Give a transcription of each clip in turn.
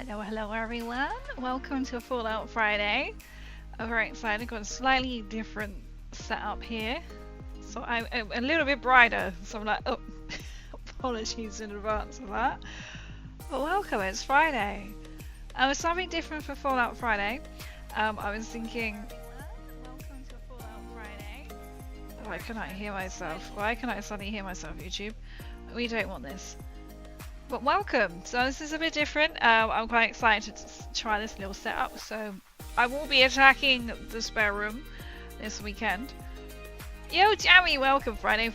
Hello everyone. Welcome to Fallout Friday. I'm very excited. Got a slightly different setup here. So I'm a little bit brighter. So I'm like, oh, apologies in advance of that. But welcome, it's Friday. It's something different for Fallout Friday. I was thinking, welcome to Fallout Friday. Why can I hear myself? Why can I suddenly hear myself, YouTube? We don't want this. But welcome! So this is a bit different. I'm quite excited to try this little setup. So I will be attacking the spare room this weekend. Yo, Jammy! Welcome, Friday.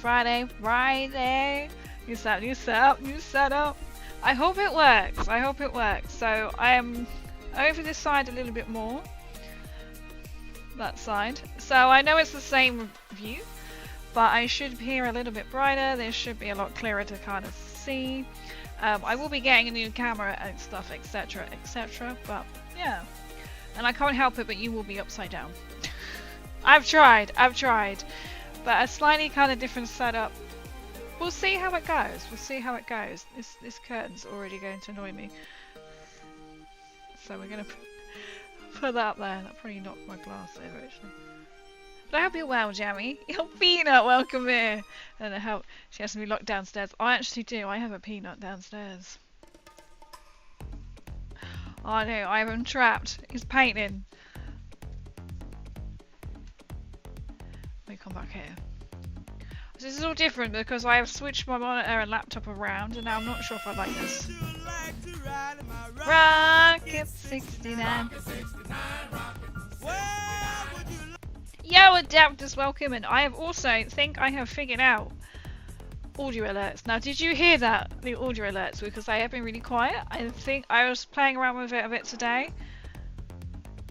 New setup. I hope it works. So I am over this side a little bit more. That side. So I know it's the same view, but I should hear a little bit brighter. This should be a lot clearer to kind of see. I will be getting a new camera and stuff, etc, but yeah. And I can't help it, but you will be upside down. I've tried. But a slightly kind of different setup. We'll see how it goes. This curtain's already going to annoy me. So we're going to put that up there. That probably knocked my glass over, actually. But I hope you're well, Jammy. Your Peanut, welcome here. I don't know how she has to be locked downstairs. I actually do. I have a Peanut downstairs. Oh no, I have him trapped. He's painting. Let me come back here. This is all different because I have switched my monitor and laptop around, and now I'm not sure if I like this. Rocket 69. Yo, Adapters, welcome, and I have also think I have figured out audio alerts. Now, did you hear that, the audio alerts? Because I have been really quiet. I think I was playing around with it a bit today.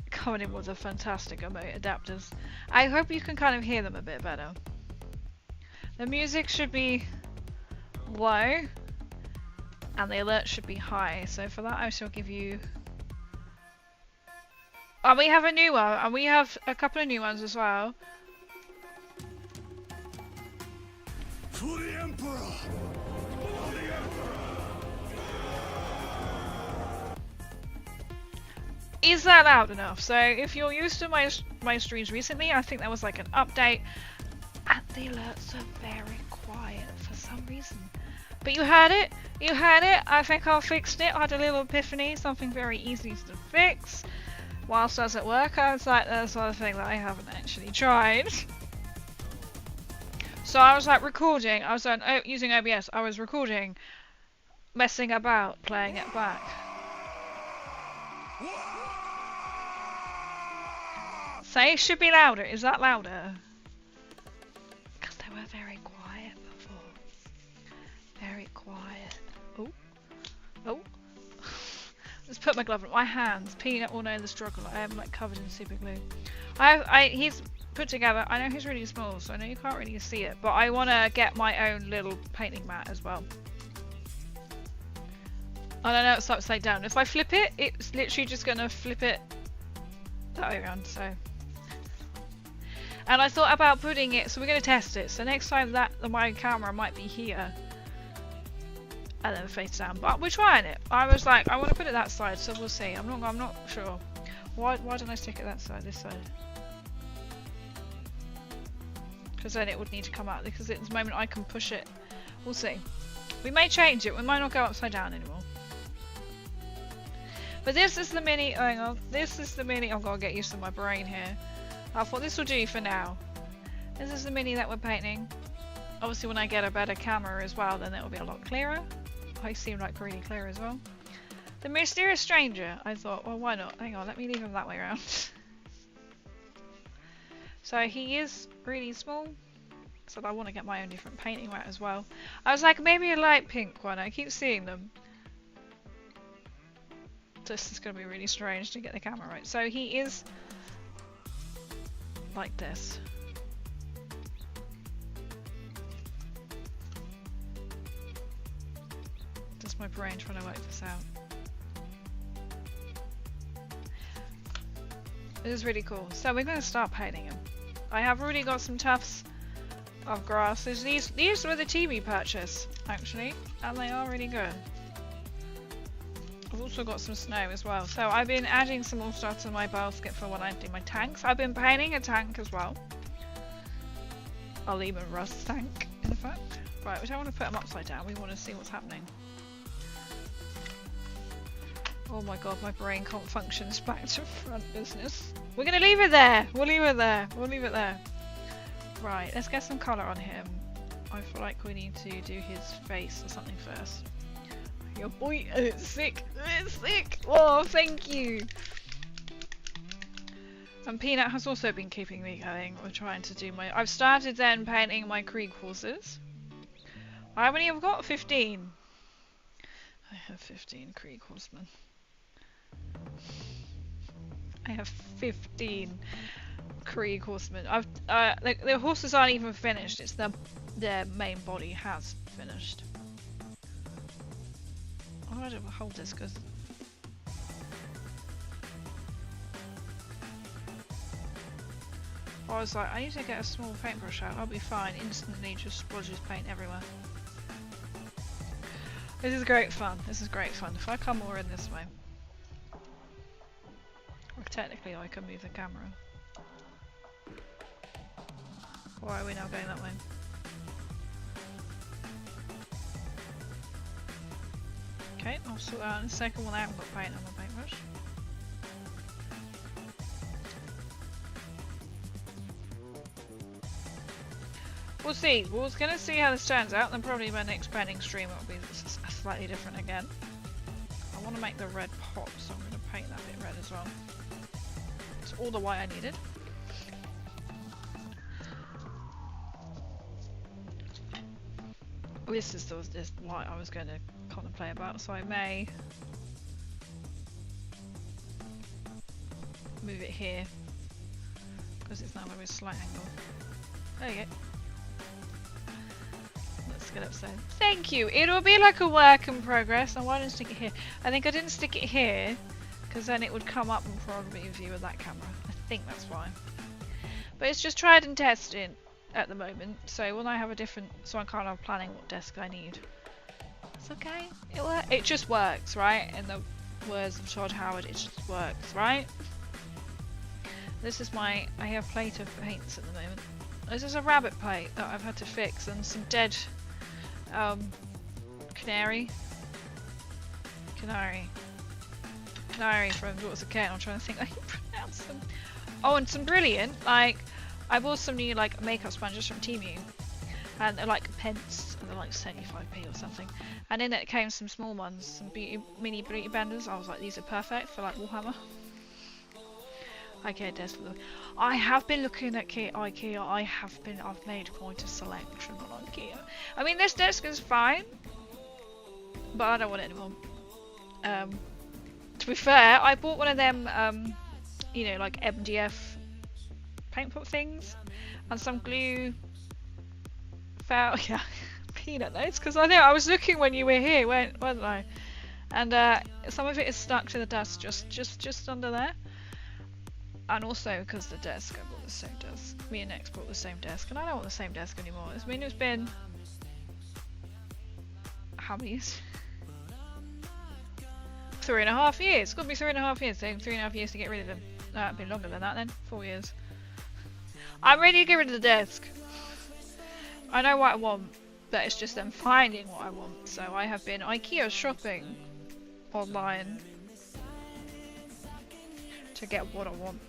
Coming in with a fantastic adapters. I hope you can kind of hear them a bit better. The music should be low, and the alert should be high. So for that, I shall give you. And we have a new one, and we have a couple of new ones as well. To the Emperor! For the Emperor! Is that loud enough? So if you're used to my streams recently, I think there was like an update, and the alerts are very quiet for some reason. But you heard it. I think I fixed it. I had a little epiphany, something very easy to fix. Whilst I was at work, I was like, that's one thing that I haven't actually tried. So I was like recording, I was using OBS, I was recording, messing about, playing it back. Say it should be louder, is that louder? Because they were very quiet before. Very quiet. Oh. Let's put my glove on my hands. Peanut will know the struggle. I am like covered in super glue. He's put together. I know he's really small, so I know you can't really see it. But I want to get my own little painting mat as well. I don't know, it's upside down. If I flip it, it's literally just going to flip it that way around. So, and I thought about putting it. So we're going to test it. So next time that my camera might be here. And then face down, but we're trying it. I was like, I want to put it that side, so we'll see. I'm not sure. Why don't I stick it that side, this side? Because then it would need to come out. Because at the moment I can push it. We'll see. We may change it. We might not go upside down anymore. But this is the mini. Hang on. This is the mini. I've got to get used to my brain here. I thought this will do for now. This is the mini that we're painting. Obviously, when I get a better camera as well, then it will be a lot clearer. I seem like really clear as well. The Mysterious Stranger. I thought, well, why not? Hang on, let me leave him that way around. So he is really small. So I want to get my own different painting mat as well. I was like, maybe a light pink one. I keep seeing them. This is going to be really strange to get the camera right. So he is like this. My brain trying to work this out. It is really cool. So we're going to start painting him. I have already got some tufts of grasses. These were the TV purchase actually, and they are really good. I've also got some snow as well. So I've been adding some more stuff to my basket for when I do my tanks. I've been painting a tank as well. A Lehman Russ tank, in fact. Right, we don't want to put them upside down. We want to see what's happening. Oh my god, my brain can't function. It's back to front business. We're going to leave it there. We'll leave it there. We'll leave it there. Right, let's get some colour on him. I feel like we need to do his face or something first. Your boy, it's sick. It's sick. Oh, thank you. And Peanut has also been keeping me going. We're trying to do my... I've started then painting my Krieg horses. How many have I got? 15. I have 15 Krieg horsemen. I have 15 Krieg horsemen. The horses aren't even finished. It's their main body has finished. Oh, I don't hold this because I was like, I need to get a small paintbrush out. I'll be fine. Instantly, just splodges paint everywhere. This is great fun. This is great fun. If I come more in this way, well, technically I can move the camera. Why are we now going that way? Okay, I'll sort that out in a second when I haven't got paint on my paintbrush. We'll see. We're going to see how this turns out, and probably my next painting stream will be slightly different again. I want to make the red pop, so I'm going to paint that bit red as well. It's all the white I needed. This is this light I was going to contemplate about, so I may move it here because it's now a very slight angle. There you go. Let's get upstairs. Thank you. It'll be like a work in progress. And why didn't I stick it here? I think I didn't stick it here because then it would come up and probably view with that camera. I think that's why. But it's just tried and tested at the moment. So when I have a different, so I'm kind of planning what desk I need. It's okay. It just works, right? In the words of Todd Howard, it just works, right? This is I have plate of paints at the moment. This is a rabbit plate that I've had to fix, and some dead canary from Daughters of Cain. I'm trying to think I can pronounce them. Oh, and some brilliant, like, I bought some new like makeup sponges from Temu, and they're like pence, and they're like 75p or something. And in it came some small ones, some mini beauty blenders. I was like, these are perfect for like Warhammer. Okay, desk. I have been looking at IKEA. I've made quite a selection on IKEA. I mean, this desk is fine, but I don't want it anymore. To be fair, I bought one of them, you know, like MDF paint pot things, and some glue. Yeah, peanut notes, because I know I was looking when you were here, wasn't I? And some of it is stuck to the desk, just under there. And also because the desk, I bought the same desk. Me and Nex bought the same desk, and I don't want the same desk anymore. I mean, it's been how many years? 3.5 years. It's got to be 3.5 years. So 3.5 years to get rid of them. No, it'd been longer than that then. 4 years. I'm ready to get rid of the desk. I know what I want, but it's just them finding what I want. So I have been IKEA shopping online to get what I want.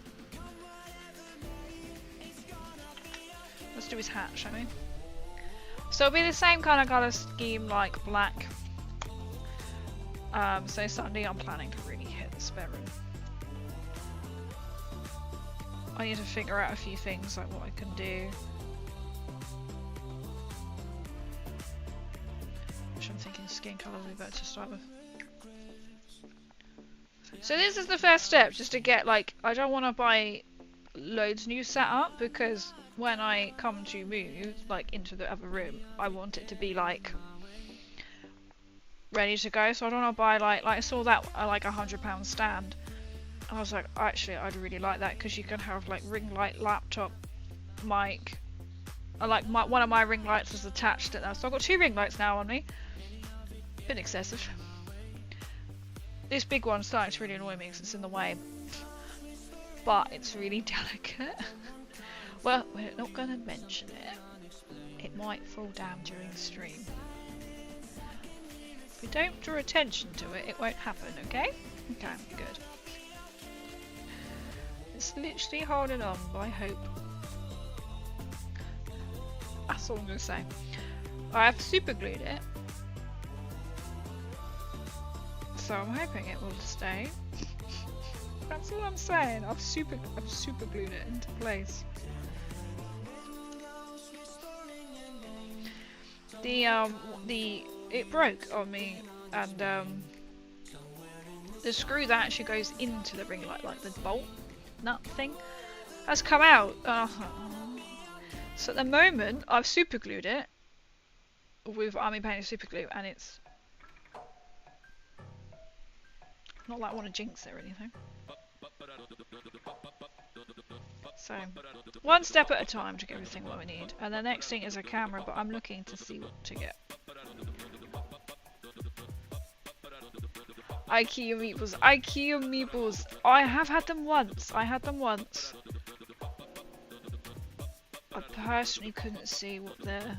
Let's do his hat, shall we? So it'll be the same kind of colour scheme like black. So Sunday I'm planning to really hit the spare room. I need to figure out a few things like what I can do. Which I'm thinking skin colour would be better to start with. So this is the first step, just to get like, I don't want to buy loads new setup because when I come to move like into the other room, I want it to be like ready to go. So I don't want to buy like I saw that like £100 stand. I was like, actually, I'd really like that because you can have like ring light, laptop, mic. One of my ring lights is attached to that, so I've got 2 ring lights now on me. Bit excessive. this big one's starting to really annoy me because it's in the way. But it's really delicate. Well, we're not going to mention it. It might fall down during the stream. If we don't draw attention to it, it won't happen, okay? Okay, good. It's literally holding on by hope. That's all I'm going to say. I have super glued it. So I'm hoping it will stay. That's all I'm saying. I've super glued it into place. It broke on me, and the screw that actually goes into the ring light, like the bolt nut thing, has come out. So at the moment, I've super glued it with Army Painted super glue, and it's not like I want to jinx it or anything. So, one step at a time to get everything what we need. And the next thing is a camera, but I'm looking to see what to get. IKEA meeples. IKEA meeples. I have had them once. I had them once. I personally couldn't see what they're...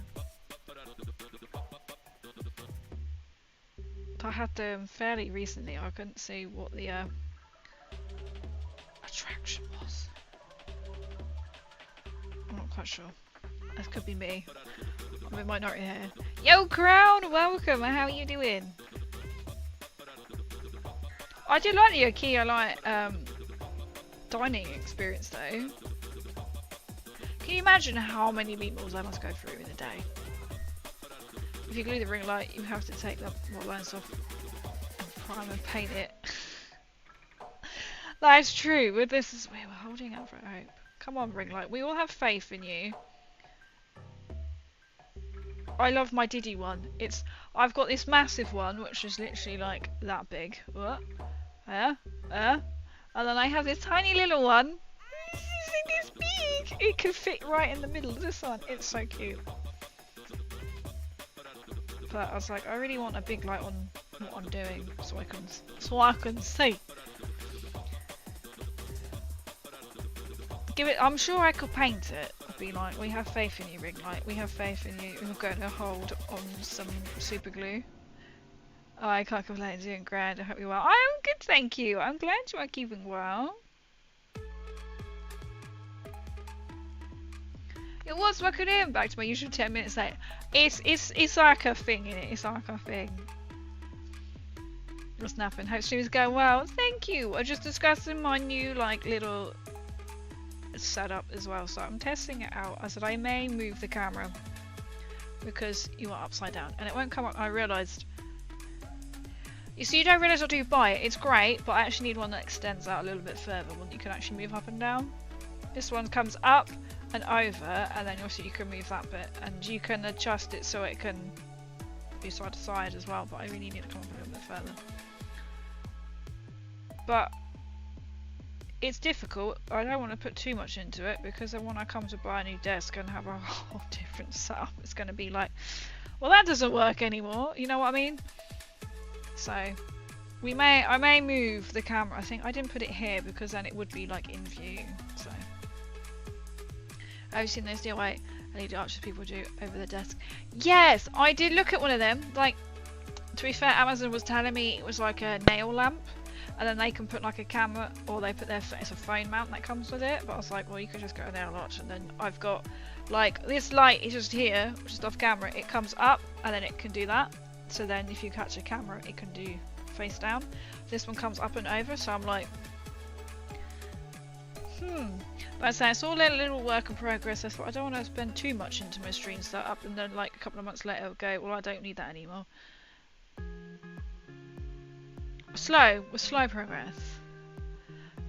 I had them fairly recently. I couldn't see what the attraction was. I'm not quite sure. That could be me. I'm in minority here. Yo, Crown! Welcome! How are you doing? I do like the IKEA dining experience though. Can you imagine how many meatballs I must go through in a day? If you glue the ring light, you have to take the lines off and prime and paint it. That's true. With this, we were holding out for hope. Come on, ring light. We all have faith in you. I love my Diddy one. I've got this massive one, which is literally like that big. What? And then I have this tiny little one. This big. It can fit right in the middle of this one. It's so cute. But I was like, I really want a big light on what I'm doing, so I can see. Give it. I'm sure I could paint it. I'd be like, we have faith in you, ring light. We have faith in you. We're going to hold on some super glue. Oh, I can't complain. Doing grand. I hope you're well. I am good, thank you. I'm glad you are keeping well. It was welcome in. Back to my usual 10 minutes late. It's like a thing, innit? It's like a thing. What's nothing. Hope stream is going well. Thank you. I'm just discussing my new little setup as well. So I'm testing it out. I said I may move the camera because you are upside down and it won't come up. I realised. You see, you don't realise until you buy it. It's great, but I actually need one that extends out a little bit further. One that you can actually move up and down. This one comes up and over, and then also you can move that bit, and you can adjust it so it can be side to side as well, but I really need to come up a little bit further. But it's difficult. I don't want to put too much into it, because then when I come to buy a new desk and have a whole different setup, it's going to be like, well, that doesn't work anymore, you know what I mean? So I may move the camera. I think I didn't put it here because then it would be like in view. So have you seen those DIY LED arches people do over the desk? Yes, I did look at one of them. Like, to be fair, Amazon was telling me it was like a nail lamp, and then they can put like a camera, or they put it's a phone mount that comes with it. But I was like, well, you could just go a nail arch, and then I've got like this light is just here, just off camera. It comes up, and then it can do that. So then if you catch a camera, it can do face down. This one comes up and over, so I'm like, But I say it's all a little work in progress. I thought I don't want to spend too much into my stream setup, and then like a couple of months later I'll go, well, I don't need that anymore. We're slow progress.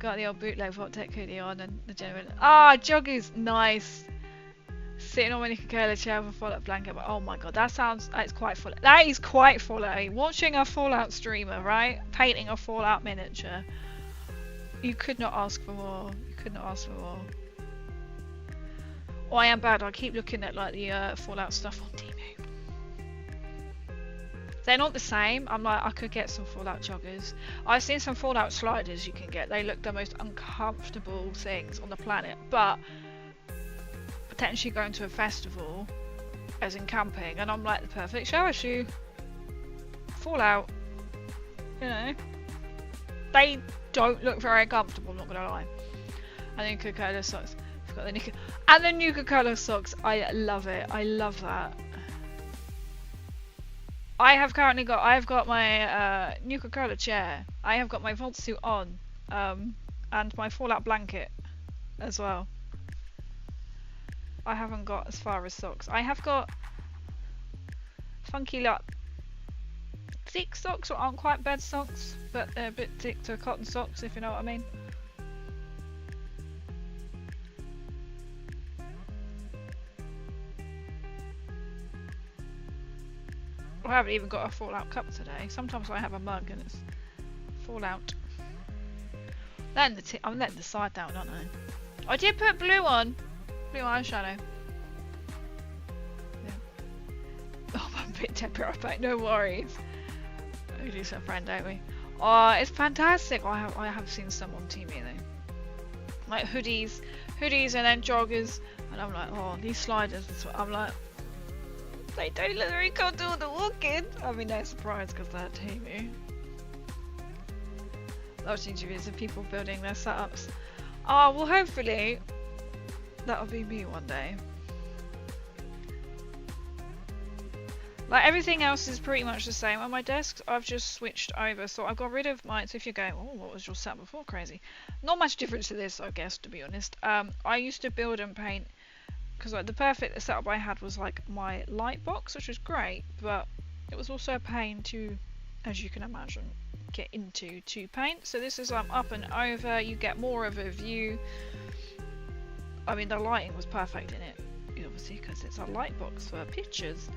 Got the old bootleg Hot Tech hoodie on and the genuine. Jogger's nice. Sitting on my Coca-Cola chair with a Fallout blanket, but oh my god, that's quite full. That is quite Fallout. Watching a Fallout streamer, right? Painting a Fallout miniature. You could not ask for more. You could not ask for more. Oh, I am bad. I keep looking at like the Fallout stuff on Temu. They're not the same. I'm like, I could get some Fallout joggers. I've seen some Fallout sliders you can get. They look the most uncomfortable things on the planet. But potentially going to a festival, as in camping, and I'm like the perfect shower shoe. Fallout. You know. They don't look very comfortable, I'm not gonna lie. And the Nuka-Cola socks. I've got the and the Nuka-Cola socks. I love it. I love that. I've got my Nuka-Cola chair. I have got my Vault suit on, and my Fallout blanket as well. I haven't got as far as socks. I have got funky like thick socks, that aren't quite bed socks, but they're a bit thick to cotton socks, if you know what I mean. I haven't even got a Fallout cup today. Sometimes I have a mug and it's Fallout. I'm letting the side down, aren't I? I did put blue on. Blue eyeshadow. Yeah. Oh, I'm a bit temperate, no worries. We do some friend, don't we? Oh, it's fantastic. I have seen some on TV though. Like hoodies and then joggers, and I'm like, oh, these sliders. I'm like, they don't look very comfortable to walk in. I mean, no surprise because they're TV. Watching interviews of people building their setups. Oh, well, hopefully that'll be me one day. Like everything else is pretty much the same. On my desk, I've just switched over. So I got rid of mine. So if you're going, oh, what was your setup before? Crazy. Not much difference to this, I guess, to be honest. I used to build and paint because like the perfect setup I had was like my light box, which was great, but it was also a pain to, as you can imagine, get into to paint. So this is up and over. You get more of a view. I mean, the lighting was perfect in it, obviously, because it's a light box for pictures.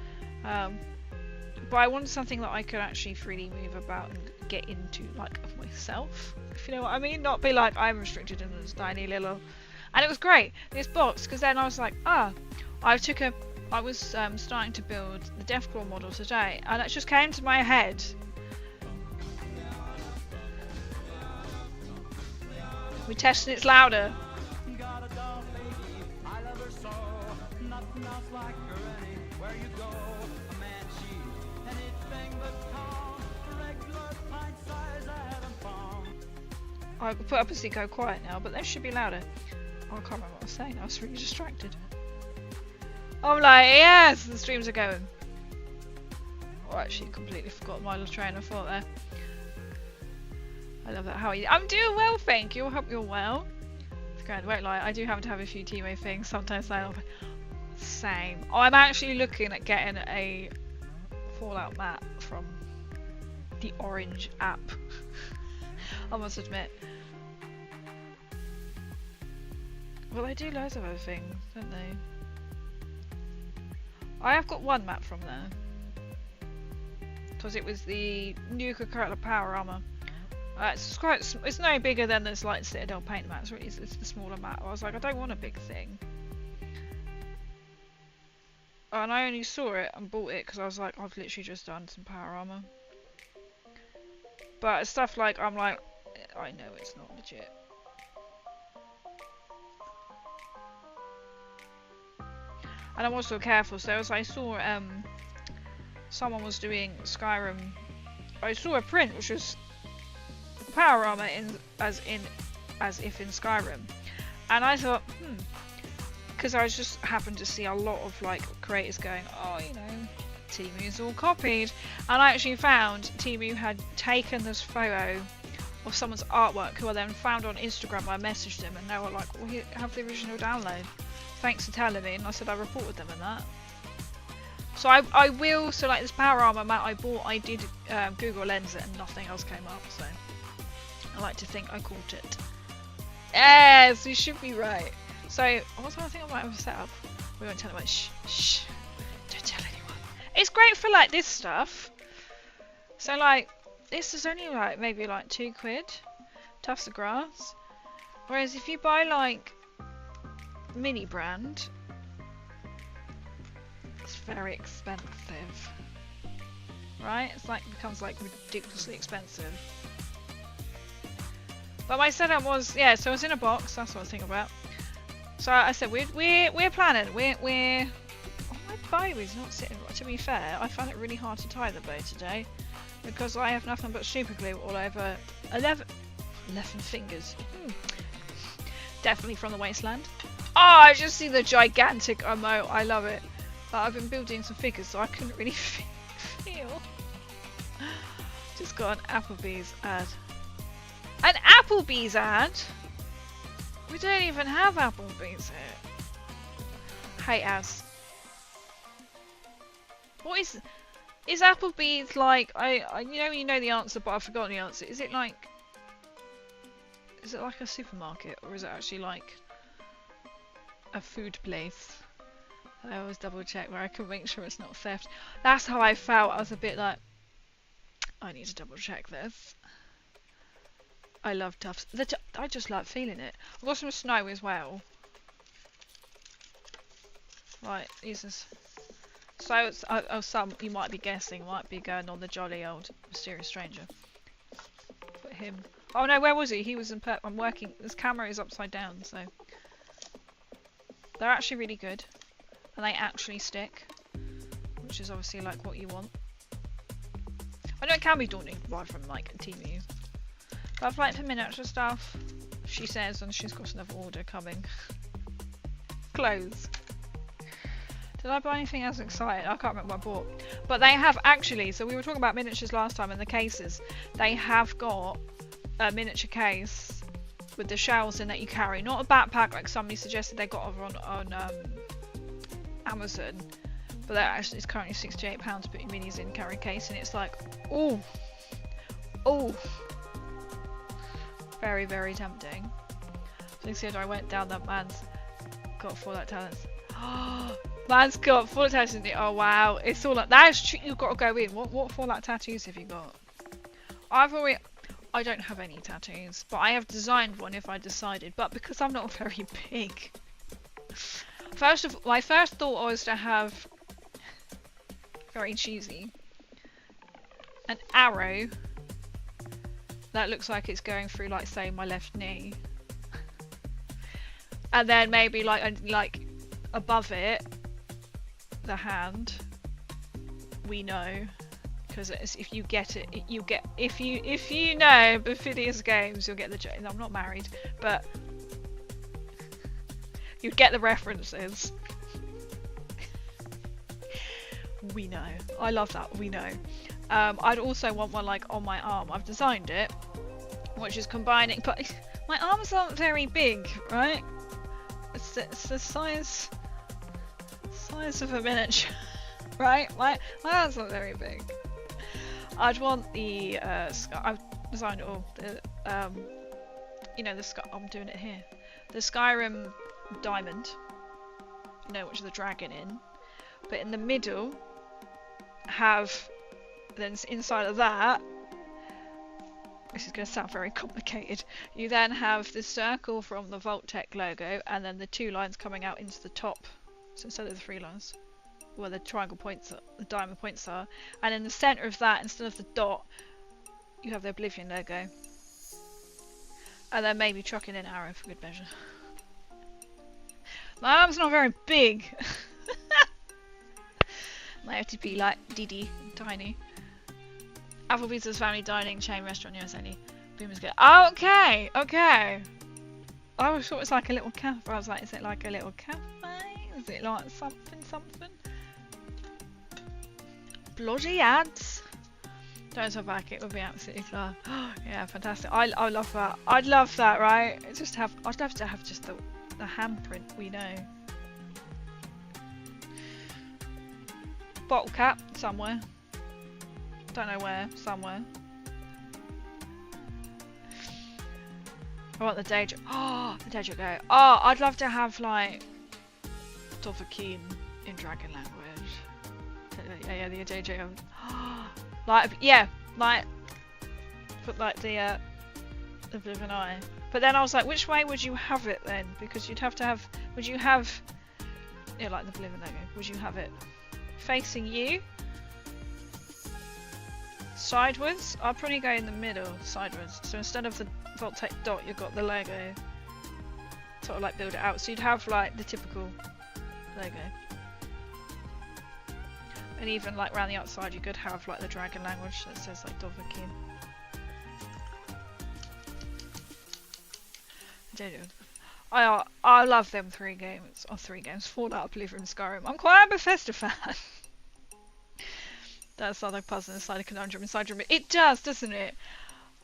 But I wanted something that I could actually freely move about and get into, like, of myself, if you know what I mean. Not be like, I'm restricted in this tiny little... And it was great, this box, because then I was like, I was starting to build the Deathclaw model today, and it just came to my head. We tested it's louder. I could put up a Zico quiet now, but they should be louder. Oh, I can't remember what I was saying. I was really distracted. I'm like, yes, the streams are going. Oh, I actually completely forgot my little train of thought there. I love that. How are you? I'm doing well, thank you. I hope you're well. It's going, won't lie. I do happen to have a few Teemo things. Sometimes I love it. Same. Oh, I'm actually looking at getting a Fallout mat from the Orange app. I must admit. Well, they do loads of other things, don't they? I have got one map from there. Because it was the Nuka-Cola Power Armor. It's no bigger than this like Citadel paint mat. It's the smaller mat. I was like, I don't want a big thing. And I only saw it and bought it because I was like, I've literally just done some power armor. But stuff like, I'm like, I know it's not legit. And I'm also careful. So as I saw, someone was doing Skyrim. I saw a print which was power armor as if in Skyrim, and I thought, because I just happened to see a lot of like creators going, oh, you know, Teemu's all copied, and I actually found Teemu had taken this photo of someone's artwork, who I then found on Instagram. I messaged them and they were like, well, here, have the original download. Thanks for telling me. And I said I reported them and that. So I will. So like this power armor mat I bought, I did Google Lens it and nothing else came up. So I like to think I caught it. Yes, you should be right. So what's one thing I might have set up? We won't tell anyone. Shh. Don't tell anyone. It's great for like this stuff. So like this is only like maybe like £2. Tufts of grass. Whereas if you buy like mini brand, it's very expensive. right? It's like, it becomes like ridiculously expensive. But my setup was, yeah, so it's in a box, that's what I was thinking about. So I said, we're planning, we're, oh, my bow is not sitting right. To be fair, I found it really hard to tie the bow today, because I have nothing but super glue all over 11 fingers. Definitely from the wasteland. Oh, I just see the gigantic emote, I love it. But I've been building some figures, so I couldn't really feel. Just got an Applebee's ad. An Applebee's ad? We don't even have Applebee's here. Hate ads. What is Applebee's like? You know the answer, but I've forgotten the answer. Is it like a supermarket, or is it actually like a food place? I always double check where I can make sure it's not theft. That's how I felt. I was a bit like, I need to double check this. I love Tufts. I just like feeling it. I've got some snow as well. Right, Jesus. So, some you might be guessing might be going on the jolly old mysterious stranger. Put him. Oh no, where was he? He was in perp. I'm working. This camera is upside down, so they're actually really good, and they actually stick, which is obviously like what you want. I know it can be daunting to buy from like TVU. But I've liked her miniature stuff, she says, and she's got another order coming. Clothes. Did I buy anything else exciting? I can't remember what I bought. But they have actually, so we were talking about miniatures last time in the cases. They have got a miniature case with the shells in that you carry. Not a backpack like somebody suggested they got over on Amazon. But that actually is currently £68 to put your minis in carry case, and it's like, ooh. Ooh. Very, very tempting. So you said I went down that man's got Fallout talents. Man's got Fallout tattoos in it. Oh wow, it's all like that's true. You've got to go in. What Fallout tattoos have you got? I don't have any tattoos, but I have designed one if I decided. But because I'm not very big, my first thought was to have, very cheesy, an arrow that looks like it's going through, like, say, my left knee, and then maybe like above it, the hand. We know, because if you get it, you get. If you know Perfidious Games, you'll get the joke. I'm not married, but you get the references. We know. I love that. We know. I'd also want one like on my arm. I've designed it, which is combining, but my arms aren't very big, right? It's the size of a miniature, right? My arms aren't very big. I'd want the I've designed it all. You know, I'm doing it here. The Skyrim diamond, you know, which is the dragon in, but in the middle have. Then inside of that, this is going to sound very complicated, you then have the circle from the Vault-Tec logo, and then the 2 lines coming out into the top. So instead of the 3 lines, where the triangle points are, the diamond points are, and in the centre of that, instead of the dot, you have the Oblivion logo. And then maybe chucking in an arrow for good measure. My arm's not very big. Might have to be like Didi, tiny. Applebee's is family dining chain restaurant, US only. Boomers go. Oh, okay, okay. I always thought it was like a little cafe. I was like, is it like a little cafe? Is it like something? Bloody ads. Don't talk back. It would be absolutely fly. Yeah, fantastic. I love that. I'd love that, right? I'd love to have just the handprint. We know. Bottle cap somewhere. Don't know where. Somewhere. I want the Daedra. Oh, the Daedra go. Oh, I'd love to have like Dovahkiin in dragon language. Yeah, the Daedra. Like, yeah, like put like the Oblivion Eye. But then I was like, which way would you have it then? Because you'd have to have. Would you have? Yeah, like the Oblivion logo. Would you have it facing you? sideways. I'll probably go in the middle, sideways. So instead of the Vault-Tec dot, you've got the Lego. Sort of like build it out. So you'd have like the typical Lego. And even like around the outside, you could have like the dragon language that says like Dovahkiin. I love them 3 games. Or 3 games. Fallout, Oblivion, Skyrim. I'm quite a Bethesda fan. That's like a puzzle inside a conundrum inside your... It does, doesn't it?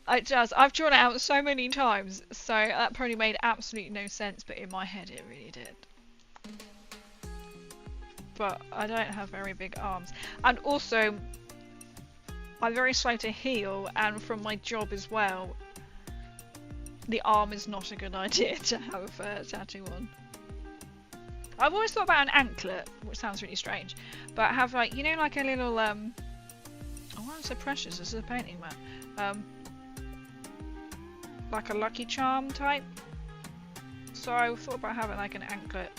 It does. I've drawn it out so many times, so that probably made absolutely no sense, but in my head it really did. But I don't have very big arms. And also, I'm very slow to heal, and from my job as well, the arm is not a good idea to have a tattoo on. I've always thought about an anklet, which sounds really strange, but have like, you know, like a little, oh, I'm so precious, this is a painting mat. Like a Lucky Charm type. So I thought about having like an anklet,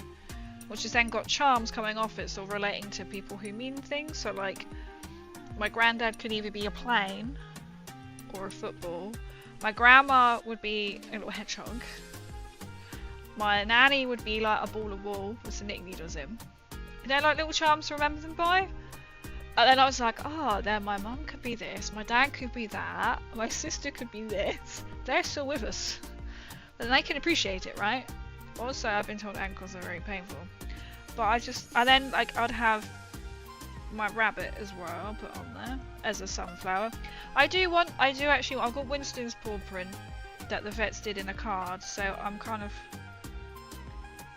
which has then got charms coming off it, so relating to people who mean things. So like, my granddad could either be a plane or a football. My grandma would be a little hedgehog. My nanny would be like a ball of wool with some knitting needles in. You know, like little charms to remember them by? And then I was like, oh, then my mum could be this, my dad could be that, my sister could be this. They're still with us. But then they can appreciate it, right? Also, I've been told ankles are very painful. But and then like I'd have my rabbit as well, I'll put on there as a sunflower. I've got Winston's paw print that the vets did in a card, so I'm kind of,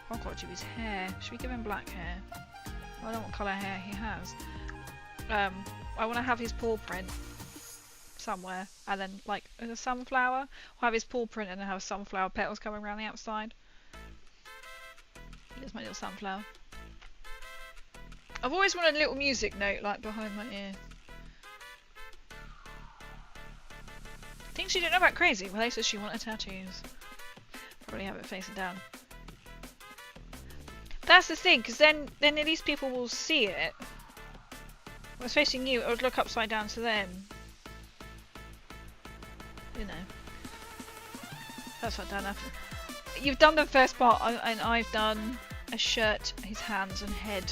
I've got to do his hair. Should we give him black hair? I don't know what colour hair he has. I want to have his paw print somewhere, and then like as a sunflower, I'll have his paw print and then have sunflower petals coming around the outside. Here's my little sunflower. I've always wanted a little music note like behind my ear. Things you don't know about Crazy. Well, says she wanted tattoos. Probably have it facing down. That's the thing, because then at least people will see it. If I was facing you, it would look upside down to them. You know. That's what Dan happened. You've done the first part, and I've done a shirt, his hands and head.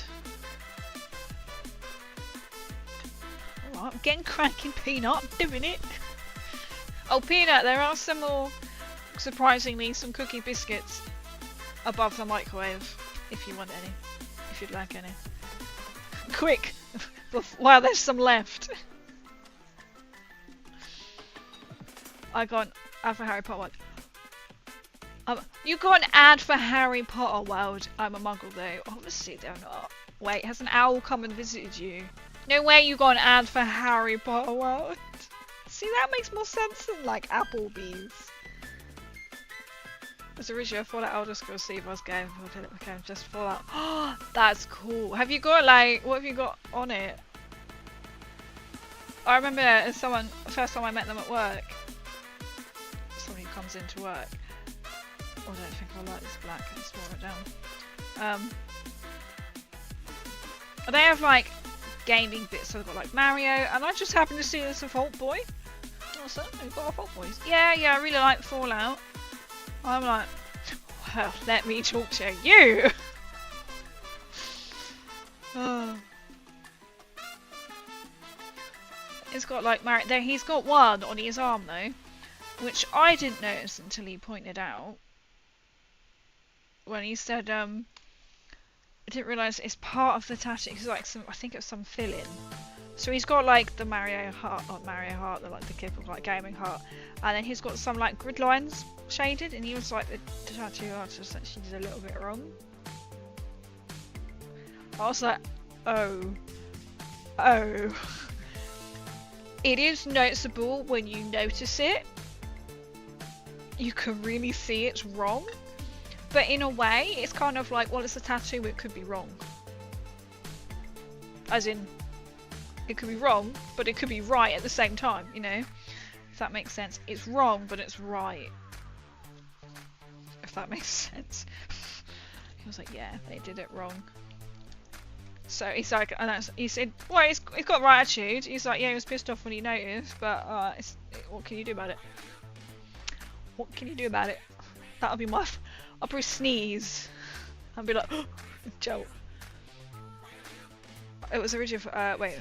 Alright, I'm getting cranky, Peanut. I'm doing it. Oh, Peanut, there are some more, surprisingly, some cookie biscuits above the microwave, if you want any. If you'd like any. Quick! Wow, there's some left. I got an ad for Harry Potter World. You got an ad for Harry Potter World. I'm a muggle though. Obviously they're not. Wait, has an owl come and visited you? No way you got an ad for Harry Potter World. See, that makes more sense than like Applebee's. As originally I thought that Elder Scrolls CV I was going for, it became just Fallout. Oh, that's cool. Have you got like, what have you got on it? I remember as someone, the first time I met them at work, someone who comes into work. Oh, I don't think I like this black, let's swallow it down. They have like gaming bits, so they've got like Mario, and I just happened to see this a Vault Boy. Awesome, we've got a Vault Boys. Yeah, I really like Fallout. I'm like, well, let me talk to you. Oh. It's got like Mario. There, he's got one on his arm though, which I didn't notice until he pointed out. When he said, I didn't realise it's part of the tattoo. It's like some, I think it's some fill-in. So he's got like the Mario heart, not Mario heart, the like the typical like gaming heart, and then he's got some like grid lines shaded, and he was like the tattoo artist actually did a little bit wrong. I was like, oh. It is noticeable when you notice it. You can really see it's wrong. But in a way, it's kind of like, well, it's a tattoo, it could be wrong. As in, it could be wrong, but it could be right at the same time, you know? If that makes sense. It's wrong, but it's right. If that makes sense. He was like, yeah, they did it wrong. So he's like, he said, well, he's got right attitude. He's like, yeah, he was pissed off when he noticed, but what can you do about it? What can you do about it? That'll be my. I'll probably sneeze. I'll be like, jolt. It was originally.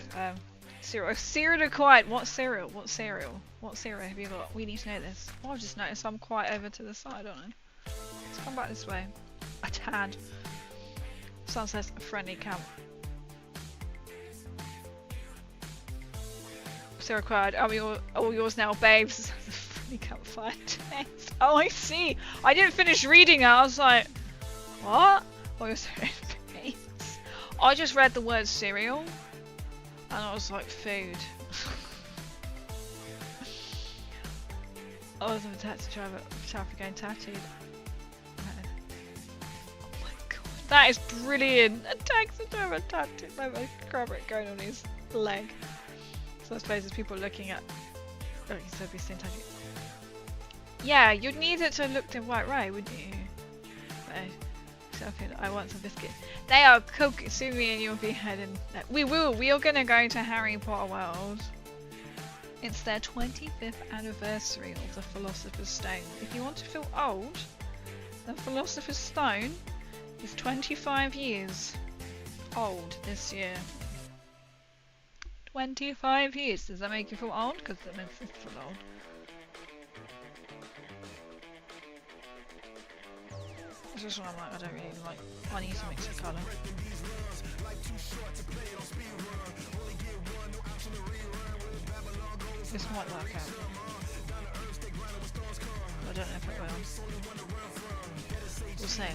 Cereal. Cereal acquired. What cereal? What cereal? What cereal have you got? We need to know this. Oh, I've just noticed I'm quite over to the side, aren't I? Let's come back this way. A tad. Someone says friendly camp. Cereal acquired. Are we all yours now, babes? Friendly campfire text. Oh, I see. I didn't finish reading it. I was like, what? Oh, you're cereal babes. I just read the word cereal. And I was like, food. I was a taxi driver getting tattooed. Oh my god. That is brilliant! A taxi driver tattooed by my cravat going on his leg. So I suppose there's people looking at. Oh, so be seen tattooed. Yeah, you'd need it to look the right way, wouldn't you? I want some biscuits. They are consuming and you'll be heading. We are gonna go to Harry Potter World. It's their 25th anniversary of the Philosopher's Stone. If you want to feel old, the Philosopher's Stone is 25 years old this year. 25 years. Does that make you feel old? Because that makes me feel old. This one I'm like, I don't really like. I need to mix the colour. This might work out. I don't know if it will. We'll see.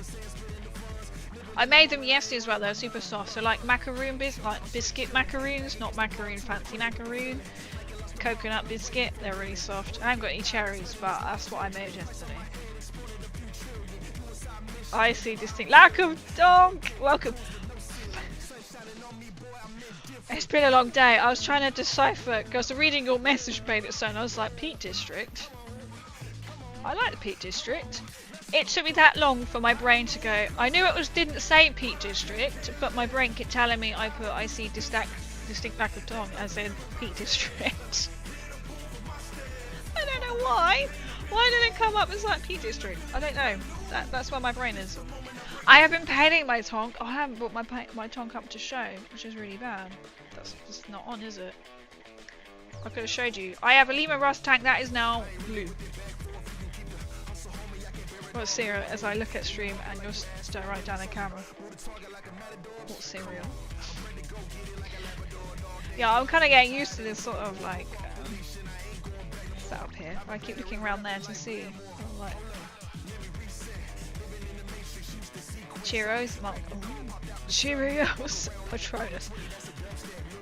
I made them yesterday as well. They're super soft. So like macaroon biscuit macaroons, not macaroon fancy macaroon. Coconut biscuit. They're really soft. I haven't got any cherries, but that's what I made yesterday. I see distinct lack of donk. Welcome. It's been a long day. I was trying to decipher because reading your message made it sound. I was like, Peak District. I like the Peak District. It took me that long for my brain to go. I knew it didn't say Peak District, but my brain kept telling me I see distinct lack of donk as in Peak District. I don't know why. Why did it come up as like Peak District? I don't know. That's where my brain is. I have been painting my tonk. I haven't brought my tonk up to show, which is really bad. That's just not on, is it? I could have showed you. I have a Lima Rust tank that is now blue. What cereal? As I look at stream and you're staring right down the camera. What cereal? Yeah, I'm kind of getting used to this sort of like setup here. I keep looking around there to see. I'm like, Cheerios, Cheerios, Patronus.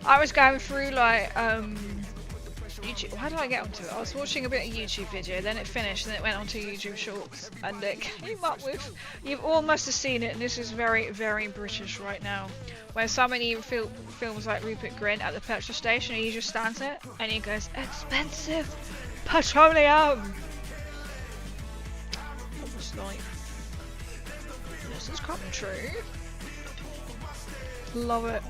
I was going through like YouTube. How did I get onto it? I was watching a bit of YouTube video, then it finished, and then it went onto YouTube Shorts, and it came up with. You've almost seen it, and this is very, very British right now, where somebody films like Rupert Grint at the petrol station, and he just stands there, and he goes, "Expensive petroleum." I was like, this is coming true. Love it.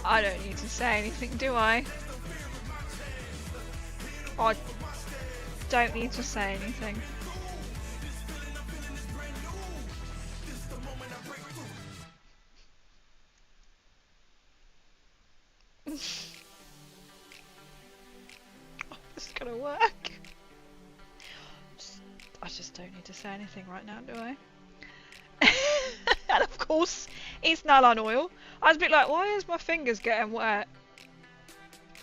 I don't need to say anything, do I? I don't need to say anything. Oh, this is gonna work. I just don't need to say anything right now, do I? And of course, it's Nuln Oil. I was a bit like, why is my fingers getting wet?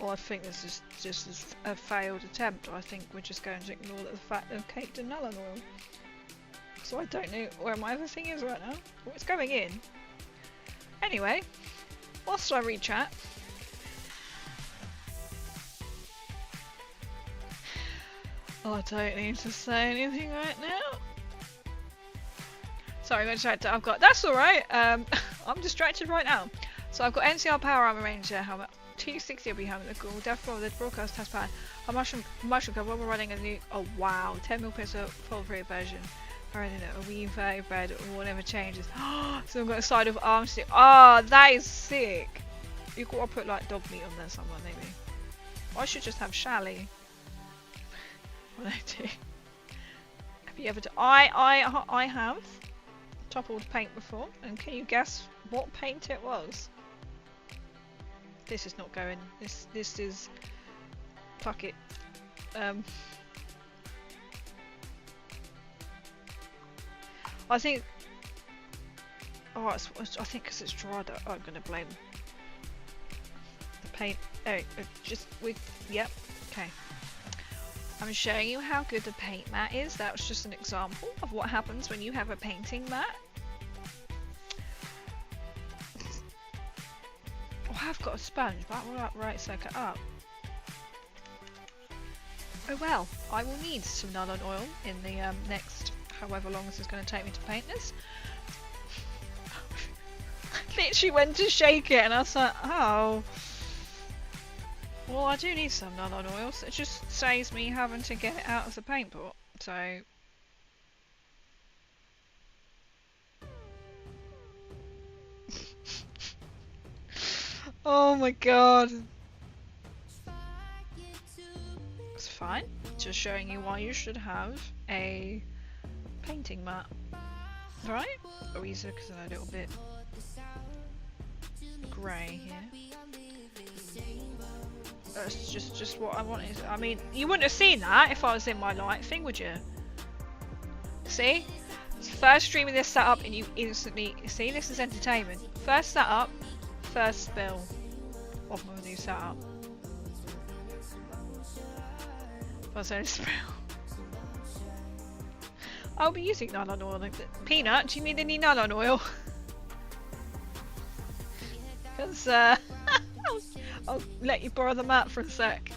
Well, I think this is just a failed attempt. I think we're just going to ignore the fact they've caked in Nuln Oil. So I don't know where my other thing is right now. Well, it's going in. Anyway, whilst I read chat. I don't need to say anything right now. Sorry, I'm distracted. I've got. That's alright. I'm distracted right now. So I've got NCR Power Armor Ranger helmet. 260 will be having the cool. Death Roll, the broadcast test plan. A mushroom cover. We're running a new. Oh wow, 10mm pixel full free version. Already know a Wii vertebred or whatever changes. So we've got a side of arm stick. Oh, that is sick. You gotta put like dog meat on there somewhere maybe. Or I should just have Shally. What I do. Have you ever done? I have toppled paint before, and can you guess what paint it was? This is not going. This is. Fuck it. I think. Oh, I think because it's dried. I'm gonna blame the paint. Oh, just with. Yep. Okay. I'm showing you how good the paint mat is. That was just an example of what happens when you have a painting mat. Oh, I've got a sponge, but I will right soak it up. Oh well, I will need some nylon oil in the next however long this is going to take me to paint this. I literally went to shake it and I was like, oh. Well, I do need some nylon oil, so it just saves me having to get it out of the paint pot. So. Oh my god. It's fine. Just showing you why you should have a painting mat. Right? Oh, easier because I'm a little bit grey here. That's just what I wanted. I mean, you wouldn't have seen that if I was in my light thing, would you? See? It's the first stream of this setup and you instantly see this is entertainment. First setup, first spill of my new setup. First only spill. I'll be using nylon oil. Peanut, do you need any nylon oil? Because I'll let you borrow the mat for a sec.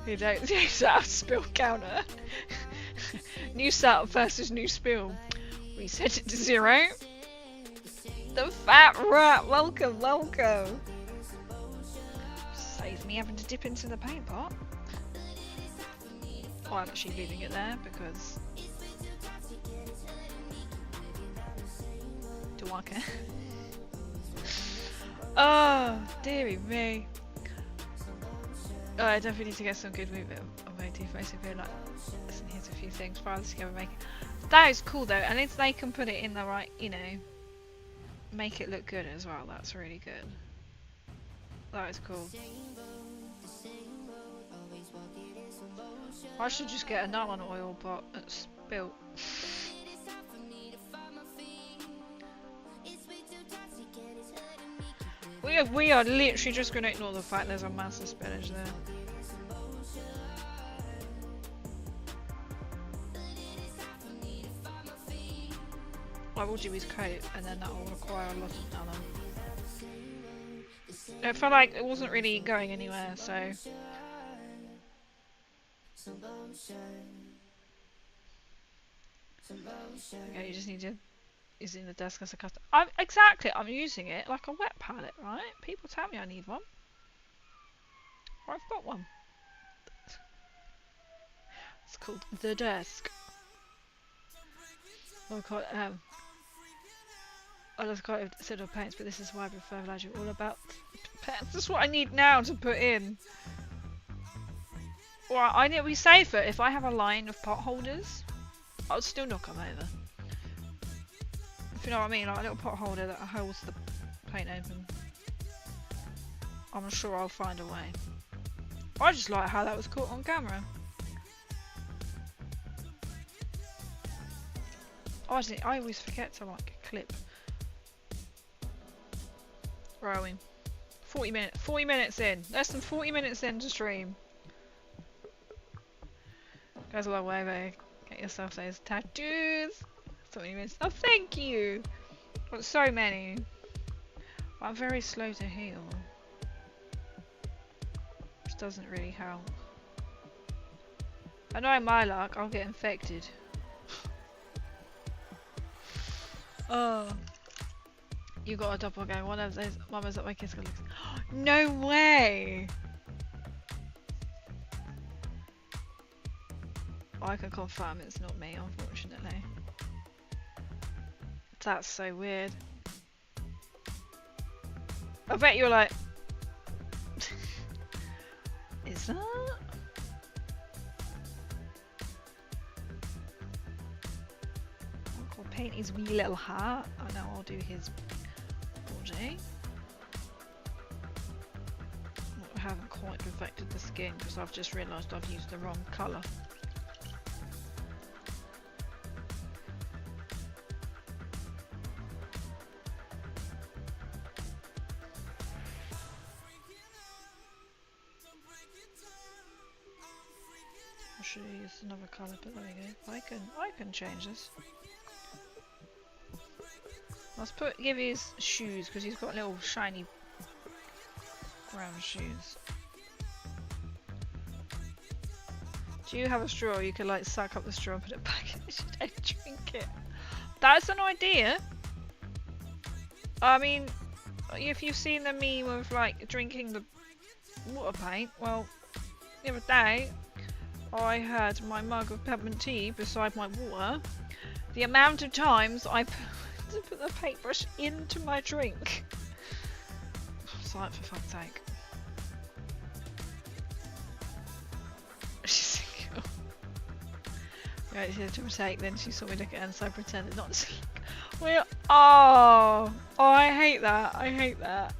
You don't setup spill counter. New setup versus new spill. Reset it to 0. The fat rat, welcome, welcome. Saves me having to dip into the paint pot. Oh, I'm actually leaving it there because do I care? Oh, dearie me. Oh, I definitely need to get some good movement on my teeth. Basically, like, listen, here's a few things. Probably together make it. That is cool though, and if they can put it in the right, you know, make it look good as well. That's really good. That is cool. I should just get a nylon oil pot that's built. We are literally just going to ignore the fact there's a massive spillage there. I will do his coat and then that will require a lot of nylon. It felt like it wasn't really going anywhere, so. Okay, you just need to using the desk as a custom. Exactly, I'm using it like a wet palette, right? People tell me I need one. Or I've got one. It's called the desk. Oh god, I just got it instead of paints, but this is why I prefer Vlad. All about paints. This is what I need now to put in. Well, I need to be safer. If I have a line of pot holders, I'll still knock them over. If you know what I mean, like a little pot holder that holds the paint open. I'm sure I'll find a way. I just like how that was caught on camera. I always forget to like clip. Where are we? 40 minutes in. Less than 40 minutes into stream. Goes a long way, mate. Get yourself those tattoos. So many minutes. Oh, thank you. Got so many. I'm very slow to heal, which doesn't really help. I know my luck, I'll get infected. Oh. You got a doppelganger. One of those mamas that my kids got looks. No way! I can confirm it's not me, unfortunately. That's so weird. I bet you're like... Is that? I'll paint his wee little hat. I know I'll do his body. I haven't quite perfected the skin because I've just realised I've used the wrong colour. I should have used another colour, but there we go. I can change this. Let's give his shoes because he's got little shiny brown shoes. Do you have a straw? You could like suck up the straw and put it back in and drink it. That's an idea. I mean, if you've seen the meme of like drinking the water paint, well, the other day I had my mug of peppermint tea beside my water. The amount of times I put the paintbrush into my drink. Silent for fuck's sake. She's cool. Right, she had to mistake, then she saw me look at her and so I pretended not to look. Oh, I hate that. I hate that.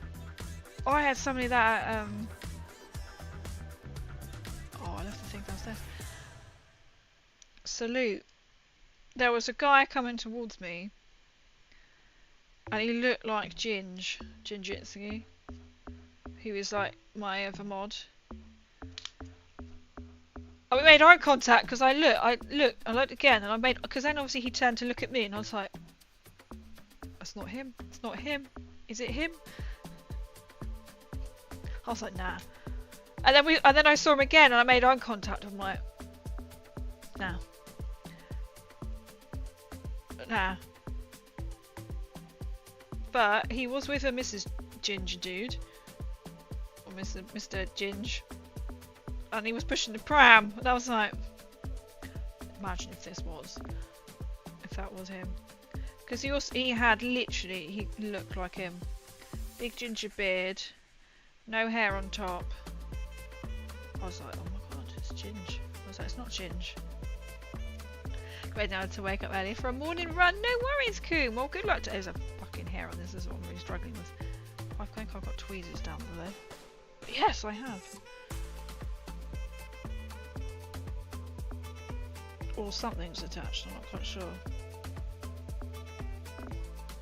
Oh, I had somebody that oh, I love to think downstairs. Salute. There was a guy coming towards me and he looked like Jinjitsugi, who is like my other mod. And we made eye contact because I looked again and I made, because then obviously he turned to look at me and I was like, that's not him, it's not him, is it him? I was like, nah. And then I saw him again and I made eye contact. I'm like, nah. Nah. But he was with a Mrs. Ginger dude. Or Mr. Ginge. And he was pushing the pram. And I was like, imagine if that was him. Because he had literally, he looked like him. Big ginger beard. No hair on top. I was like, oh my god, it's Ginge. I was like, it's not Ginge. Great now to wake up early for a morning run. No worries, Coom. Well, good luck to... There's a fucking hair on this. This is what I'm really struggling with. I think I've got tweezers down below. Yes, I have. Or something's attached. I'm not quite sure.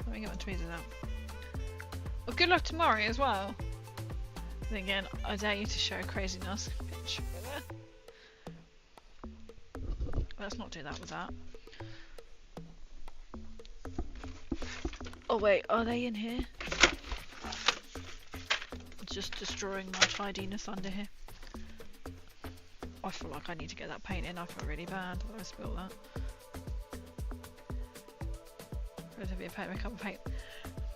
Let me get my tweezers out. Well, good luck tomorrow as well. And again, I dare you to show craziness. Bitch. Let's not do that with that. Oh wait, are they in here? Just destroying my tidiness under here. I feel like I need to get that paint in. I feel really bad that I spilled that. Relatively paint, become paint.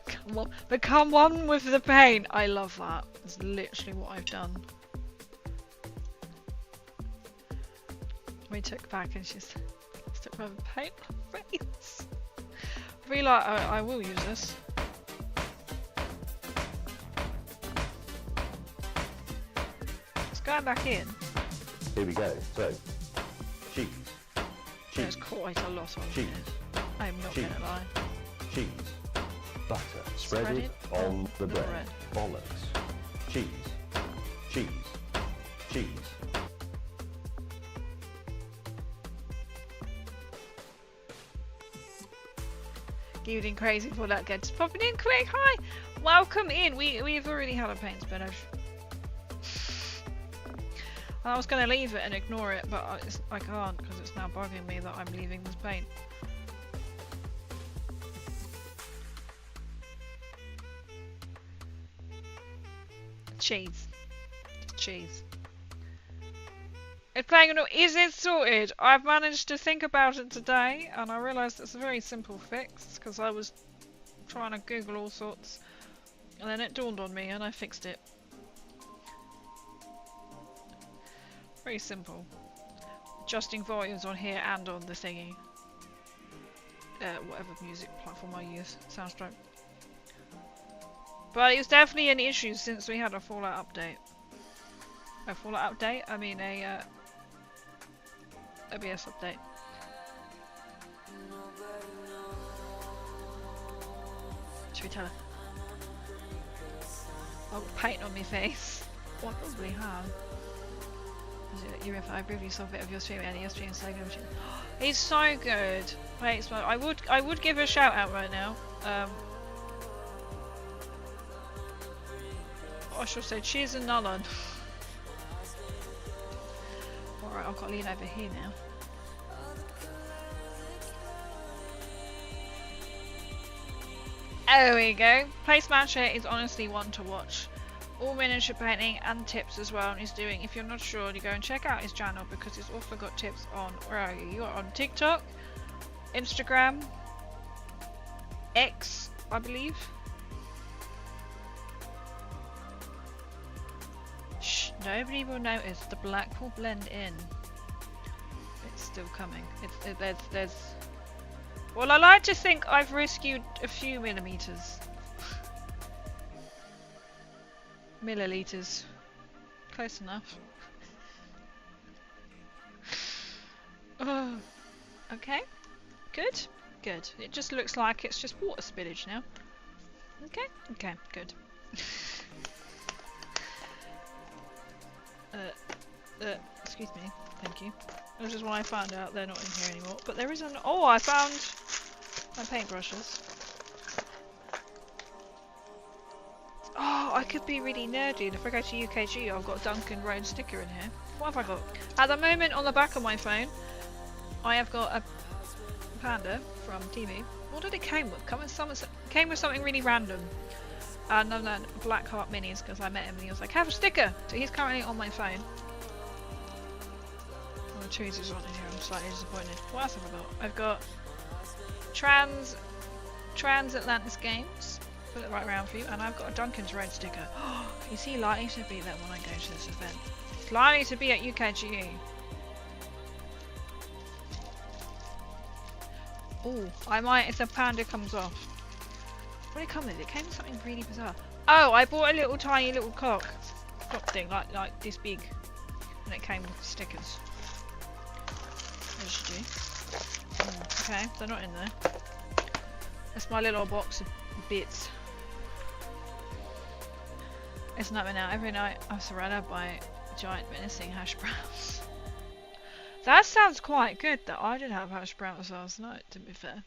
Come on, become one with the paint. I love that. That's literally what I've done. We took back and she's stuck my paint on my face. I feel like I will use this. It's going back in. Here we go. So, cheese. There's quite a lot on cheese. it. I'm not Cheese. gonna lie. Cheese. Butter. Spread it on the bread. Bollocks. Cheese. Cheese. Cheese. Getting crazy for that good. Just popping in quick. Hi, welcome in. We've already had a paint spinach. I was gonna leave it and ignore it, but I can't because it's now bugging me that I'm leaving this paint. Cheese. Cheese. It's playing a note. Is it sorted? I've managed to think about it today and I realised it's a very simple fix because I was trying to Google all sorts, and then it dawned on me and I fixed it. Very simple. Adjusting volumes on here and on the thingy. Whatever music platform I use, Soundstripe. But it was definitely an issue since we had a Fallout update. A Fallout update? I mean a OBS update. Should we tell her? Oh, paint on my face. Well, I probably have. I briefly saw a bit of your stream and your stream is so good. He's so good. Wait, I would give a shout out right now. I should say cheers and Nolan. Alright, I've got to lean over here now. There we go. Placematcher is honestly one to watch. All miniature painting and tips as well he's doing. If you're not sure, you go and check out his channel because he's also got tips on, where are you? You're on TikTok, Instagram, X, I believe. Shh, nobody will notice. The black will blend in. It's still coming. There's well, I like to think I've rescued a few millimeters. Milliliters. Close enough. Oh. Okay. Good. Good. It just looks like it's just water spillage now. Okay. Okay. Good. Excuse me. Thank you. This is when I found out they're not in here anymore. But there is an... Oh, I found my paintbrushes. Oh, I could be really nerdy. And if I go to UKG, I've got Duncan Road sticker in here. What have I got? At the moment, on the back of my phone, I have got a panda from TV. What did it came with? Came with something really random. No, Black Heart Minis, because I met him and he was like, have a sticker! So he's currently on my phone. Oh, the tweezers aren't in here. I'm slightly disappointed. What else have I got? I've got Transatlantis Games. Put it right around for you. And I've got a Duncan's Road sticker. Is he likely to be there when I go to this event? He's likely to be at UKGE. Oh, I might if the panda comes off. What did it come with? It came with something really bizarre. Oh, I bought a little tiny little clock thing, like this big, and it came with stickers. As you do. Okay, they're not in there. That's my little box of bits. It's nothing out. Every night I'm surrounded by giant menacing hash browns. That sounds quite good. That I did have hash browns last night, to be fair.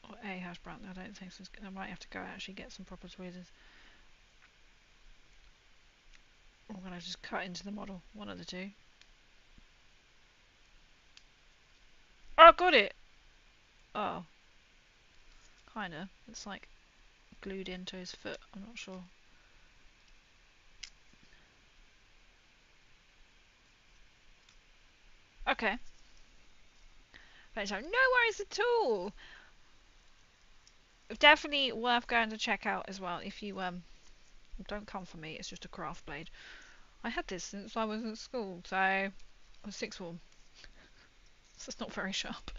Or a hash brown. I don't think so. I might have to go actually get some proper tweezers. Or I'm gonna just cut into the model. One of the two. Oh, I got it! Oh. Kinda. It's like glued into his foot. I'm not sure. Okay. But so, no worries at all! Definitely worth going to check out as well if you don't come for me, it's just a craft blade. I had this since I was at school, so I was sixth form. So it's not very sharp.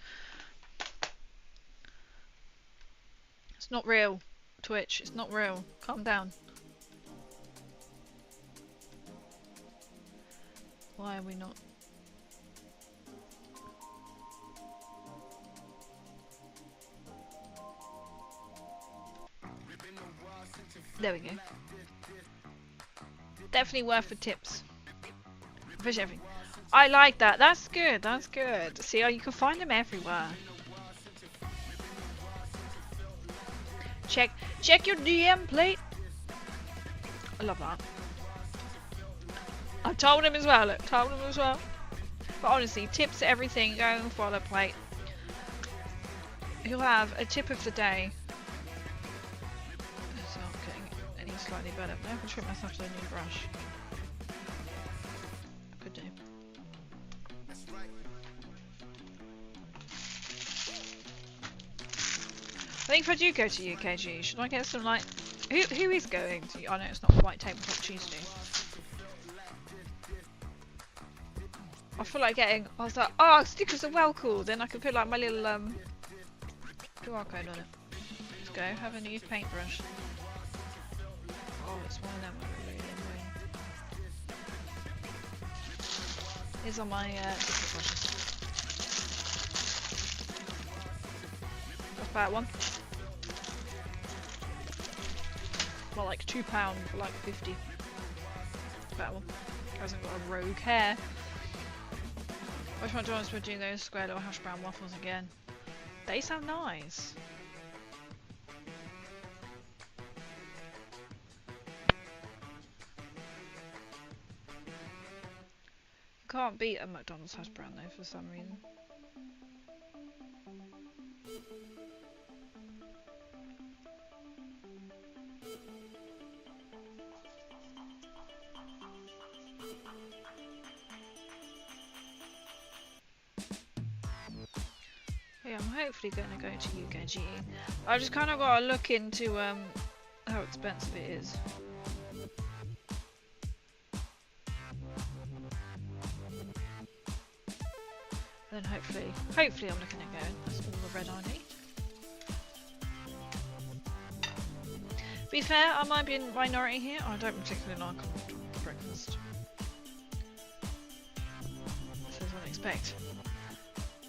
It's not real, Twitch, it's not real. Calm down. Why are we not? There we go. Definitely worth the tips. Fish everything. I like that. That's good. That's good. See, you can find them everywhere. Check your DM plate. I love that. I told him as well. Look, told him as well. But honestly, tips to everything. Go and follow plate. He'll have a tip of the day. So I'm getting any slightly better. But I can treat myself to a new brush. I could do. think if I do go to UKG, should I get some like... Who is going to... I know it's not quite Tabletop Tuesday. I feel like getting... I was like, oh, stickers are well cool. Then I can put like my little QR code on it. Let's go. Have a new paintbrush. Oh, it's one of them. Really annoying. These are my sticker brushes. That's about one. Well, like £2 for like 50. That one. Hasn't got a rogue hair. Which one do you want us to do those square little hash brown waffles again? They sound nice. Can't beat a McDonald's hash brown though for some reason. Yeah, I'm hopefully going to go to UKG. I just kind of got to look into how expensive it is. Then hopefully I'm looking at going. That's all the red I need. To be fair, I might be in minority here. I don't particularly like breakfast. So as I'd expect.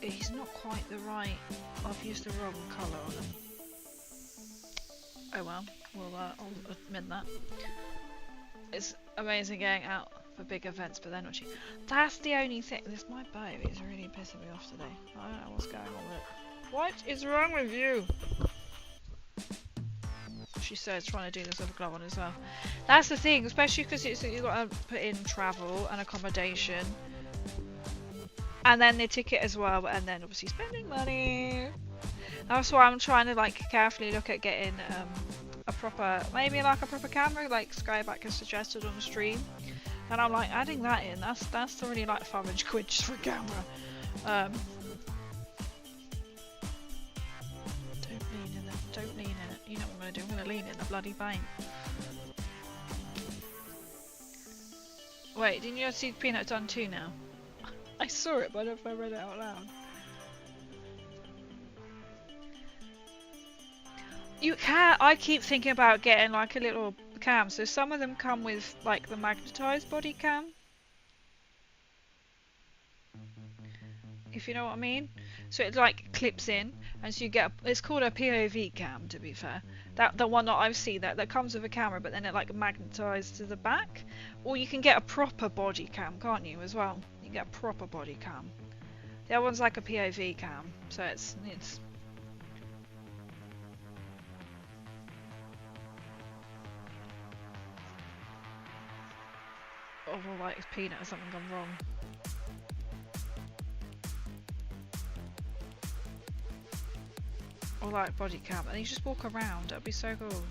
He's not quite the right... I've used the wrong colour on him. Oh well, I'll admit that. It's amazing going out for big events, but they're not cheap. That's the only thing. This my bow is really pissing me off today. I don't know what's going on with it. What is wrong with you? She says trying to do this with a glove on as well. That's the thing, especially because you've got to put in travel and accommodation. And then the ticket as well, and then obviously spending money. That's why I'm trying to like carefully look at getting a proper, maybe like a proper camera, like Skyback has suggested on the stream. And I'm like adding that in. That's already like £500 just for a camera. Don't lean in it. Don't lean in it. You know what I'm gonna do? I'm gonna lean in the bloody paint. Wait, didn't you see Peanut done too now? I saw it, but I don't know if I read it out loud. You can. I keep thinking about getting like a little cam. So some of them come with like the magnetized body cam, if you know what I mean. So it like clips in, and so you get. It's called a POV cam, to be fair. That the one that I've seen that comes with a camera, but then it like magnetized to the back. Or you can get a proper body cam, can't you, as well? Get a proper body cam. The other one's like a POV cam, so it's oh, like it's Peanut or something gone wrong. Or like body cam, and you just walk around. That'd be so cool.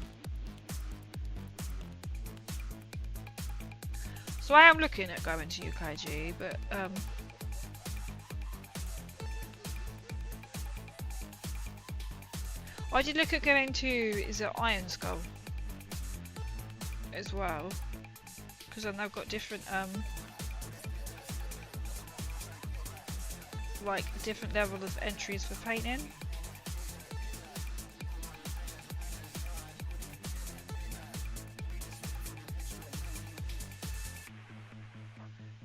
So I am looking at going to UKG, but I did look at going to, is it Iron Skull as well, because then they've got different like different level of entries for painting.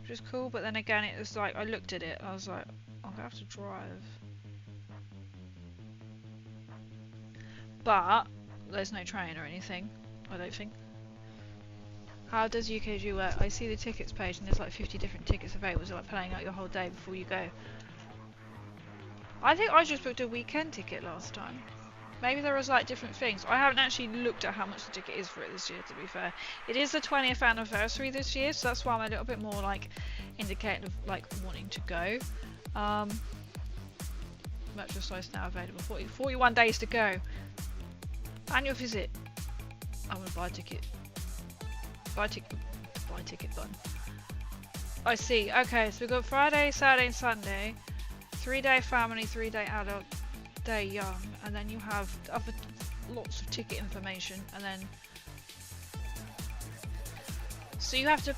Which is cool, but then again it was like, I looked at it, I was like, I'm gonna have to drive. But there's no train or anything, I don't think. How does UKG work? I see the tickets page and there's like 50 different tickets available, so like playing out your whole day before you go. I think I just booked a weekend ticket last time. Maybe there was like different things. I haven't actually looked at how much the ticket is for it this year, to be fair. It is the 20th anniversary this year, so that's why I'm a little bit more like indicating of like wanting to go. Merchandise size now available. 41 days to go. Annual visit. I'm gonna buy a ticket. Buy ticket button. I see. Okay, so we've got Friday, Saturday, and Sunday. 3-day family, 3-day adult. Day Young, and then you have other lots of ticket information, and then so you have to.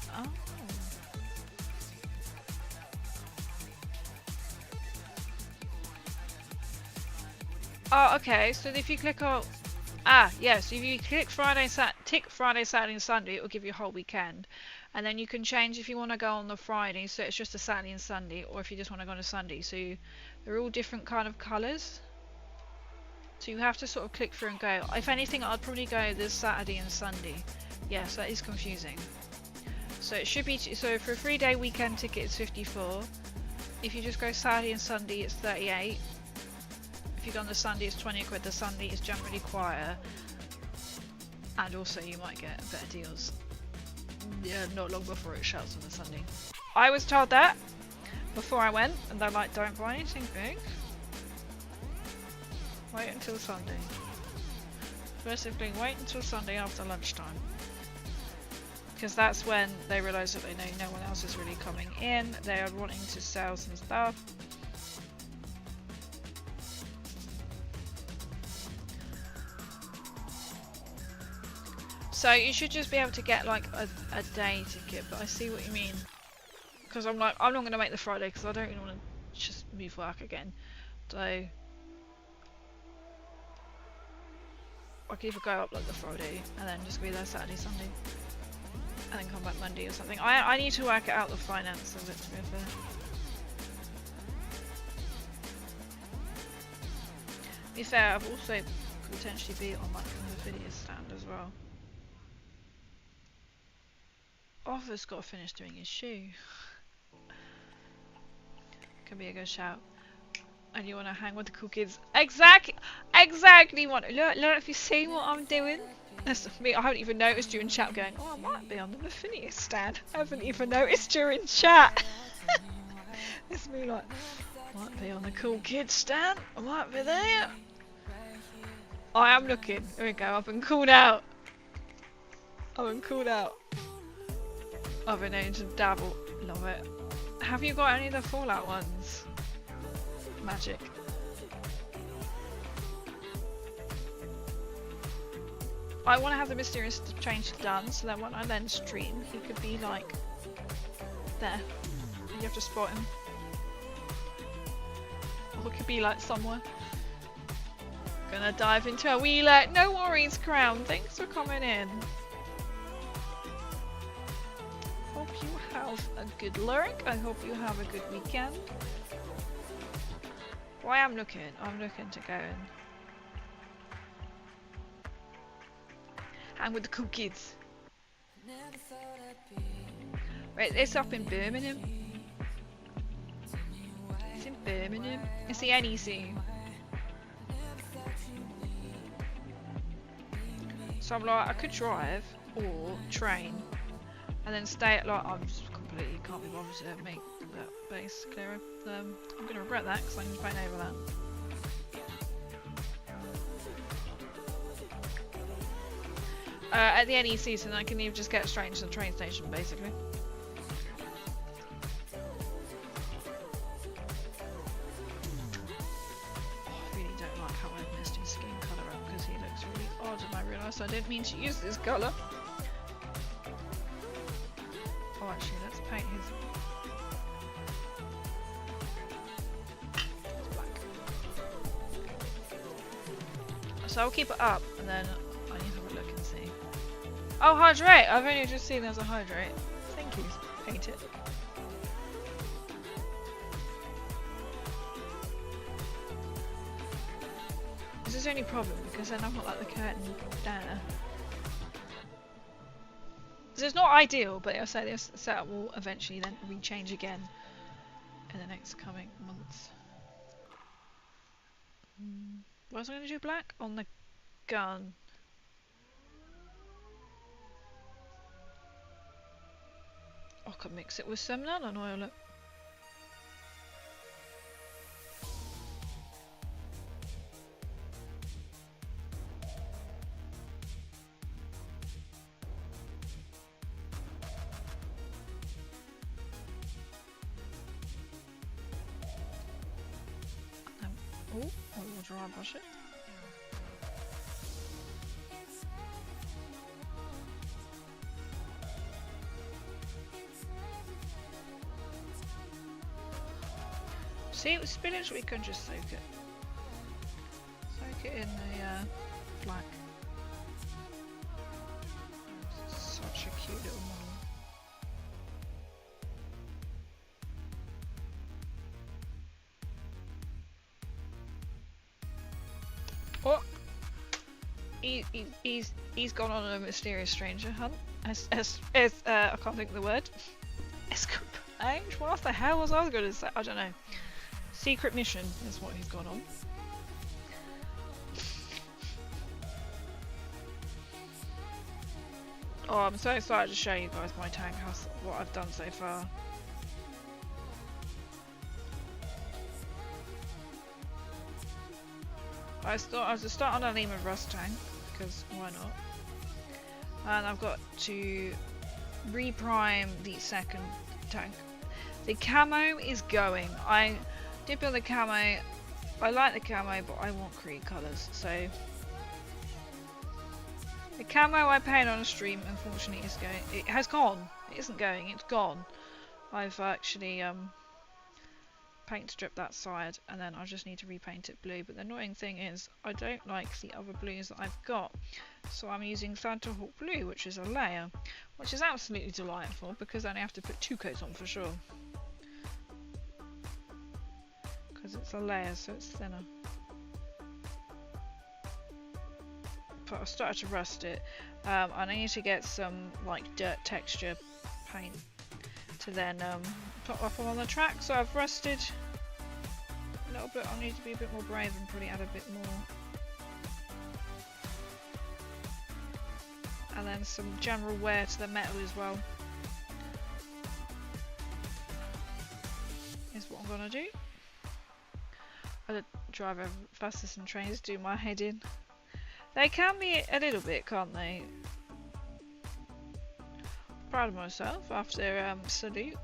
Oh, okay. So if you click on yes, if you click tick Friday, Saturday, and Sunday, it will give you a whole weekend. And then you can change if you want to go on the Friday, so it's just a Saturday and Sunday, or if you just want to go on a Sunday. So they're all different kind of colours. So you have to sort of click through and go. If anything, I'd probably go this Saturday and Sunday. Yes, that is confusing. So it should be, so for a 3-day weekend ticket it's 54. If you just go Saturday and Sunday it's 38. If you go on the Sunday it's 20 quid. The Sunday is generally quieter. And also you might get better deals. Yeah, not long before it shuts on the Sunday. I was told that before I went, and they're like, don't buy anything big. Wait until Sunday. Basically, wait until Sunday after lunchtime. Because that's when they realise that they know no one else is really coming in. They are wanting to sell some stuff. So you should just be able to get like a day ticket, but I see what you mean. Because I'm like, I'm not going to make the Friday because I don't really want to just move work again. So I could either go up like the Friday and then just be there Saturday, Sunday, and then come back Monday or something. I need to work out the finance of it, to be fair. To be fair, I've also could potentially be on like the video stand as well. Arthur's got to finish doing his shoe. Could be a good shout. And you want to hang with the cool kids? Exactly. Look, if you see what I'm doing. That's me. I haven't even noticed you in chat going, oh, I might be on the Maffinia stand. I haven't even noticed you in chat. It's me like, might be on the cool kids stand. I might be there. I am looking. Here we go. I've been called out. I've been able to dabble. Love it. Have you got any of the Fallout ones? Magic. I want to have the mysterious change done, so that when I then stream, he could be like there. You have to spot him. Or it could be like somewhere. Gonna dive into a wheeler. No worries, Crown. Thanks for coming in. Hope you have a good lurk. I hope you have a good weekend. Well, I'm looking to go in. Hang with the cool kids. Right, it's up in Birmingham. It's in Birmingham. It's the NEC. So I'm like, I could drive or train and then stay at like, I'm just completely can't be bothered to make that base clearer. I'm going to regret that because I'm going over that. At the NEC, so then I can either just get straight into the train station basically. I really don't like how I've messed his skin colour up because he looks really odd, and I realised I didn't mean to use this colour. Oh, actually, let's paint his. It's black. So I'll keep it up, and then I need to have a look and see. Oh, hydrate! I've only just seen there's a hydrate. Thank you. Paint it. This is the only problem because then I've got like the curtain there. So it's not ideal, but I'll say this setup will eventually then rechange again in the next coming months. What was I going to do black? On the gun. I could mix it with some nylon oil. Look. Oh, will dry brush it. See, with spinach we can just soak it. Soak it in the black. Such a cute little model. Oh! He's gone on a mysterious stranger hunt. I can't think of the word. Escapade? What the hell was I going to say? I don't know. Secret mission is what he's gone on. Oh, I'm so excited to show you guys my tank house, what I've done so far. I was to start on a Lima Rust tank, because why not? And I've got to reprime the second tank. The camo is going. I did build the camo. I like the camo, but I want Creed colours, so the camo I painted on a stream, unfortunately, is going. It has gone. It isn't going. It's gone. I've actually paint stripped that side, and then I just need to repaint it blue. But the annoying thing is, I don't like the other blues that I've got, so I'm using Thunderhawk blue, which is a layer, which is absolutely delightful because then I have to put 2 coats on for sure, because it's a layer, so it's thinner. But I started to rust it. I need to get some like dirt texture paint to then put up on the track. So I've rusted a little bit. I need to be a bit more brave and probably add a bit more. And then some general wear to the metal as well. Is what I'm gonna do. I drive over buses and trains, do my head in. They can be a little bit, can't they? Proud of myself after Salute.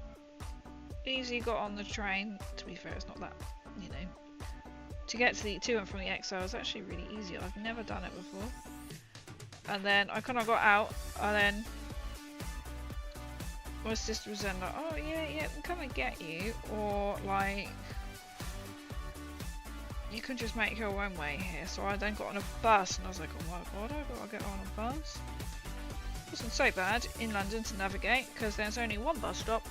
Easy got on the train. To be fair, it's not that, you know. To get to and from the Exile is actually really easy. I've never done it before. And then I kind of got out, and then my sister was then like, "Oh yeah, we'll come and get you," or like, "You can just make your own way here." So I then got on a bus, and I was like, "Oh my god, I gotta get on a bus." It wasn't so bad in London to navigate because there's only one bus stop.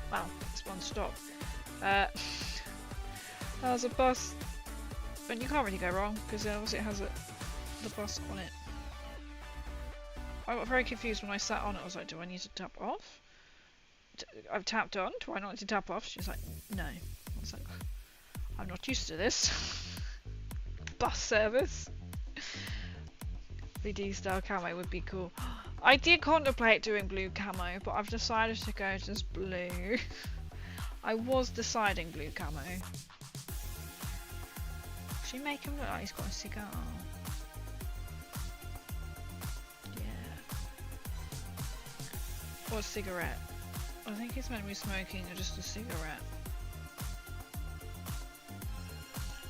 Well, it's one stop. There's a bus, and you can't really go wrong because obviously it has the bus on it. I got very confused when I sat on it. I was like, "Do I need to tap off?" I've tapped on. Do I not need to tap off? She's like, "No." I was like, I'm not used to this. Bus service. The D-style camo would be cool. I did contemplate doing blue camo, but I've decided to go just blue. I was deciding blue camo. Should we make him look like he's got a cigar? Yeah. Or a cigarette. I think he's meant to be smoking or just a cigarette.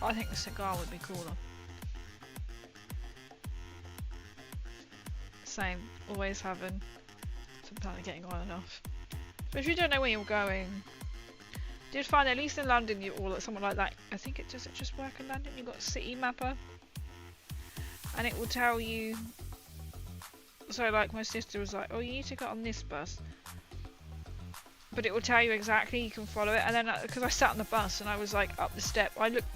I think the cigar would be cooler. Same, always having sometimes getting on and off. But if you don't know where you're going, did find at least in London you all something like that. I think it does it just work in London? You've got City Mapper, and it will tell you. So like my sister was like, "Oh, you need to get on this bus," but it will tell you exactly. You can follow it, and then because I sat on the bus and I was like up the step, I looked.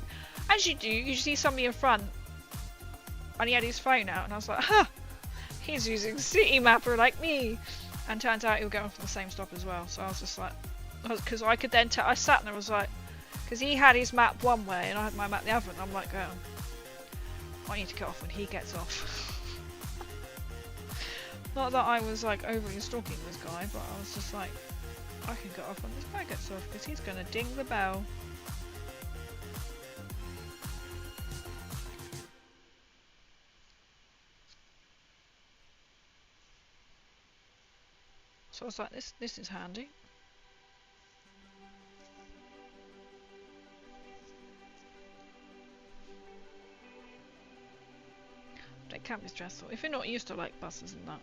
As you do, you see somebody in front, and he had his phone out, and I was like, "Huh, he's using City Mapper like me." And turns out he was going from the same stop as well. So I was just like, because I could then tell. I sat and I was like, because he had his map one way and I had my map the other, and I'm like, I need to get off when he gets off. Not that I was like overly stalking this guy, but I was just like, I can get off when this guy gets off because he's gonna ding the bell. So I was like, this is handy. They can be stressful if you're not used to like buses and that,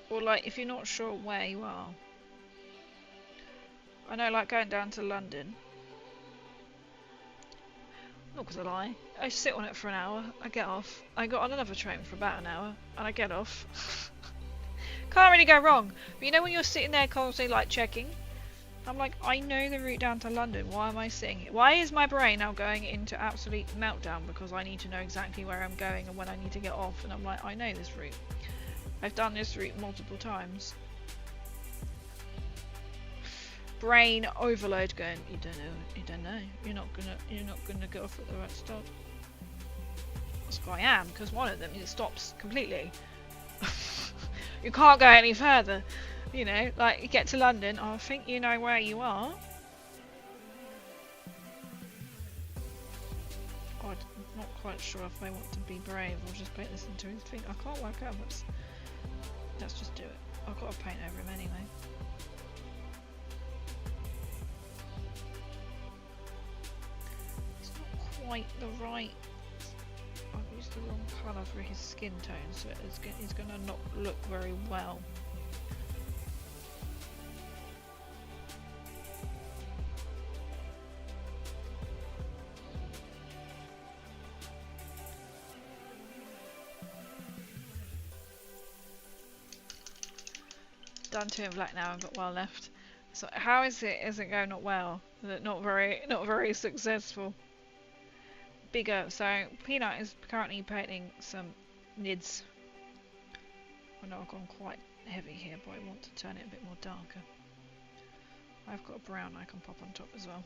or like if you're not sure where you are. I know, like going down to London. Not because I lie. I sit on it for an hour. I get off. I got on another train for about an hour, and I get off. Can't really go wrong. But you know when you're sitting there constantly like checking. I'm like, I know the route down to London. Why am I sitting here? Why is my brain now going into absolute meltdown because I need to know exactly where I'm going and when I need to get off? And I'm like, I know this route. I've done this route multiple times. Brain overload going, you don't know. You're not gonna get off at the right stop. That's what I am, because one of them it stops completely. You can't go any further. You know, like you get to London, I think you know where you are. Oh, I'm not quite sure if I want to be brave or just listen to his thing. I can't work out what's... Let's just do it. I've got to paint over him anyway. It's not quite the right... I've used the wrong colour for his skin tone, so it's going to not look very well. Done two in black now. I've got one left. So how is it going not well? Is it not very successful? Bigger. So Peanut is currently painting some nids. I know I've gone quite heavy here, but I want to turn it a bit more darker. I've got a brown I can pop on top as well.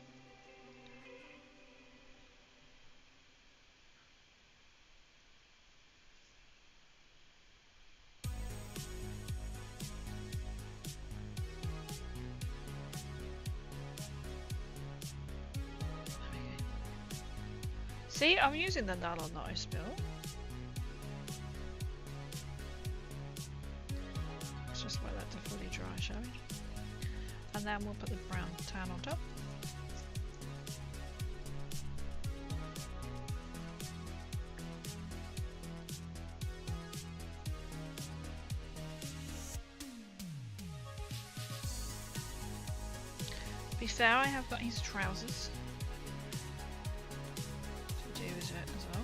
See, I'm using the nylon that I spill. Let's just wait that to fully dry, shall we? And then we'll put the brown tan on top. To be fair, I have got his trousers. As well.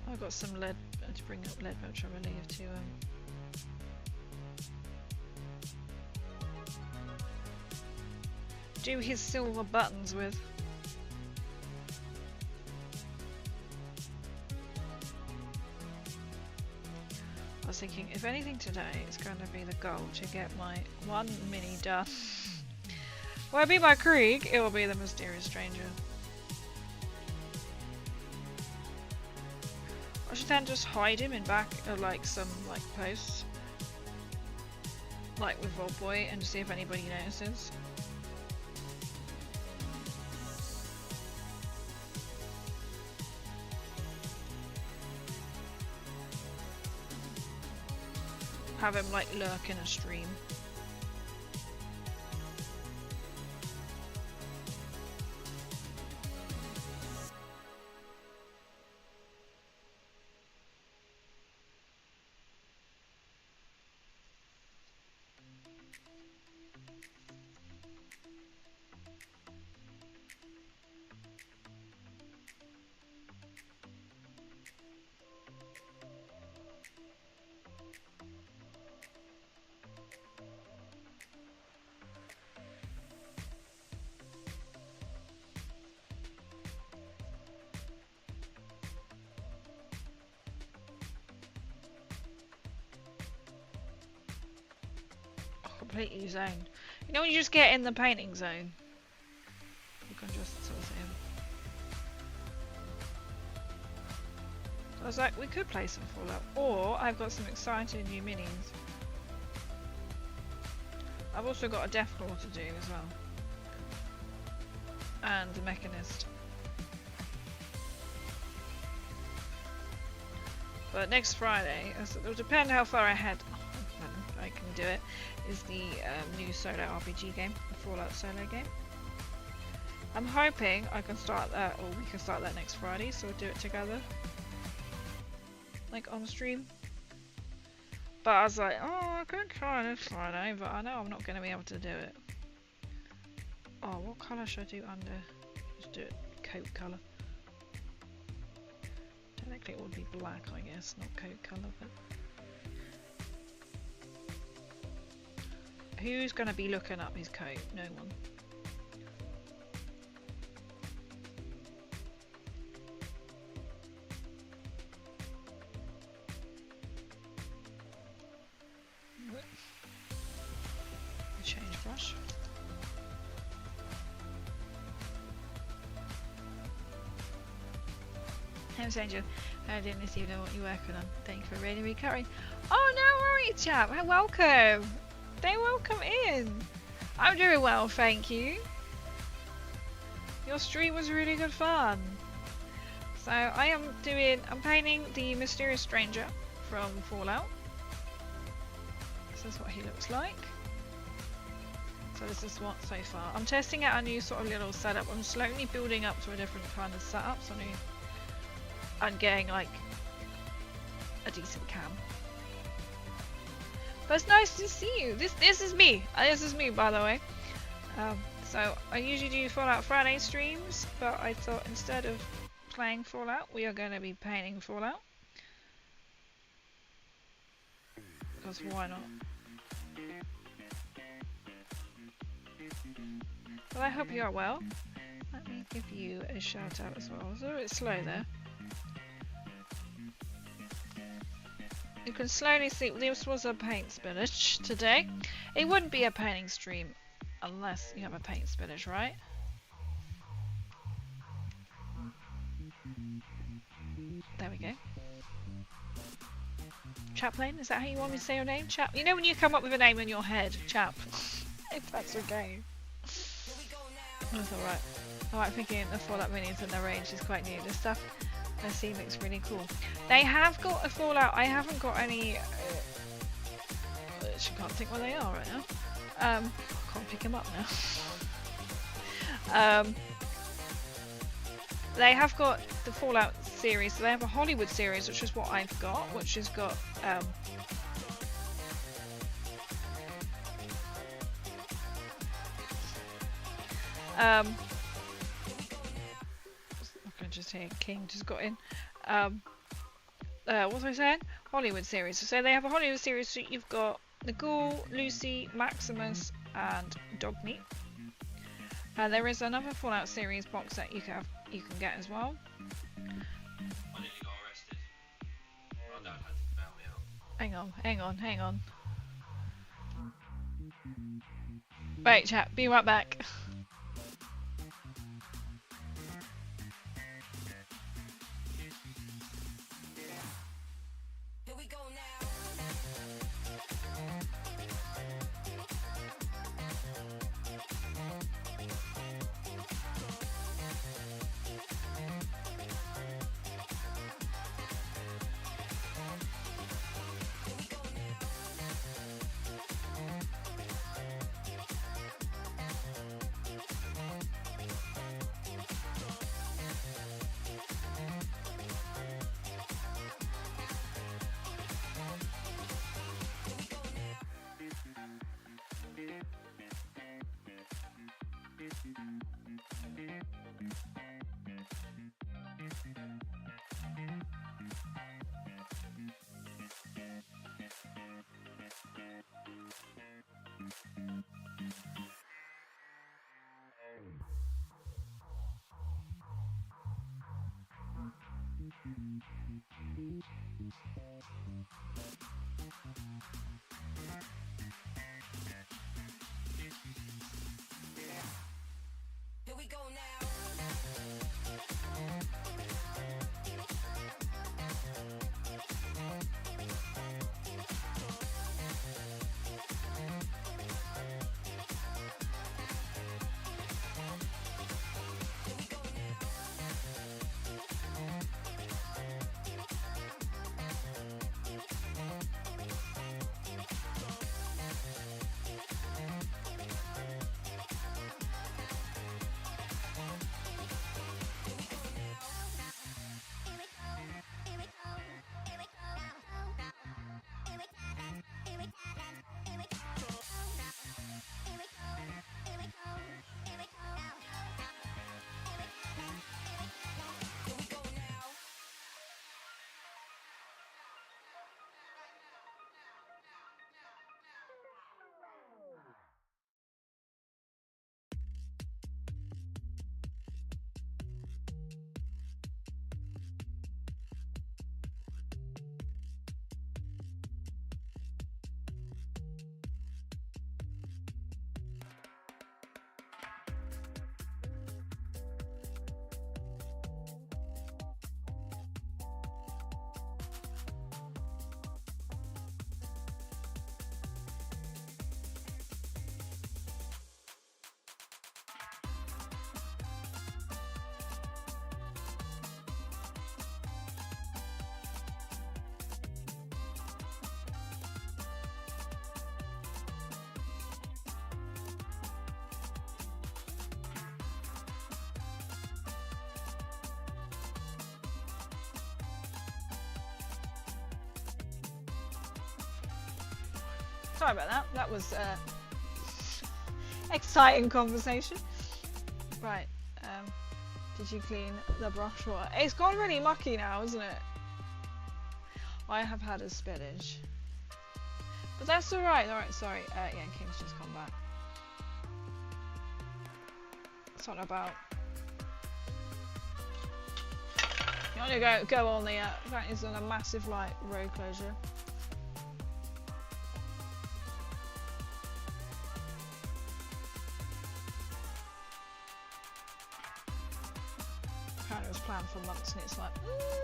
I've got some lead to bring up lead, which I believe to do his silver buttons with. I was thinking, if anything today, it's going to be the goal to get my one mini done. Will it be my Krieg? It will be the Mysterious Stranger. I should then just hide him in back of like some like posts, like with Vault Boy, and see if anybody notices. Have him like lurk in a stream. Completely zoned. You know when you just get in the painting zone? You can just sort of see him. So I was like, we could play some Fallout. Or I've got some exciting new minis. I've also got a Deathclaw to do as well. And the Mechanist. but next Friday, it'll depend how far ahead I can do it, is the new solo RPG game, the Fallout solo game. I'm hoping I can start that, or we can start that next Friday, so we'll do it together. Like on stream. But I was like, oh, I could try this Friday, but I know I'm not going to be able to do it. Oh, what colour should I do under? Let's do it coat colour. Technically it would be black, I guess, not coat colour, but... Who's going to be looking up his coat? No one. Change brush. Thanks, Angel. I didn't see you know what you're working on. Thank you for reading recurring. Oh, no worries, chap. Welcome. They welcome in. I'm doing well, thank you. Your stream was really good fun. So I'm painting the Mysterious Stranger from Fallout. This is what he looks like. So this is what so far. I'm testing out a new sort of little setup. I'm slowly building up to a different kind of setup. So I'm getting like a decent cam. But it's nice to see you. This is me. This is me, by the way. So I usually do Fallout Friday streams, but I thought instead of playing Fallout, we are going to be painting Fallout. Because why not? Well, I hope you are well. Let me give you a shout out as well. It's a bit slow there. You can slowly see this was a paint spinach today. It wouldn't be a painting stream unless you have a paint spinach, right? There we go. Chaplain, is that how you want me to say your name? Chap. You know when you come up with a name in your head, Chap. If that's okay. That's alright. Alright, thinking the Fallout minis and the range is quite new. This stuff I see looks really cool. They have got a Fallout. I haven't got any. I can't think what they are right now. Can't pick them up now. They have got the Fallout series. So they have a Hollywood series, which is what I've got, which has got I can just hear King just got in. What was I saying? Hollywood series. So they have a Hollywood series. So you've got the Ghoul, Lucy, Maximus, and Dogmeat. There is another Fallout series box that you can get as well. I nearly got arrested. My dad had to bail me out. Hang on. Wait, chat. Be right back. Sorry about that. That was exciting conversation. Right. Did you clean the brush water? It's gone really mucky now, isn't it? I have had a spillage. But that's alright. Alright, sorry. Yeah, King's just come back. Something about... You want to go on the... that is on a massive, like, road closure. Apparently it was planned for months and it's like,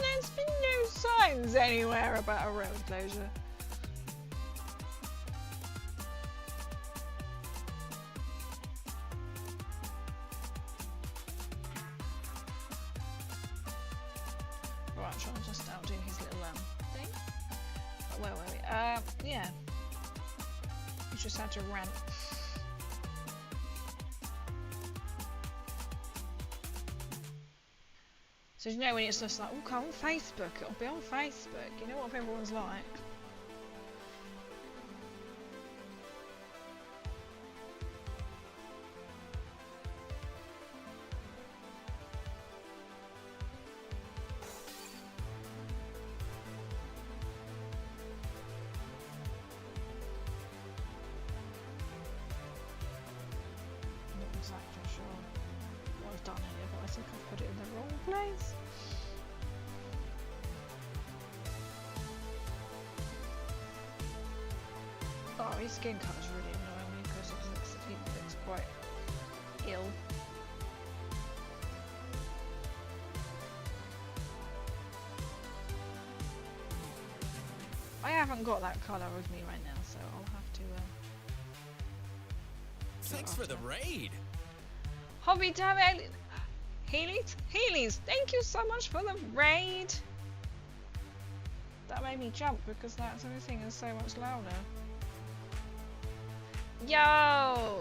there's been no signs anywhere about a road closure. Right, Sean's just out doing his little thing. Where were we? Yeah. He just had to rant. So you know when it's just like, oh, come on Facebook, it'll be on Facebook. You know what everyone's like. Not exactly sure what I've done here, but I think I've put it in the wrong place. Oh, his skin colour's really annoying me because he looks quite ill. I haven't got that colour with me right now, so I'll have to. Thanks for the raid. Hobby damn it, Heelys, thank you so much for the raid. That made me jump because that everything is so much louder. Yo,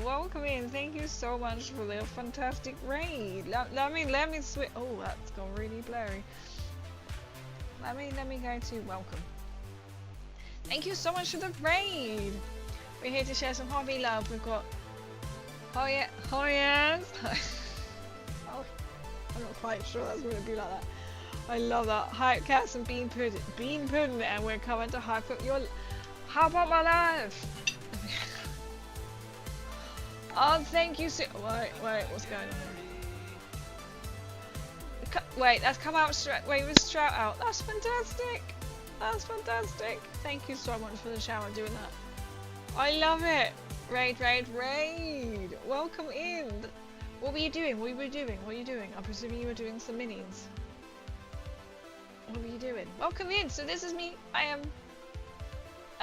welcome in. Thank you so much for the fantastic raid. Let me switch. Oh, that's gone really blurry. Let me go to welcome. Thank you so much for the raid. We're here to share some hobby love. We've got Hoyas. Oh, I'm not quite sure that's going to be like that. I love that. Hype cats and bean pudding, and we're coming to hype up your. How about my life? Oh, thank you so. Wait, what's going on here? Wait, that's come out straight. Wait, it was straight out. That's fantastic. That's fantastic. Thank you so much for the shower doing that. I love it. Raid. Welcome in. What were you doing? What were you doing? I'm presuming you were doing some minis. What were you doing? Welcome in. So this is me. I am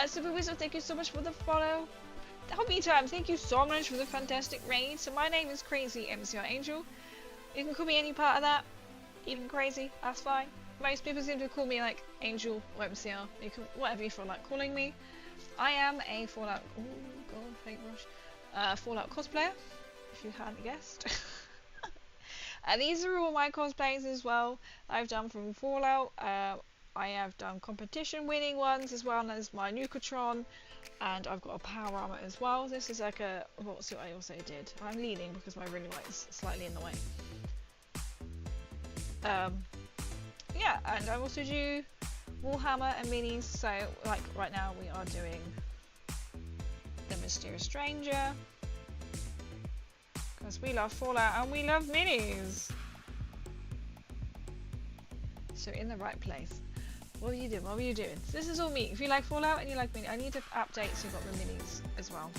Super Wizard. Thank you so much for the follow. Hobby Time, thank you so much for the fantastic raid. So my name is Crazy MCR Angel. You can call me any part of that. Even Crazy, that's fine. Most people seem to call me like Angel or MCR. You can, whatever you feel like calling me. I am a Fallout. Oh god, fake brush. Fallout cosplayer, if you hadn't guessed. And these are all my cosplays as well. I've done from Fallout. I have done competition winning ones as well as my Nukatron. And I've got a power armor as well. This is like a. What's what I also did? I'm leaning because my ring light is slightly in the way. Yeah, and I also do Warhammer and minis. So, like right now, we are doing the Mysterious Stranger because we love Fallout and we love minis. So in the right place. What were you doing? What were you doing? So this is all me. If you like Fallout and you like mini, I need to update so you've got the minis as well.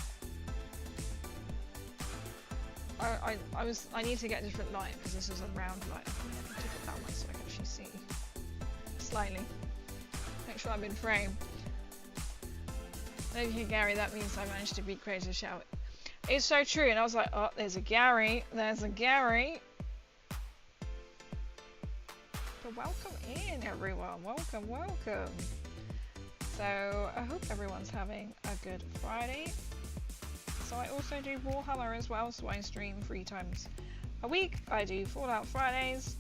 I need to get a different light because this is a round light. I took it that way so I can actually see slightly. Make sure I'm in frame. Okay, Gary, that means I managed to beat Crazy Shout. It's so true, and I was like, oh, there's a Gary. There's a Gary. Welcome in, everyone. Welcome. So I hope everyone's having a good Friday. So I also do Warhammer as well, so I stream 3 times a week. I do Fallout Fridays,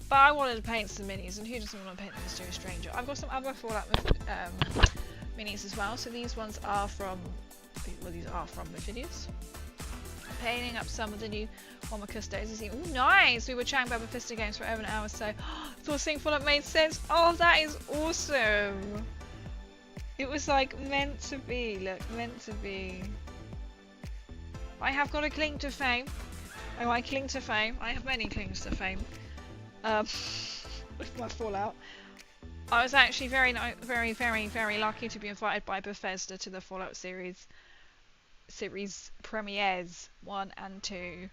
but I wanted to paint some minis, and who doesn't want to paint the Mysterious Stranger? I've got some other Fallout minis as well. So these ones are from, well, these are from Mephidius. Painting up some of the new Warhammer Custodes. Oh, nice! We were chatting about Mephisto games for over an hour, so thought seeing Fallout made sense. Oh, that is awesome! It was like meant to be. Look, meant to be. I have got a claim to fame. Oh, I cling to fame. I have many claims to fame. With my Fallout. I was actually very lucky to be invited by Bethesda to the Fallout series premieres 1 and 2.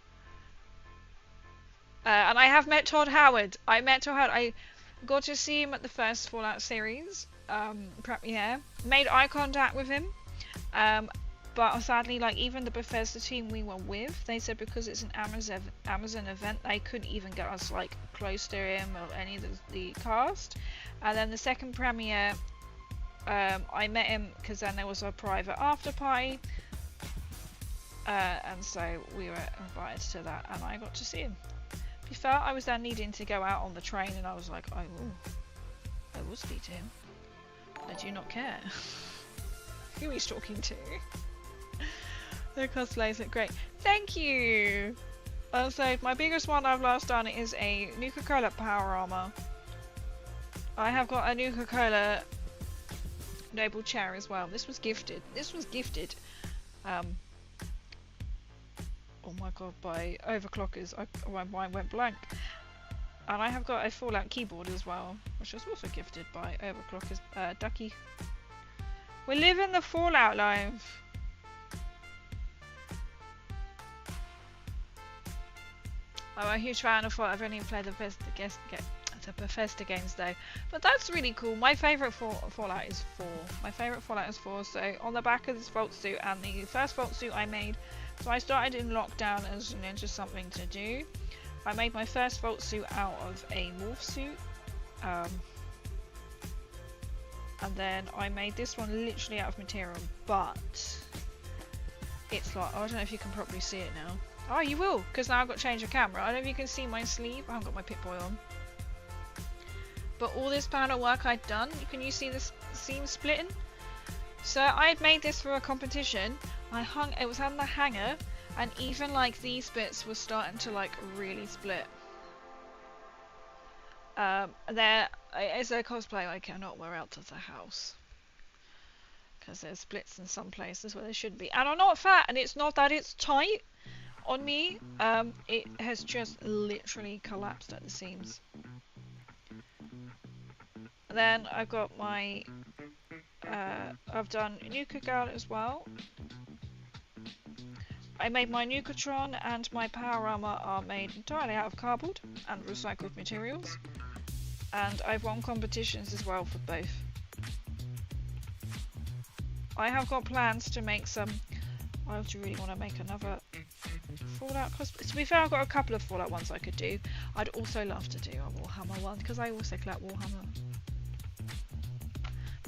And I have met Todd Howard. I got to see him at the first Fallout series premiere. Made eye contact with him. But sadly, like, even the Bethesda team we were with, they said because it's an Amazon event, they couldn't even get us like close to him or any of the cast. And then the second premiere, I met him because then there was a private after party, and so we were invited to that, and I got to see him. To be fair, I was then needing to go out on the train, and I was like, I will speak to him. I do not care who he's talking to. The cosplays look great. Thank you! So my biggest one I've last done is a Nuka-Cola power armor. I have got a Nuka-Cola noble chair as well. This was gifted. Oh my god, by Overclockers. My mind went blank. And I have got a Fallout keyboard as well, which was also gifted by Overclockers. Ducky. We're living the Fallout life. I'm a huge fan of Fallout. I've only played the Bethesda games though, but that's really cool. My favourite Fallout is 4. My favourite Fallout is 4. So on the back of this vault suit, and the first vault suit I made, so I started in lockdown as, you know, just something to do. I made my first vault suit out of a morph suit, and then I made this one literally out of material, but it's like, I don't know if you can probably see it now. Oh, you will, because now I've got to change the camera. I don't know if you can see my sleeve. I haven't got my Pip-Boy on. But all this panel work I'd done, can you see the seam splitting? So I'd made this for a competition. It was on the hanger, and even like these bits were starting to like really split. There is a cosplay I cannot wear out of the house, because there's splits in some places where there shouldn't be. And I'm not fat, and it's not that it's tight on me. It has just literally collapsed at the seams. And then I've got my I've done Nuka-Gal as well. I made my Nukatron and my power armor are made entirely out of cardboard and recycled materials, and I've won competitions as well for both. I have got plans to make some. I also really want to make another Fallout cosplay. To be fair, I've got a couple of Fallout ones I could do. I'd also love to do a Warhammer one, because I also collect Warhammer.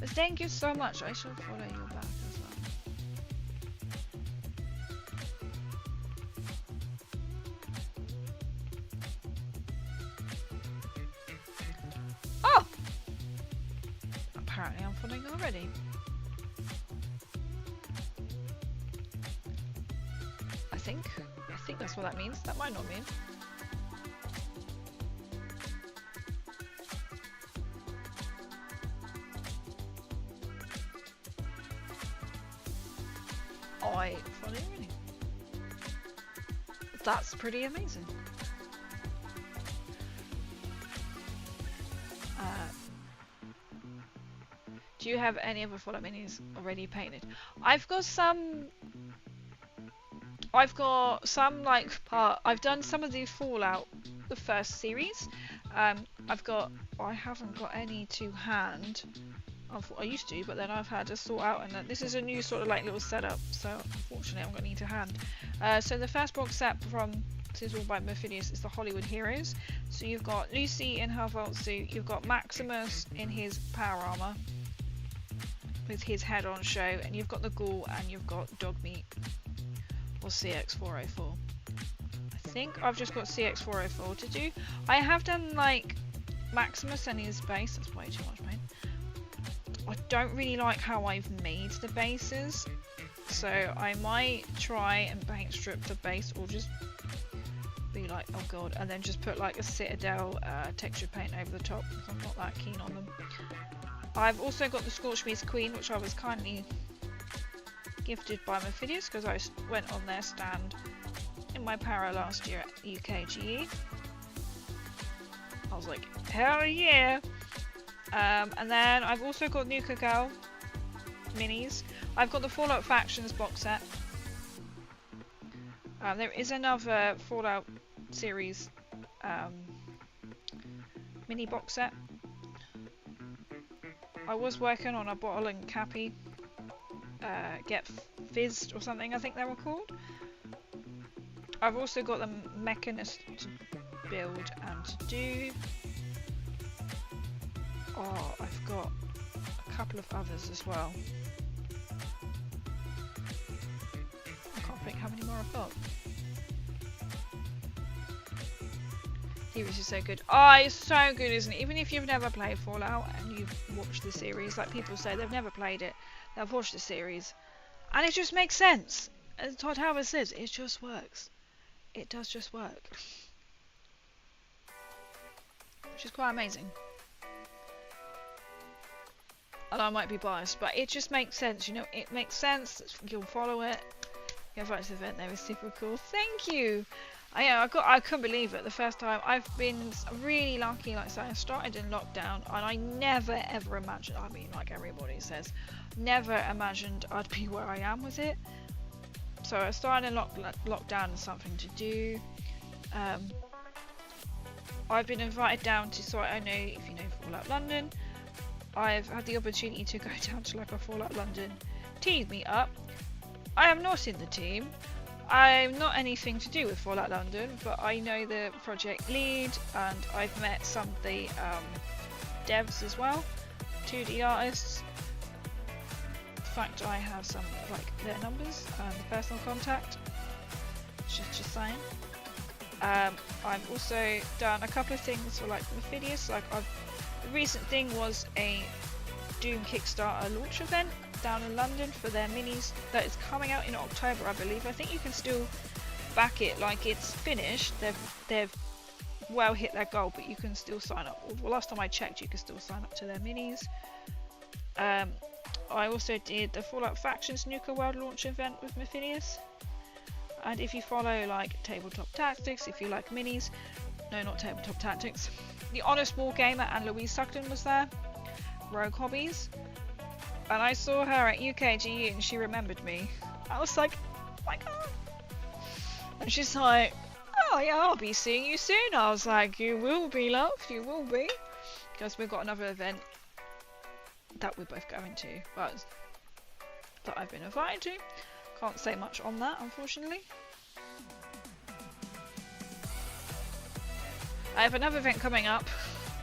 But thank you so much. I shall follow you back as well. Oh! Apparently I'm following you already. I think that's what that means. That might not mean. I follow you already. That's pretty amazing. Do you have any other Fallout minis already painted? I've got some like I've done some of the Fallout, the first series. I haven't got any to hand. I used to, but then I've had to sort out, and this is a new sort of like little setup, so unfortunately I haven't got any to hand. So the first box set from Sizzle by Mephidius is the Hollywood Heroes. So you've got Lucy in her vault suit, you've got Maximus in his power armor with his head on show, and you've got the Ghoul, and you've got Dogmeat or CX404. I think I've just got CX404 to do. I have done like Maximus and his base. That's way too much pain. I don't really like how I've made the bases, so I might try and paint strip the base, or just be like, oh god, and then just put like a Citadel texture paint over the top, because I'm not that keen on them. I've also got the Scorchbeast Queen, which I was kindly gifted by Mephidius, because I went on their stand in my para last year at UKGE. I was like, hell yeah! And then I've also got Nuka Girl minis. I've got the Fallout Factions box set. There is another Fallout series mini box set. I was working on a Bottle and Cappy Get Fizzed or something, I think they were called. I've also got the Mechanist to build and to do. Oh, I've got a couple of others as well. I can't think how many more I've got. Series is so good. Oh, it's so good, isn't it? Even if you've never played Fallout and you've watched the series, like people say they've never played it, they've watched the series, and it just makes sense. As Todd Howard says, it just works. It does just work. Which is quite amazing. And I might be biased, but it just makes sense, you know, it makes sense, you'll follow it. Go back to the event, there is super cool. Thank you! I couldn't believe it the first time. I've been really lucky, like I say, I started in lockdown, and I never ever imagined, I mean, like everybody says, never imagined I'd be where I am with it. So I started in lockdown and something to do. I've been invited down to, so I know if you know Fallout London, I've had the opportunity to go down to like a Fallout London team meet up. I am not in the team. I'm not anything to do with Fallout London, but I know the project lead, and I've met some of the devs as well, 2D artists. In fact, I have some like their numbers and personal contact. Just saying. I've also done a couple of things for like Mephidius. Like the recent thing was a Doom Kickstarter launch event down in London for their minis that is coming out in October, I believe. I think you can still back it, like it's finished. They've well hit their goal, but you can still sign up. Well, last time I checked, you could still sign up to their minis. I also did the Fallout Factions Nuka World launch event with Mephidius. And if you follow like Tabletop Tactics, if you like minis, no, not Tabletop Tactics, the Honest Wargamer and Louise Sugden was there, Rogue Hobbies, and I saw her at UKGE and she remembered me. I was like, oh my god. And she's like, oh yeah, I'll be seeing you soon. I was like, you will be, love, you will be. Because we've got another event that we're both going to, but that I've been invited to. Can't say much on that, unfortunately. I have another event coming up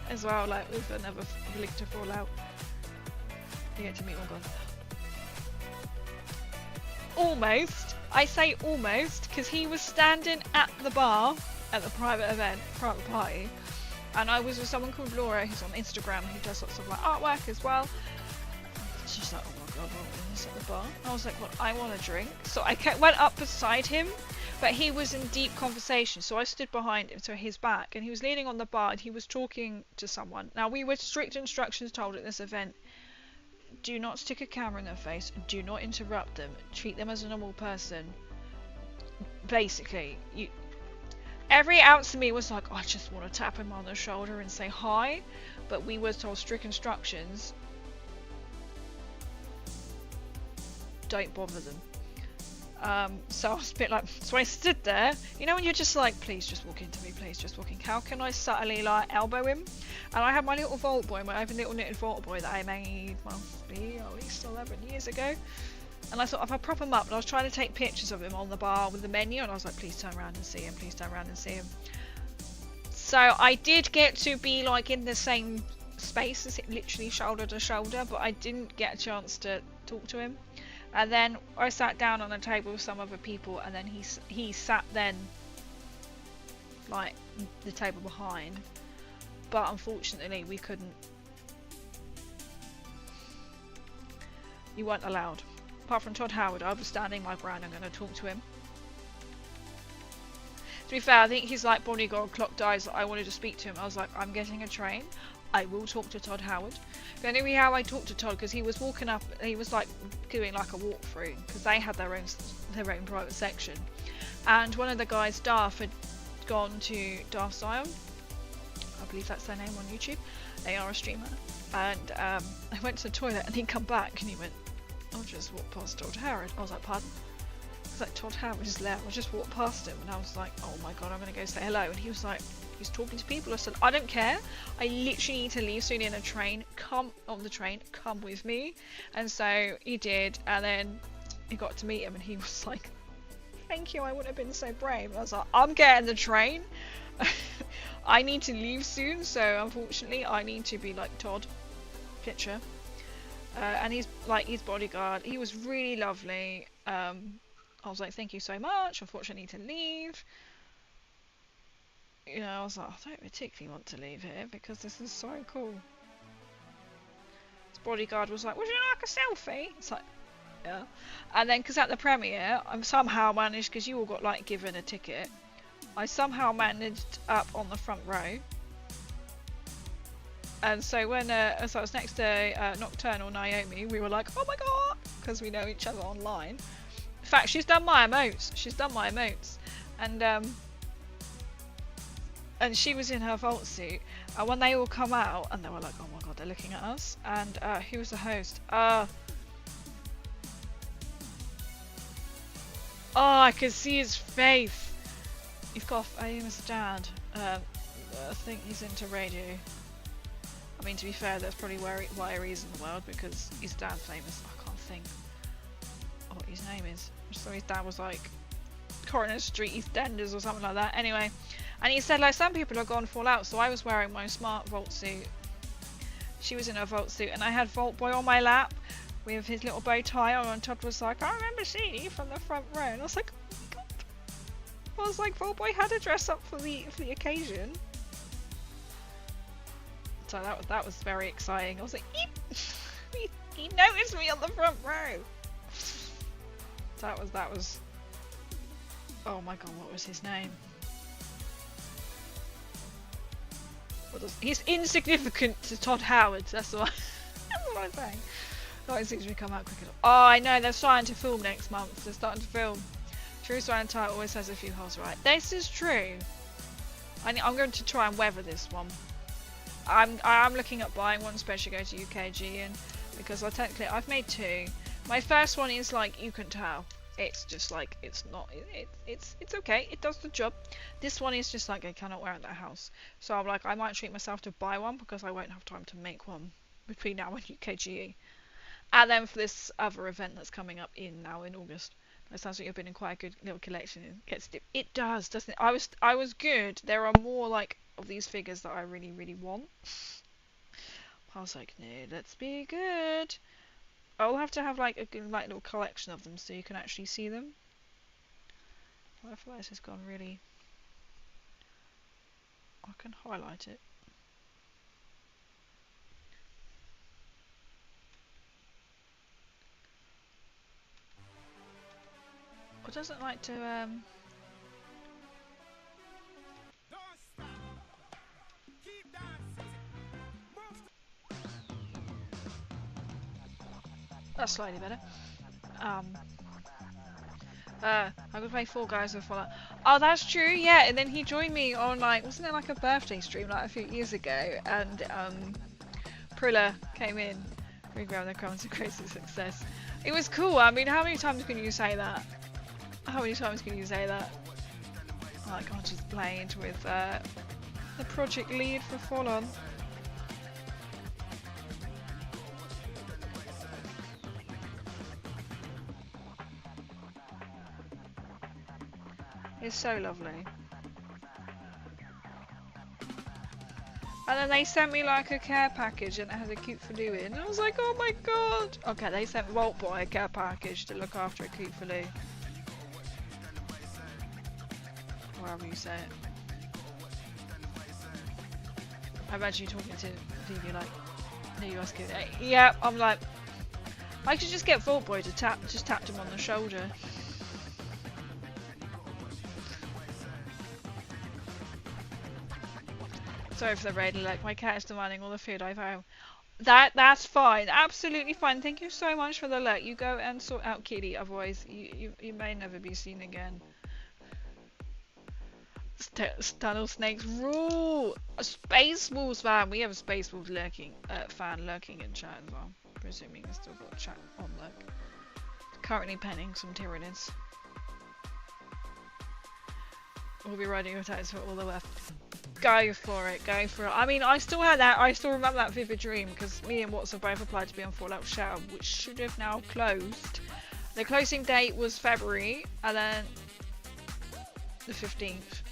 as well, like with another link to Fallout. You get to meet Orgon. Almost. I say almost because he was standing at the bar at the private party, and I was with someone called Laura who's on Instagram who does lots of like artwork as well. She's like, oh my god, what is at the bar? I was like, well, I want a drink. So I went up beside him, but he was in deep conversation, so I stood behind him to his back, and he was leaning on the bar and he was talking to someone. Now, we were strict instructions told at this event: do not stick a camera in their face, do not interrupt them, treat them as a normal person. Basically, every ounce of me was like, oh, I just want to tap him on the shoulder and say hi, but we were told strict instructions: don't bother them. So I was a bit like, so I stood there, you know, when you're just like, please just walk into me, please just walk in. How can I subtly like elbow him? And I had my little Vault Boy, I have a little knitted Vault Boy that I made, must be at least 11 years ago. And I thought if I prop him up, and I was trying to take pictures of him on the bar with the menu, and I was like, please turn around and see him, please turn around and see him. So I did get to be like in the same space as him, literally shoulder to shoulder, but I didn't get a chance to talk to him. And then I sat down on a table with some other people, and then he sat then like the table behind, but unfortunately we couldn't You weren't allowed. Apart from Todd Howard, I was standing my ground. I'm going to talk to him. To be fair, I think he's like bodyguard clock dies that I wanted to speak to him. I was like, I'm getting a train. I will talk to Todd Howard. The only way how I talked to Todd, because he was walking up, he was like doing like a walkthrough, because they had their own private section. And one of the guys, Darth, had gone to Darth Zion. I believe that's their name on YouTube. They are a streamer. And I went to the toilet and he come back and he went, I'll just walk past Todd Howard. I was like, pardon? It's like, Todd Howard is there. I just walked past him and I was like, oh my god, I'm going to go say hello. And he was like, he's talking to people. I said, I don't care. I literally need to leave soon in a train. Come on the train. Come with me. And so he did. And then he got to meet him and he was like, thank you. I wouldn't have been so brave. I was like, I'm getting the train. I need to leave soon. So unfortunately, I need to be like Todd. Picture. And he's like his bodyguard. He was really lovely. I was like, thank you so much. Unfortunately, I need to leave. You know, I was like, I don't particularly want to leave here because this is so cool. His bodyguard was like, would you like a selfie? It's like, yeah. And then, because at the premiere, I somehow managed, because you all got like given a ticket, I somehow managed up on the front row. And so when so I was next to Nocturnal Naomi, we were like, oh my god, because we know each other online. In fact, she's done my emotes. She's done my emotes. And she was in her vault suit. And when they all come out, and they were like, oh my god, they're looking at us. And who was the host? Oh, I could see his face. He's got a famous dad. I think he's into radio. I mean, to be fair, that's probably why he's in the world, because his dad's famous. I can't think what his name is. So his dad was like Coroner Street EastEnders or something like that. Anyway, and he said like some people are gone fall out. So I was wearing my smart vault suit. She was in her vault suit, and I had Vault Boy on my lap with his little bow tie on. And Todd was like, I remember seeing you from the front row, and I was like, oh my god. I was like, Vault Boy had to dress up for the occasion. So that was very exciting. I was like, he noticed me on the front row. So that was. Oh my god, what was his name? He's insignificant to Todd Howard. That's what I'm saying. Oh, it seems to come out quicker. Oh, I know they're starting to film next month. They're starting to film. True Scientite always has a few holes right. This is true. I'm going to try and weather this one. I'm looking at buying one, especially go to UKG, and because I've made two. My first one is like, you can tell, it's just like, it's not, it's okay, it does the job. This one is just like, I cannot wear it at the house. So I'm like, I might treat myself to buy one because I won't have time to make one between now and UKGE. And then for this other event that's coming up in August. That sounds like you've been in quite a good little collection. It does, doesn't it? I was good. There are more like of these figures that I really, really want. I was like, no, let's be good. I'll have to have like a good like little collection of them so you can actually see them. I feel like this has gone really. I can highlight it. Or doesn't like to That's slightly better. I'm gonna play Fall Guys with Fallout. Oh, that's true, yeah. And then he joined me on like, wasn't it like a birthday stream like a few years ago? And Prilla came in. We grabbed the crumbs of crazy success. It was cool. I mean, how many times can you say that? How many times can you say that? Like, I just played with the project lead for Fall On. It's so lovely. And then they sent me like a care package and it has a cute Faloo in. And I was like, oh my god! Okay, they sent Vault Boy a care package to look after a cute Faloo. However you say it. I imagine you talking to you like, no, you ask it. Yeah, I'm like, I could just get Vault Boy to tap him on the shoulder. Sorry for the raid alert. My cat is demanding all the food I've had. That's fine. Absolutely fine. Thank you so much for the alert. You go and sort out Kitty, otherwise you may never be seen again. Tunnel snakes rule. Space Wolves fan. We have a Space Wolves fan lurking in chat as well. Presuming he's still got chat on lurk. Currently penning some Tyranids. We'll be riding your tags for all the left. Go for it, go for it. I mean, I still remember that vivid dream because me and Watson both applied to be on Fallout Shelter, which should have now closed. The closing date was February, and then the 15th.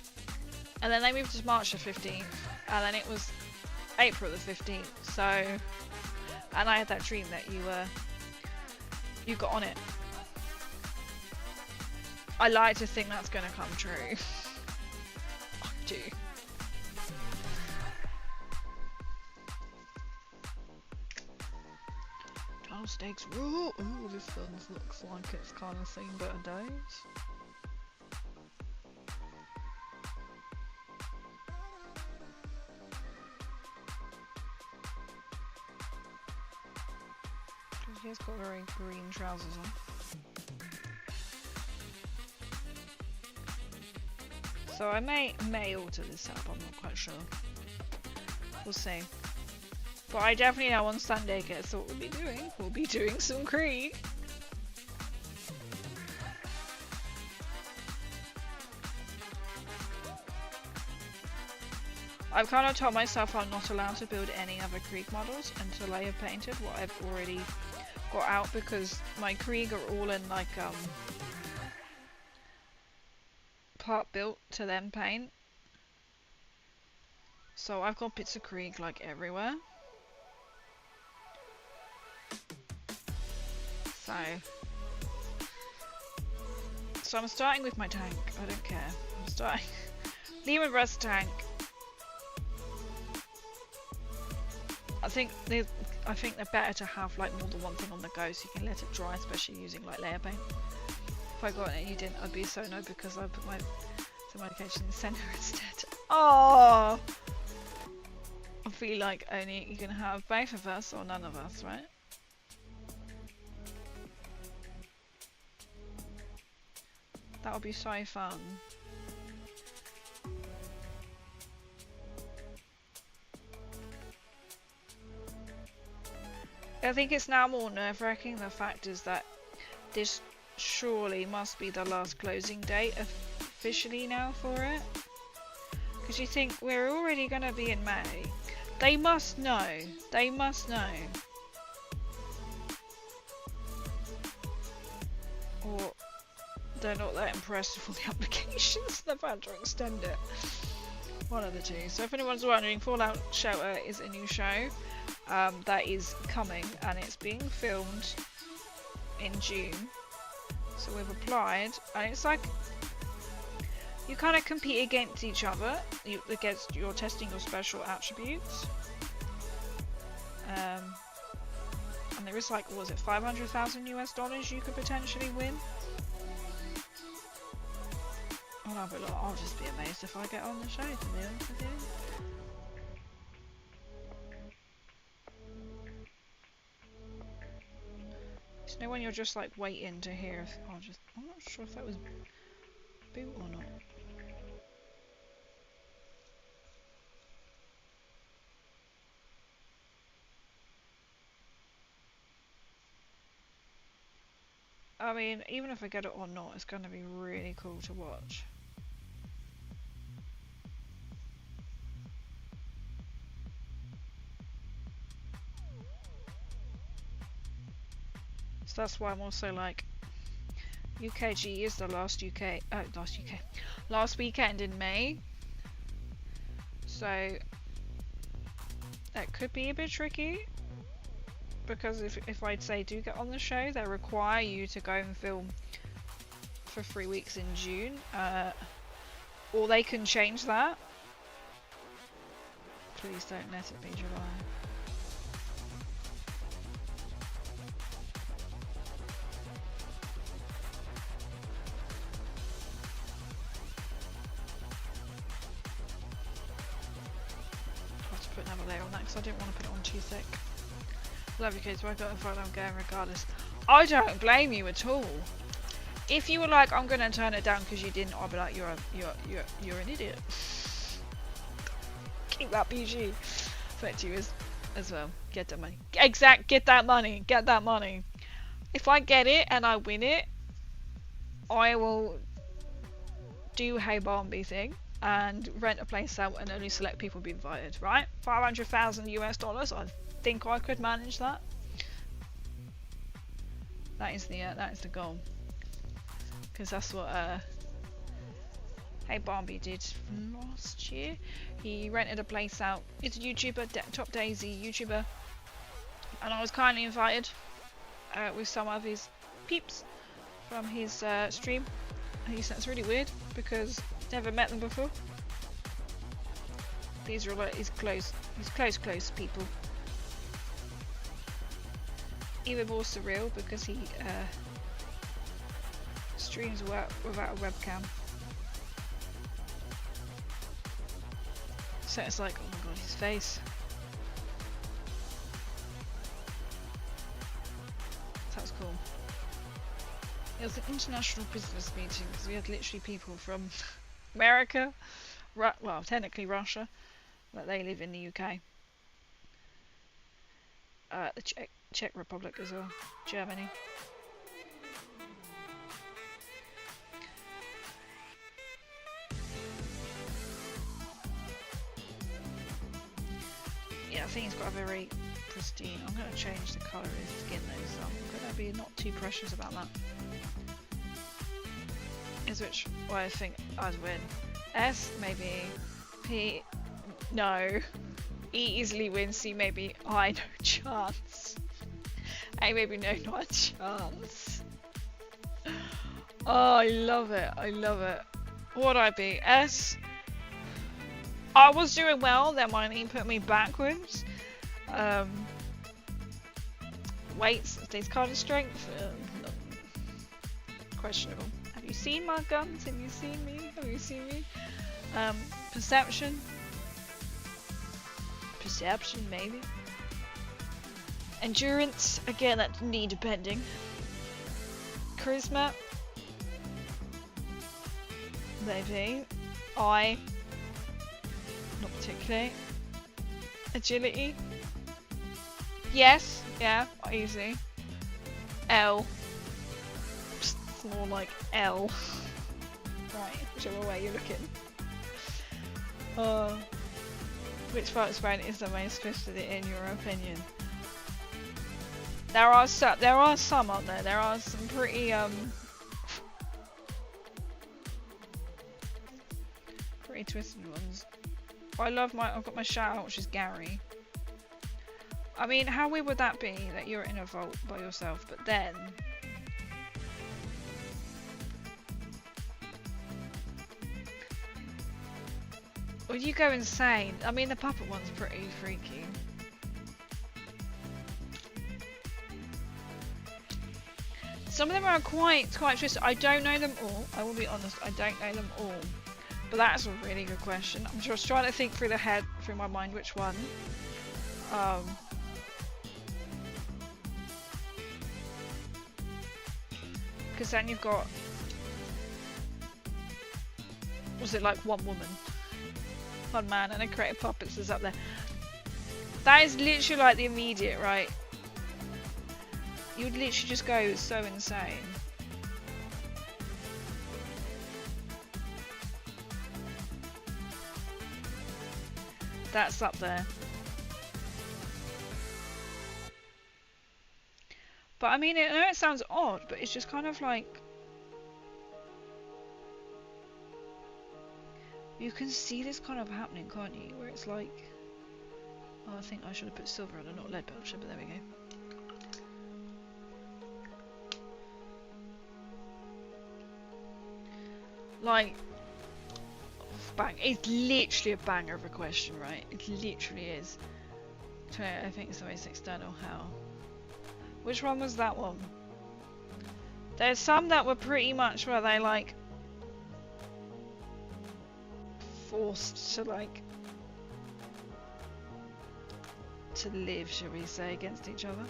And then they moved to March the 15th, and then it was April the 15th. So, and I had that dream that you got on it. I like to think that's gonna come true. I do. Tunnel stakes rule. Ooh, this sun looks like it's kind of seen better days. He's got very green trousers on. So I may alter this up, I'm not quite sure. We'll see. But I definitely know on Sunday guess what we'll be doing. We'll be doing some Krieg. I've kind of told myself I'm not allowed to build any other Krieg models until I have painted what I've already got out, because my Krieg are all in like part built to then paint. So I've got bits of Krieg like everywhere. So I'm starting with my tank. I don't care. I'm starting Lehman Breast tank. I think they're better to have like more than one thing on the go, so you can let it dry, especially using like layer paint. If I got it and you didn't, I'd be so annoyed because I put my medication in the center instead. Oh, I feel like only you can have both of us or none of us, right? That would be so fun. I think it's now more nerve-wracking. The fact is that this surely must be the last closing date officially now for it. Because you think we're already going to be in May. They must know. They must know. Or they're not that impressed with all the applications. They've had to extend it. One of the two. So if anyone's wondering, Fallout Shelter is a new show that is coming, and it's being filmed in June. So we've applied, and it's like you kind of compete against each other. You're testing your special attributes. And there is like, what was it, $500,000 US you could potentially win. I'll just be amazed if I get on the show, to be honest with you. You know when you're just like waiting to hear if I'm not sure if that was boot or not. I mean, even if I get it or not, it's going to be really cool to watch. So that's why I'm also like, UKG is the last weekend in May. So that could be a bit tricky. Because if I'd say do get on the show, they require you to go and film for 3 weeks in June. Or they can change that. Please don't let it be July. put another layer on that because I didn't want to put it on too thick. Love you kids, but I got in front, I'm going regardless. I don't blame you at all. If you were like, I'm gonna turn it down because you didn't, I'd be like, you're an idiot. Keep that PG. Affect you as well. Get that money. Get that money. Get that money. If I get it and I win it, I will do Hey Barbie thing and rent a place out and only select people be invited, right? 500,000 US dollars. I think I could manage that. That is the goal. Because that's what Hey Barbie did last year. He rented a place out. He's a YouTuber, Top Daisy YouTuber, and I was kindly invited with some of his peeps from his stream. And he said it's really weird because never met them before. These are like his close people. Even more surreal because he streams without a webcam. So it's like, oh my god, his face. That was cool. It was an international business meeting because we had literally people from America, well, technically Russia, but they live in the UK. The Czech Republic as well, Germany. Yeah, I think he's got a very pristine. I'm going to change the colour of his skin though, so I'm going to be not too precious about that. Is which way I think I'd win. S, maybe. P, no. E easily wins. C, maybe. I, no chance. A, maybe no, not a chance. Oh, I love it. I love it. What'd I be? S? I was doing well, then my knee put me backwards. Weights, stays card of strength. Questionable. Have you seen my guns? Have you seen me? Have you seen me? Perception. Perception, maybe. Endurance, again, that's knee depending. Charisma. Maybe. I. Not particularly. Agility. Yes, yeah, easy. L. It's more like L. Right, whichever way you're looking. Which fight brand is the most twisted in your opinion? There are some out there. There are some pretty pretty twisted ones. I've got my shout out, which is Gary. I mean, how weird would that be that you're in a vault by yourself, but then would you go insane? I mean, the puppet one's pretty freaky. Some of them are quite twisted. I don't know them all. I will be honest, I don't know them all. But that's a really good question. I'm just trying to think through my mind which one. Because then you've got, was it like one woman, one man, and a creative puppets is up there. That is literally like the immediate, right? You would literally just go so insane. That's up there. But I mean, I know it sounds odd, but it's just kind of like you can see this kind of happening, can't you? Where it's like, oh, I think I should have put silver on and not lead belcher, but there we go. Like, bang! It's literally a banger of a question, right? It literally is. I think it's the most external hell. Which one was that one? There's some that were pretty much where they like forced to like to live, shall we say, against each other.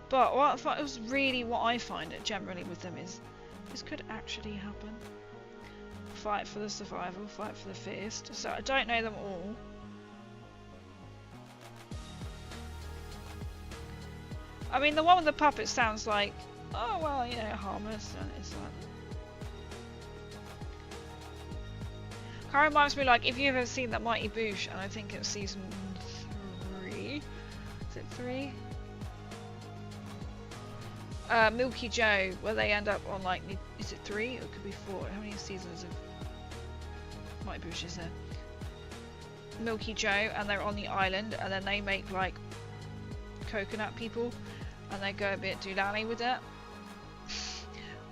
But what I find it generally with them is this could actually happen. Fight for the survival, fight for the fittest. So I don't know them all. I mean, the one with the puppet sounds like, oh well, you know, harmless, and it's like. Kind of reminds me, like, if you've ever seen that Mighty Boosh, and I think it's season 3. Is it 3? Milky Joe, where they end up on, like, is it 3 or it could be 4? How many seasons of Mighty Boosh is there? Milky Joe, and they're on the island, and then they make, like, coconut people, and they go a bit doolally with it.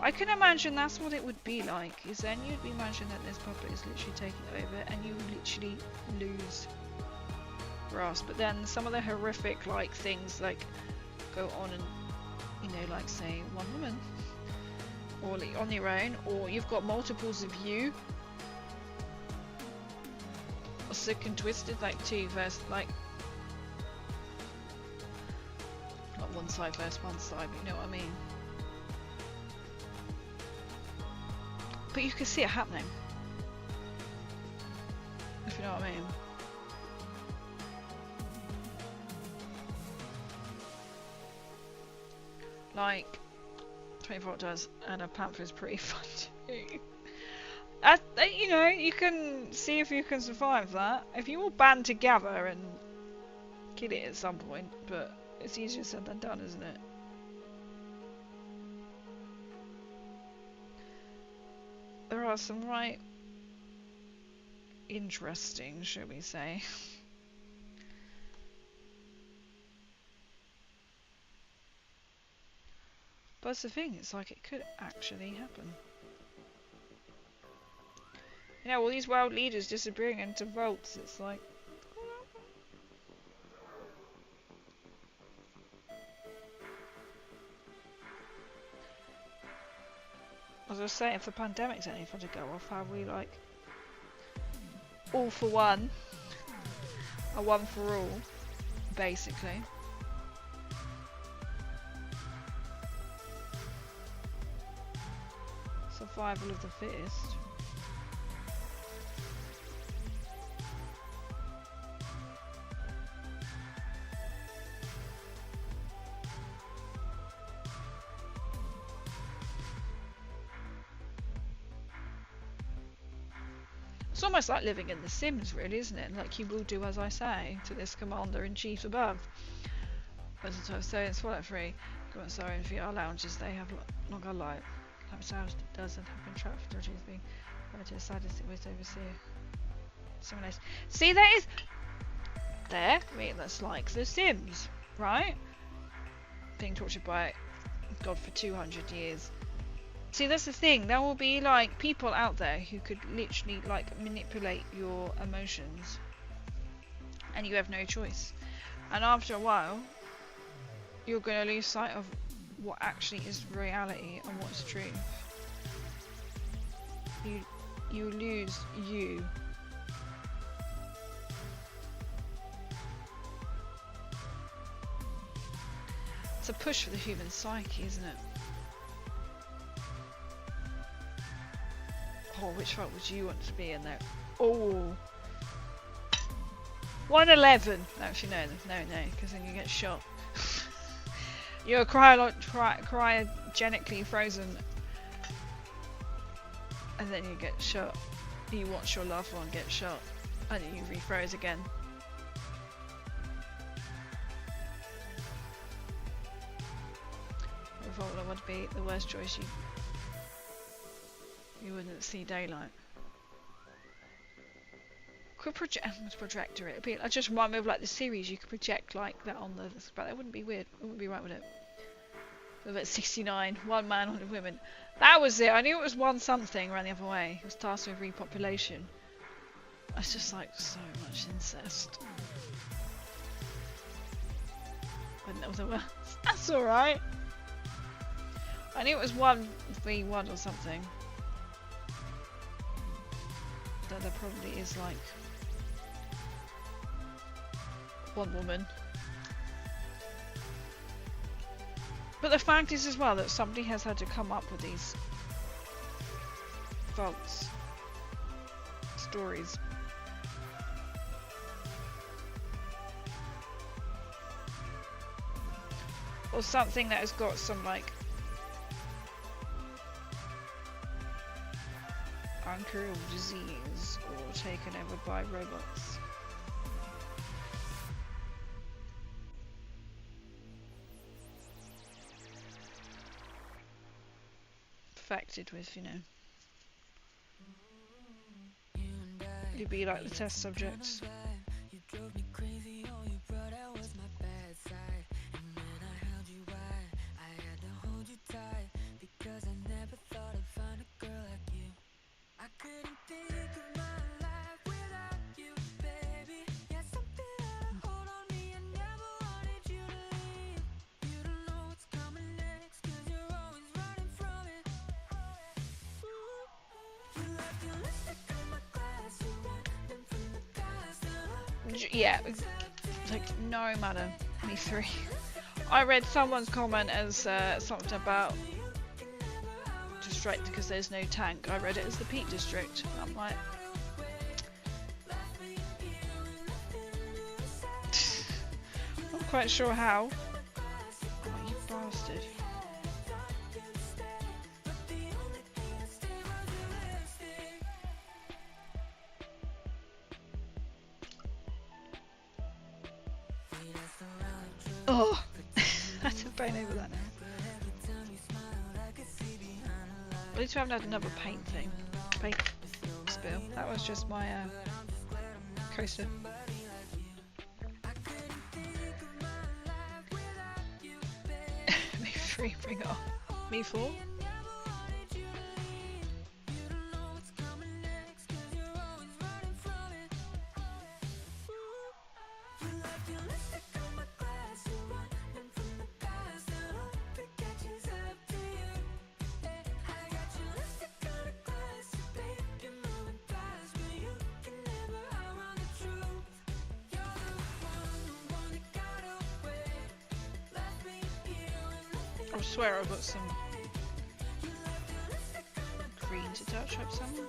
I can imagine that's what it would be like, is then you'd be imagining that this puppet is literally taking over, and you literally lose grasp. But then some of the horrific, like, things, like, go on and, you know, like, say, one woman, or on your own, or you've got multiples of you, or Sick and Twisted, like, 2 versus, like, not one side versus one side, but you know what I mean. But you can see it happening, if you know what I mean. Like 24 does, and a panther is pretty fun too. You know, you can see if you can survive that. If you all band together and kill it at some point, but it's easier said than done, isn't it? There are some right interesting, shall we say. But it's the thing, it's like it could actually happen. You know, all these world leaders disappearing into vaults, it's like... As I was saying, if the pandemic's anything to go off, how we like all for one, a one for all, basically. Survival of the fittest. It's almost like living in The Sims, really, isn't it? Like, you will do as I say to this commander-in-chief above. But so it's Fallout 3. Sorry, in VR lounges, they have not gonna lie. House doesn't have been trapped for dodges being to the saddest it was oversee. Someone else. See, that is there. I mean, that's like The Sims, right? Being tortured by God for 200 years. See, that's the thing. There will be like people out there who could literally like manipulate your emotions, and you have no choice. And after a while, you're going to lose sight of what actually is reality and what's truth. You lose you. It's a push for the human psyche, isn't it? Oh, which fight would you want to be in there? Oh, 111. Actually, no, because then you get shot. You're cryogenically frozen, and then you get shot. You watch your loved one get shot, and then you refroze again. Revolver would be the worst choice. You wouldn't see daylight. Could projector it. I just remind me of like the series. You could project like that on the. But that wouldn't be weird. It wouldn't be right, would it? So at 69, 1 man, 100 women. That was it. I knew it was one something around the other way. It was tasked with repopulation. It's just like so much incest. I didn't know what it was. That's alright. I knew it was 1v1 or something. That there probably is like one woman. But the fact is as well that somebody has had to come up with these false stories. Or something that has got some like uncurable disease or taken over by robots. Infected with, you know. You'd be like the test subjects. Yeah, like no matter. Me three. I read someone's comment as something about district because there's no tank. I read it as the Peak District. I'm like, not quite sure how. Oh, you bastard. Oh, I had to paint over that now. At least we haven't had another paint spill. That was just my coaster. Me three, bring it on. Me four. I swear I've got some green to touch up somewhere.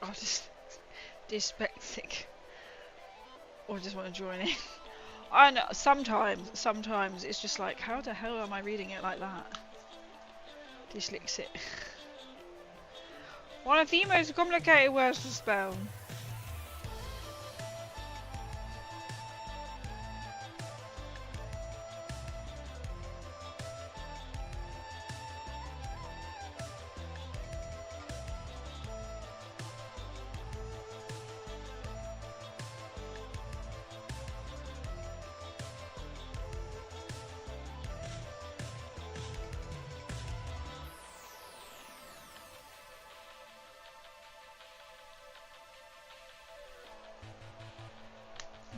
Oh, just dyslexic, or just want to join in. I know sometimes it's just like, how the hell am I reading it like that? Dyslexic. One of the most complicated words to spell.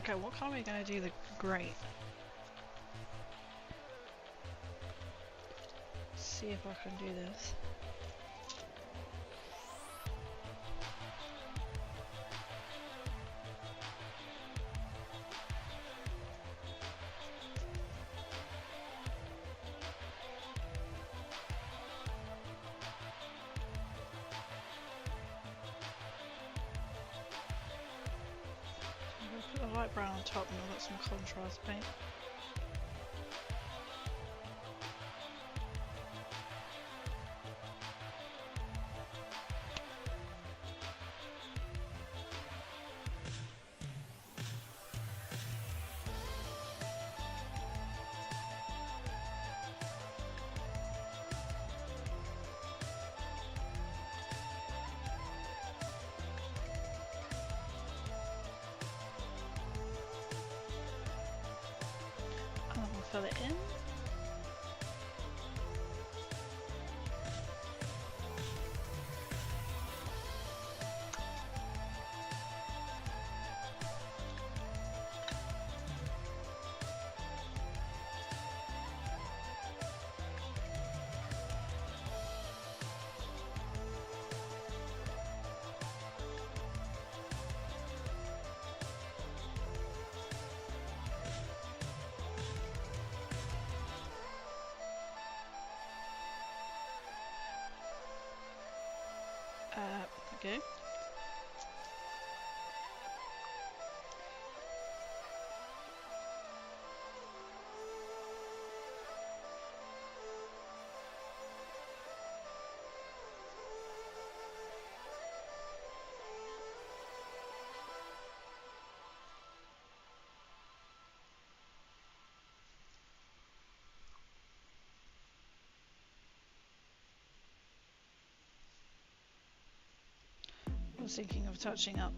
Okay, what color are we going to do the grate? See if I can do this. Put the light brown on top and I'll get some contrast paint. pull it in. Okay. I was thinking of touching up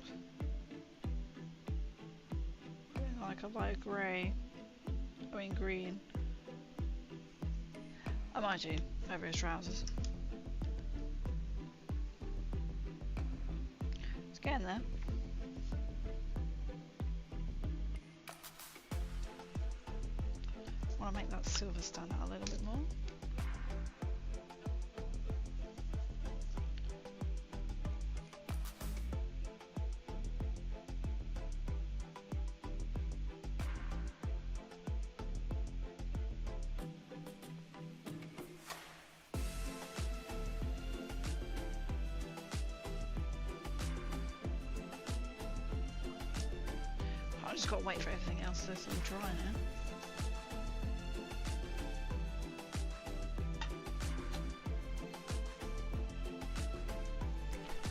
like a light grey, I mean green. I might do over his trousers. It's getting there. I want to make that silver stand out a little bit more. I just got to wait for everything else to sort of dry now.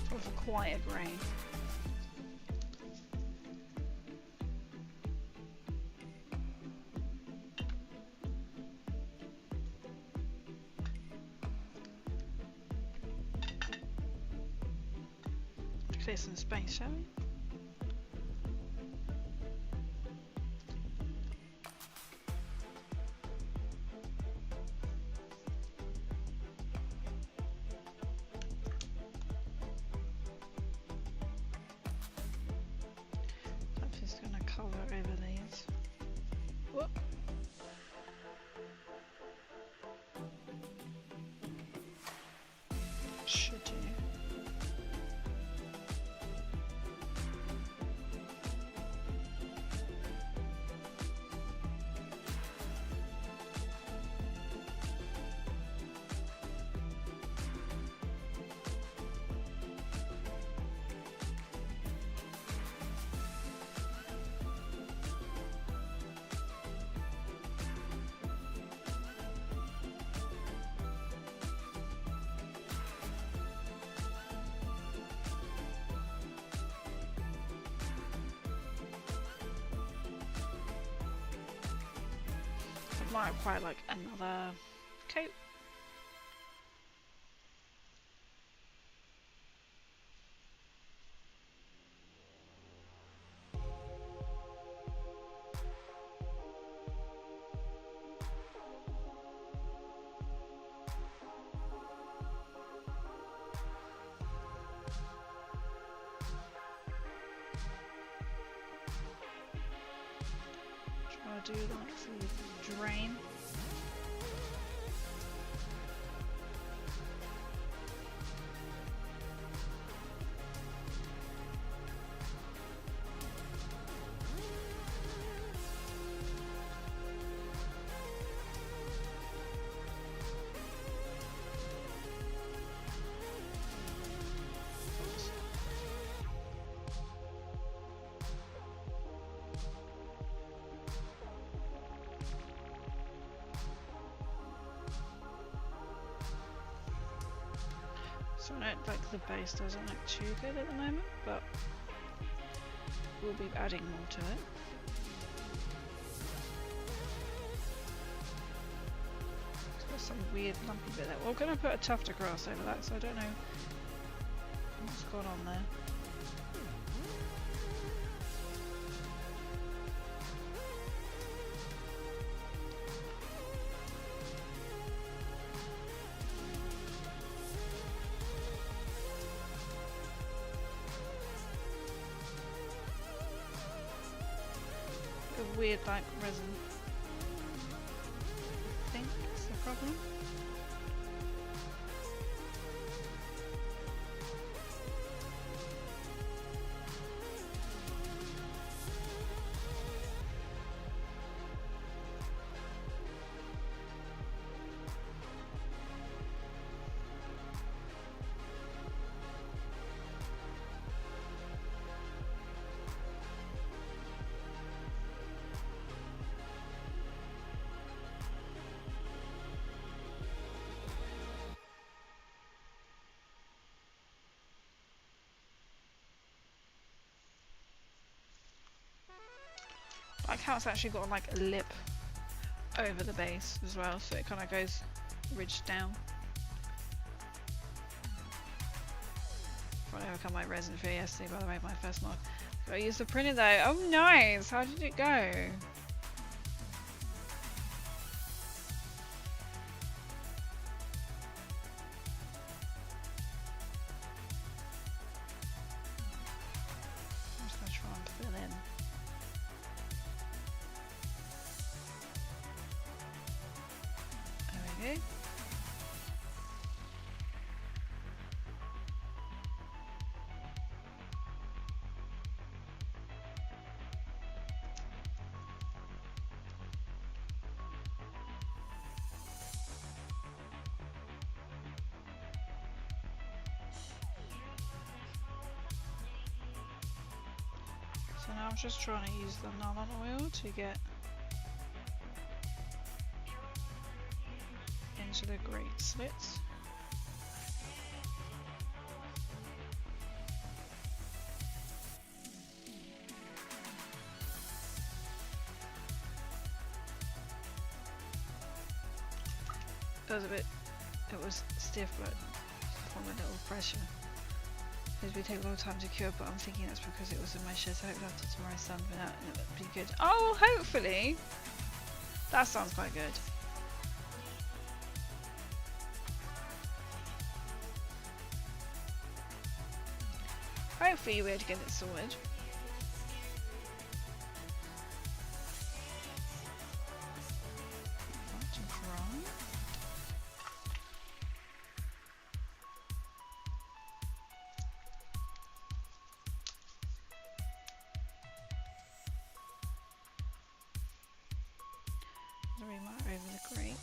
Sort of a quiet grey. Clear some space, shall we? Over these. Whoop. Should do. Might quite like another coat. Try to do that for the drain. So I don't like the base doesn't look too good at the moment, but we'll be adding more to it. There's some weird lumpy bit there. We're going to put a tuft of grass over that, so I don't know what's gone on there. weird like resin. I think that's the problem. Like how it's actually got like a lip over the base as well, so it kind of goes ridged down. I overcome my resin fear yesterday, by the way, my first mod. I used the printer though. Oh nice! How did it go? I'm just gonna try and fill in. There we go. So now I'm just trying to use the nylon oil to get into the grate slits. It was stiff, but from a little pressure. It would take a long time to cure, but I'm thinking that's because it was in my shed, so I hope after tomorrow's sun for that and it would be good. Oh, hopefully! That sounds quite good. Hopefully you'll be able to get it sorted. Over the grate.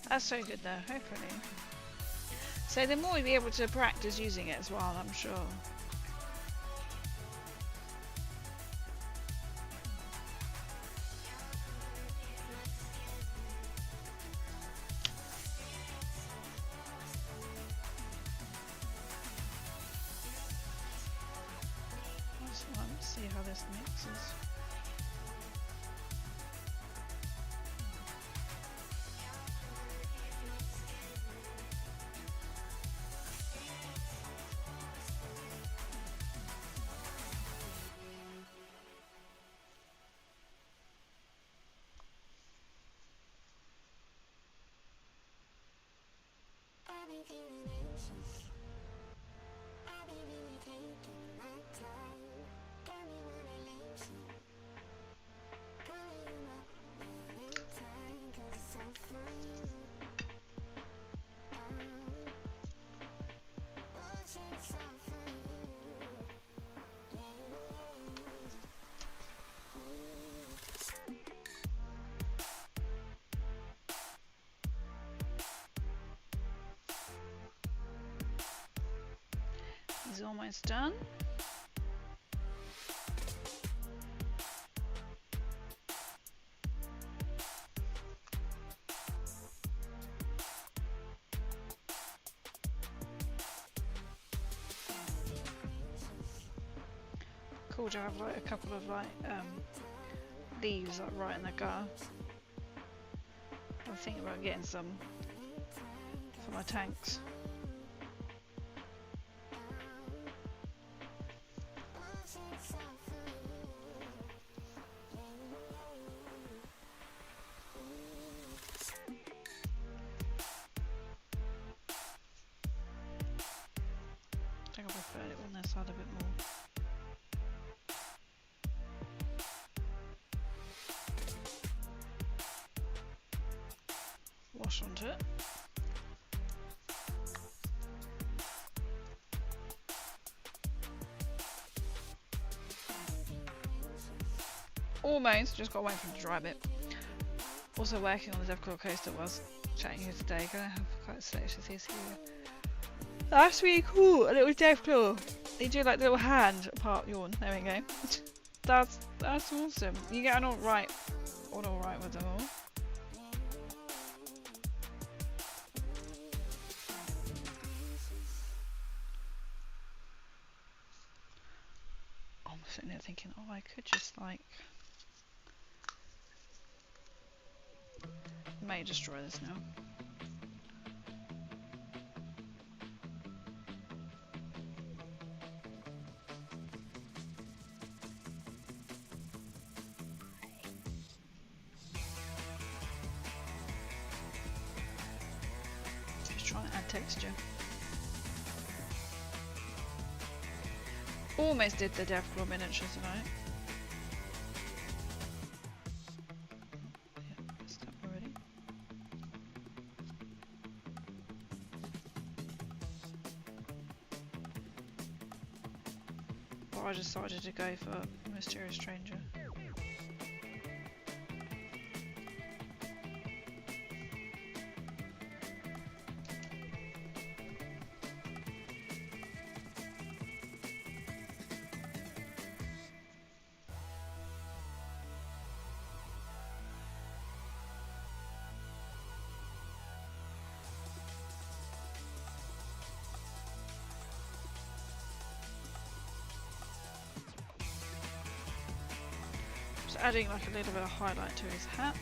That's so good though, hopefully. So the more we'll be able to practice using it as well, I'm sure. Let's see how this mixes. He's almost done. Cool to have like a couple of like leaves like right in the gutter. I'm thinking about getting some for my tanks. add a bit more. Wash onto it. Almost, just gotta wait for it to dry a bit. Also working on the Devclaw coaster was chatting here today. Gonna have quite a selection of these here. That's really cool, a little Devclaw. They do like the little hand part yawn. There we go. That's awesome. You get an alright with them all. I'm sitting there thinking, oh, I could just like may destroy this now. Just trying to add texture. Almost did the Devclaw miniatures tonight. Yeah, messed up already. But I decided to go for Mysterious Stranger. Just adding like a little bit of highlight to his hat.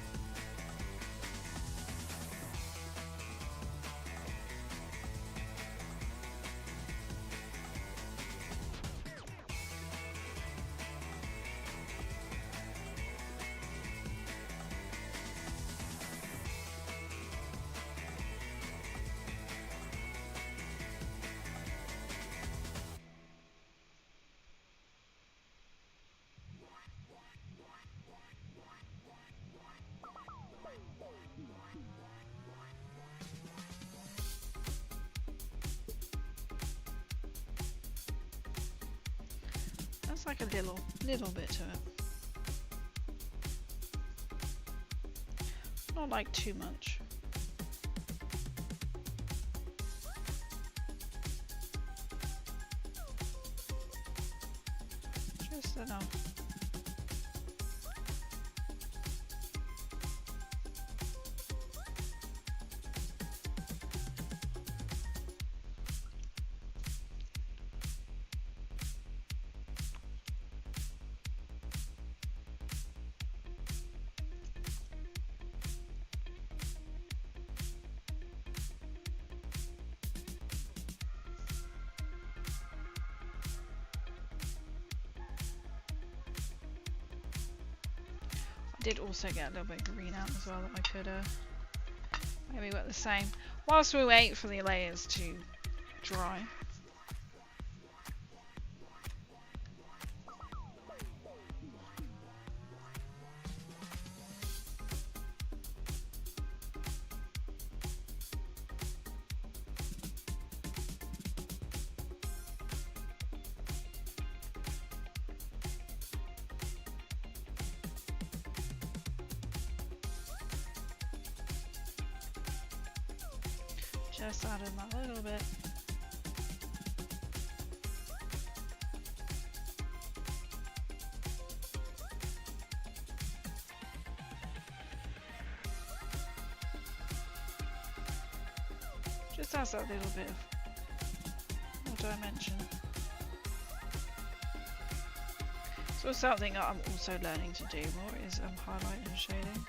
That's like a little bit to it. Not like too much. Just enough. I did also get a little bit of green out as well that I could maybe work the same whilst we wait for the layers to dry. Just added that little bit. Just adds that little bit of more dimension. So something that I'm also learning to do more is highlight and shading.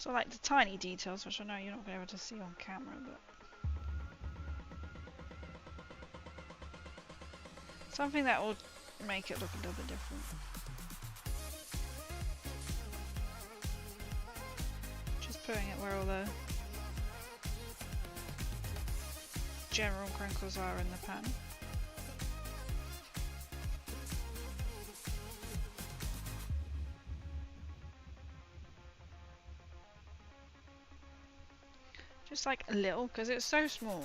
So like the tiny details, which I know you're not going to be able to see on camera, but something that will make it look a little bit different. Just putting it where all the general crinkles are in the pen. Just like a little, because it's so small.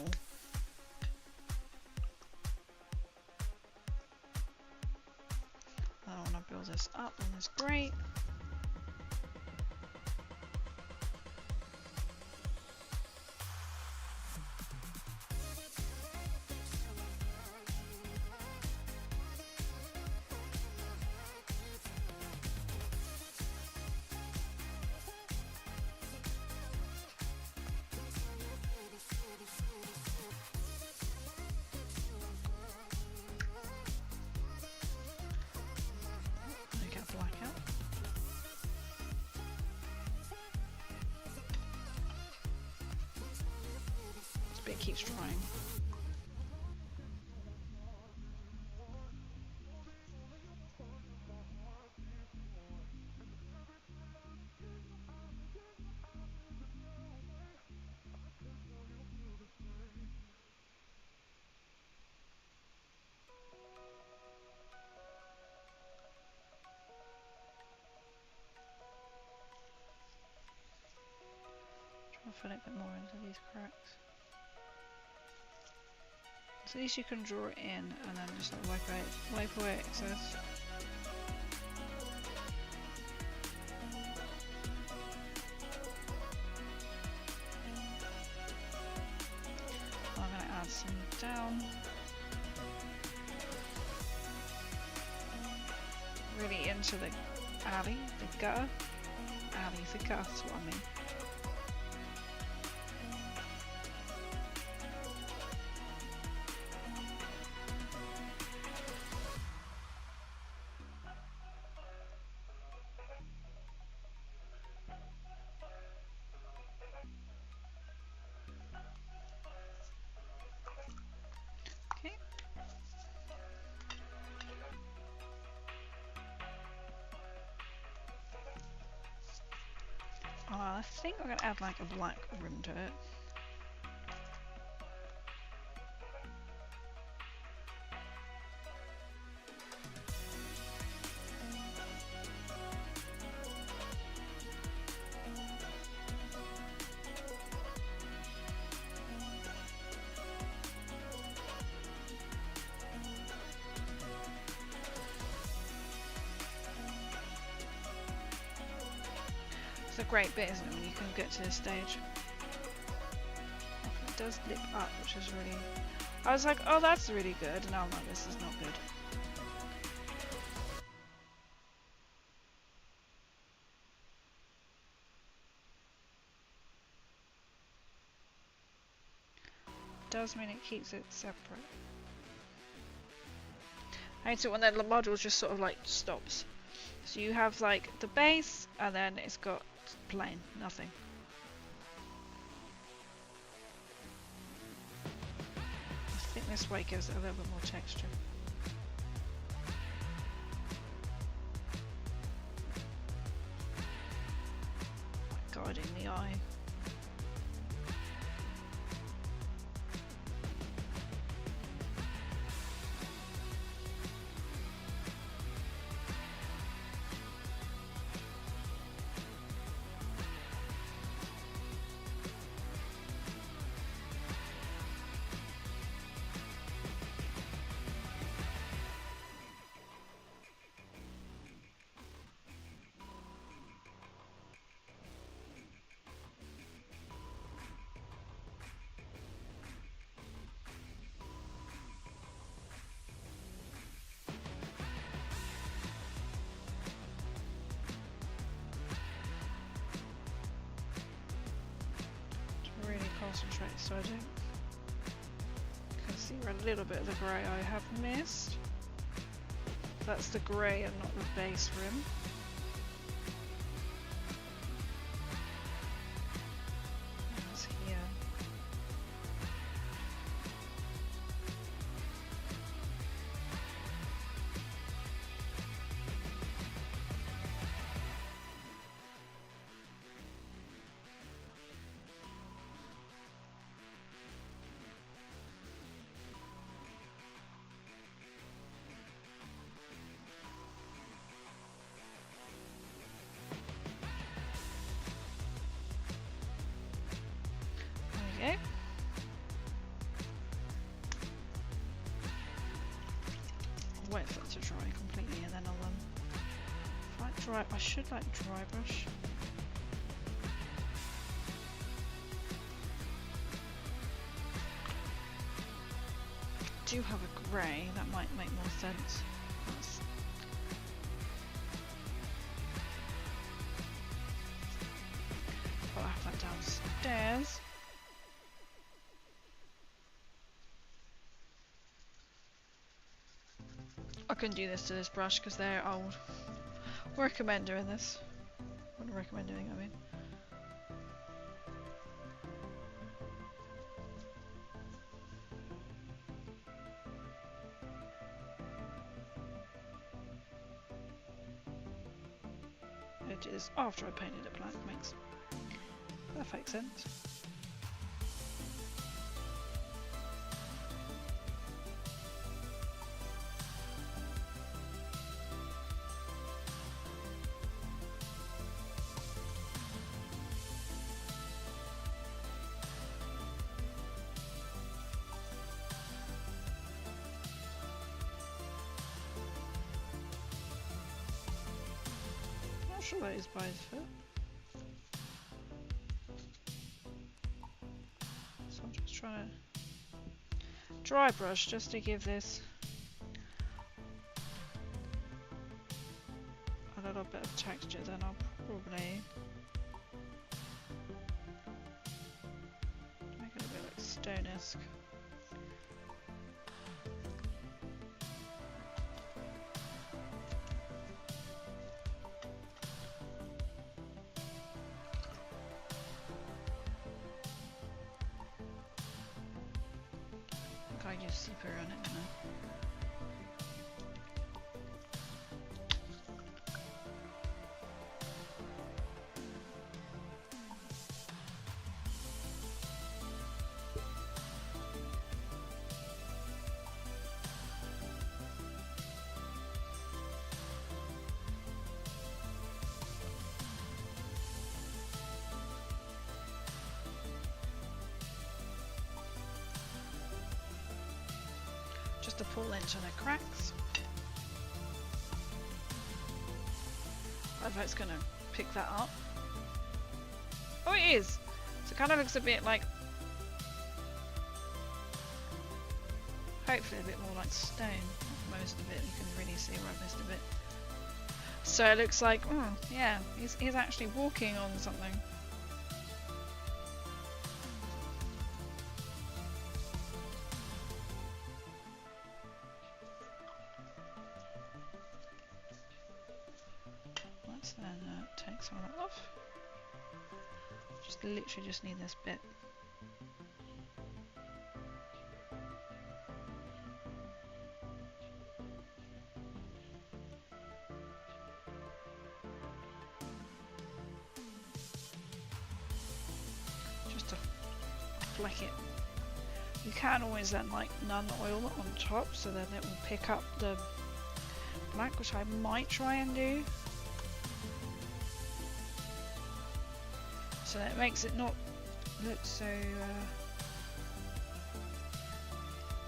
I want to build this up on this grate. It keeps drying. Try to fill it a bit more into these cracks. So at least you can draw it in and then just like wipe away excess. I'm going to add some down. Really into the alley, the gutter. Alley, the gutter, that's what I mean. I think I'm going to add like a black rim to it. It's a great bit, isn't it, when you can get to this stage. It does lip up, which is really... I was like, oh, that's really good, and now I'm like, this is not good. Does mean it keeps it separate. I hate it when the module just sort of like stops. So you have like the base, and then it's got plain, nothing. I think this way gives it a little bit more texture. Guiding the eye. Concentrate so I don't see a little bit of the grey I have missed. That's the grey and not the base rim. dry. I should like dry brush. I do have a grey, that might make more sense. I'll have that downstairs. I couldn't do this to this brush because they're old. Recommend doing this. Wouldn't recommend doing it, I mean. It is after I painted it black, makes perfect sense. Not sure that is by his foot. So I'm just trying to dry brush just to give this a little bit of texture, then I'll probably make it a bit like stone-esque. I use super on it now. Just to pull into the cracks. I don't know if it's gonna pick that up. Oh, it is! So it kind of looks a bit like, hopefully a bit more like stone. Most of it, you can really see where I've missed a bit. So it looks like, yeah, he's actually walking on something. Let's then take some of that off. Just literally just need this bit. Just to fleck it. You can always then like none oil on top so then it will pick up the black, which I might try and do. So that makes it not look so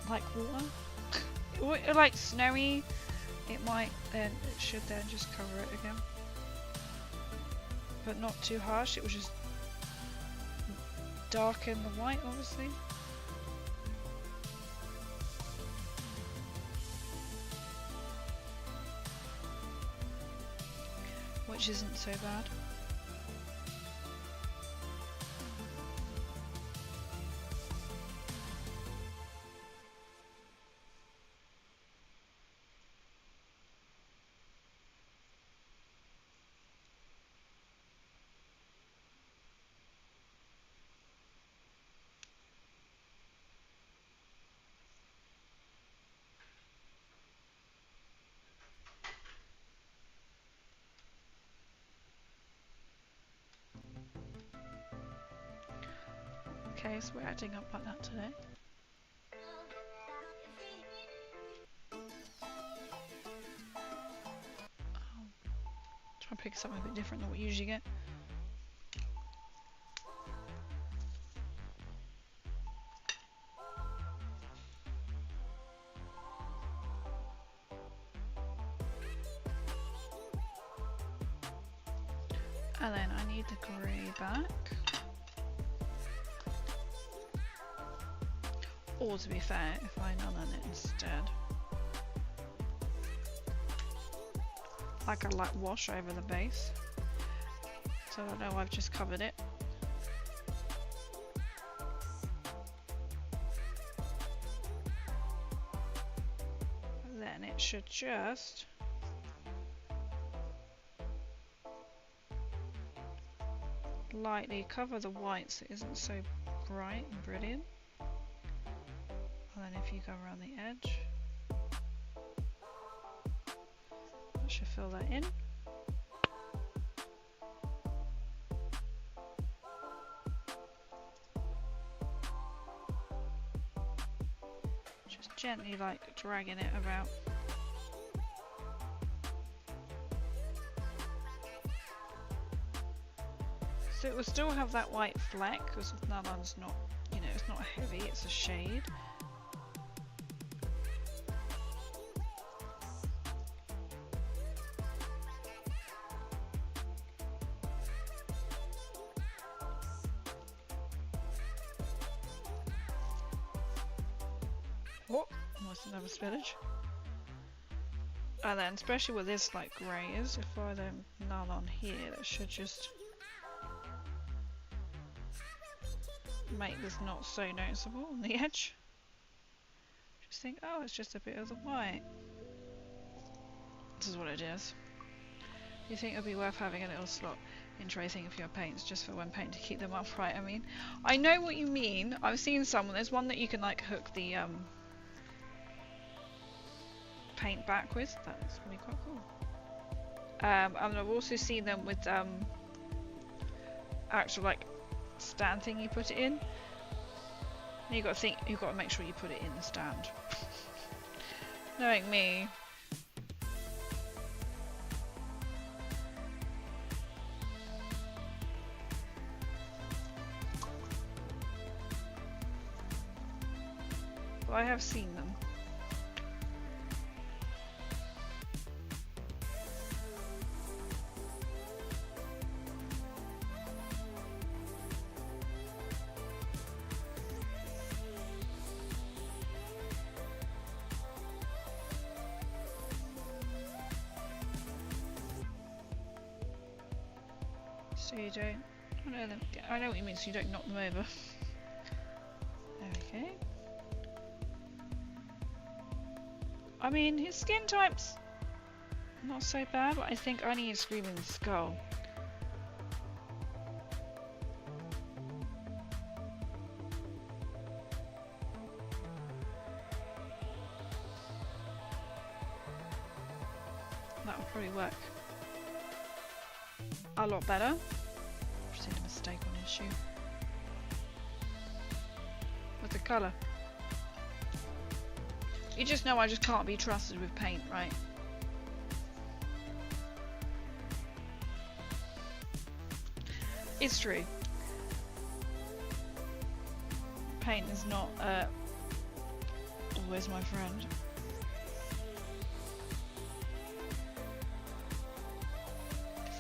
like water. Or like snowy. It might then, it should then just cover it again. But not too harsh, it will just darken the white obviously. Which isn't so bad. Okay, so we're adding up like that today. Try and pick something a bit different than what we usually get. And then I need the grey back. Or to be fair, if I null on it instead, I could like wash over the base. So I know I've just covered it. Then it should just lightly cover the white so it isn't so bright and brilliant. And then if you go around the edge, that should fill that in. Just gently like dragging it about. So it will still have that white fleck because Nulun's not, you know, it's not heavy, it's a shade. Oh, almost another spillage. And then, especially with this like grey is, if I then null on here, that should just make this not so noticeable on the edge. Just think, oh, it's just a bit of the white. This is what it is. Do you think it would be worth having a little slot in tray thing for your paints, just for when paint to keep them upright? I mean, I know what you mean. I've seen some. There's one that you can like hook the paint back with. That's really quite cool. And I've also seen them with actual like stand thing you put it in. And you've got to make sure you put it in the stand. Knowing me. But I have seen them. So you don't, I know what you mean, so you don't knock them over. Okay. I mean, his skin type's not so bad, but I think I need a Screaming Skull. That would probably work a lot better. Just made a mistake on his shoe. With the colour. You just know I just can't be trusted with paint, right? It's true. Paint is not always my friend.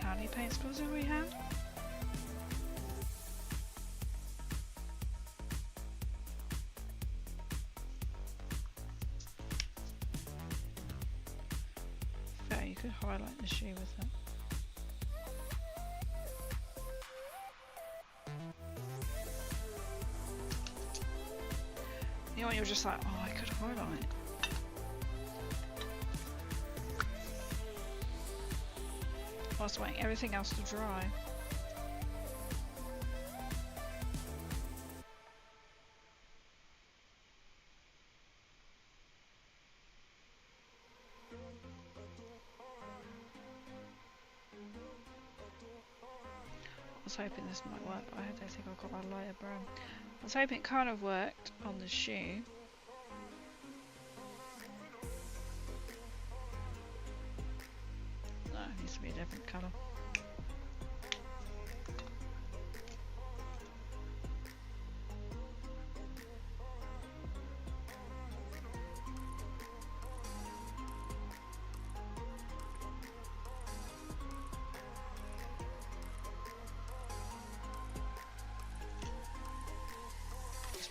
How many paint spills have we had? Fair, you could highlight the shoe with that. You know when you're just like, oh, I could highlight. Whilst waiting everything else to dry. I was hoping this might work, but I don't think I've got my lighter brown. I was hoping it kind of worked on the shoe. No, it needs to be a different colour.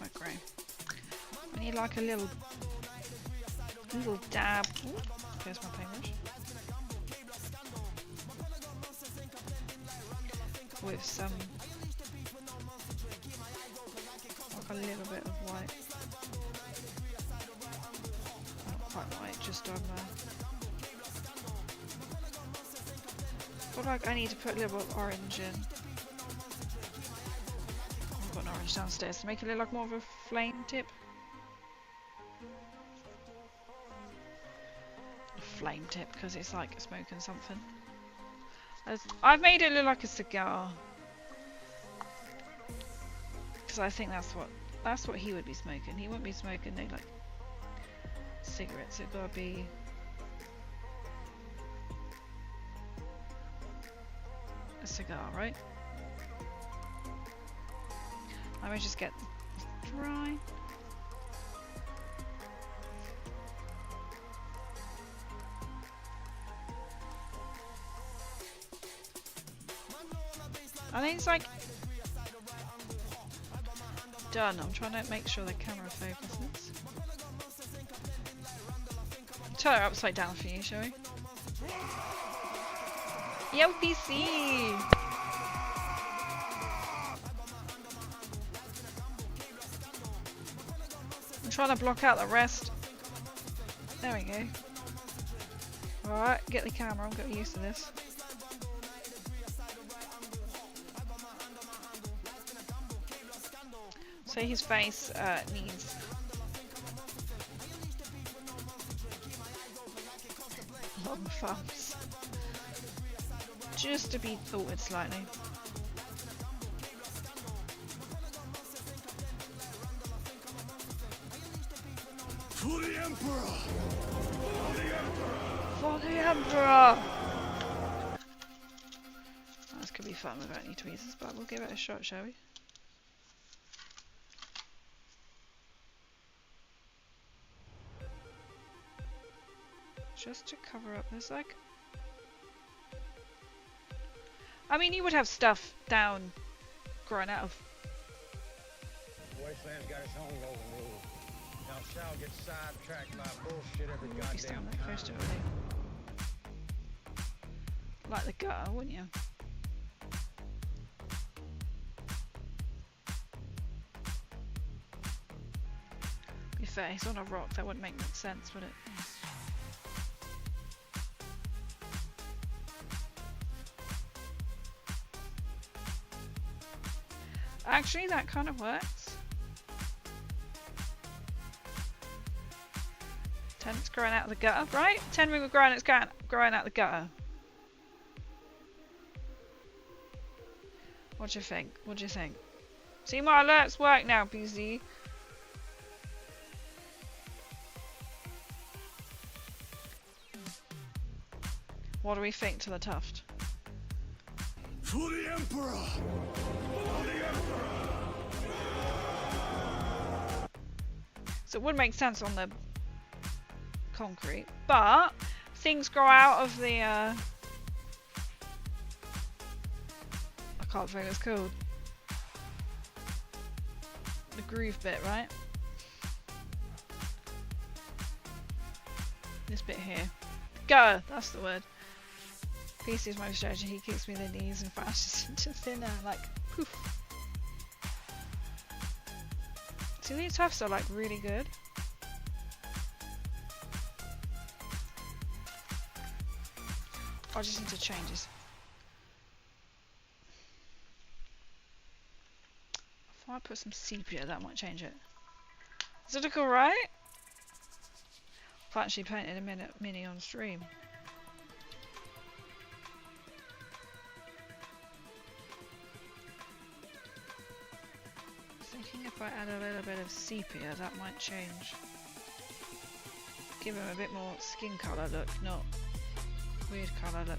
smoke grey. I need like a little dab. Ooh, there's my paintbrush. With some, like a little bit of white. Not quite white, just on there. I feel like I need to put a little bit of orange in. I've got an orange downstairs to make it look like more of a flame tip. A flame tip, because it's like smoking something. I've made it look like a cigar. Because I think that's what he would be smoking. He wouldn't be smoking no like cigarettes. It gotta be a cigar, right? Let me just get dry. I think it's like done. I'm trying to make sure the camera focuses. Turn it upside down for you, shall we? Yo, PC! I'm trying to block out the rest. There we go. Alright, get the camera. I'm getting used to this. So his face needs long thumbs, just to be thwarted slightly. For the Emperor! For the Emperor! For the Emperor! This could be fun without any tweezers, but we'll give it a shot, shall we? Just to cover up this, like... I mean, you would have stuff down growing out of... Wasteland's got its own golden rule. Now Sal gets sidetracked by bullshit every You wouldn't be standing goddamn that close to time. it, would you? Like the gutter, wouldn't you? Be fair, he's on a rock, that wouldn't make much sense, would it? Actually, that kind of works. Tent's growing out of the gutter, right? Tent ring growing out of the gutter. What do you think? What do you think? See, my alerts work now, BZ. What do we think to the tuft? For the Emperor! For the Emperor! So it would make sense on the concrete, but things grow out of the I can't think what it's called. The groove bit, right? This bit here. Go! That's the word. PC is my strategy. He kicks me in the knees and flashes into thin air, like poof. See, these tufts are like really good. I just need to change this. If I put some sepia, that might change it. Does it look alright? I've actually painted a mini on stream. Thinking if I add a little bit of sepia, that might change. Give him a bit more skin colour look, not weird colour look.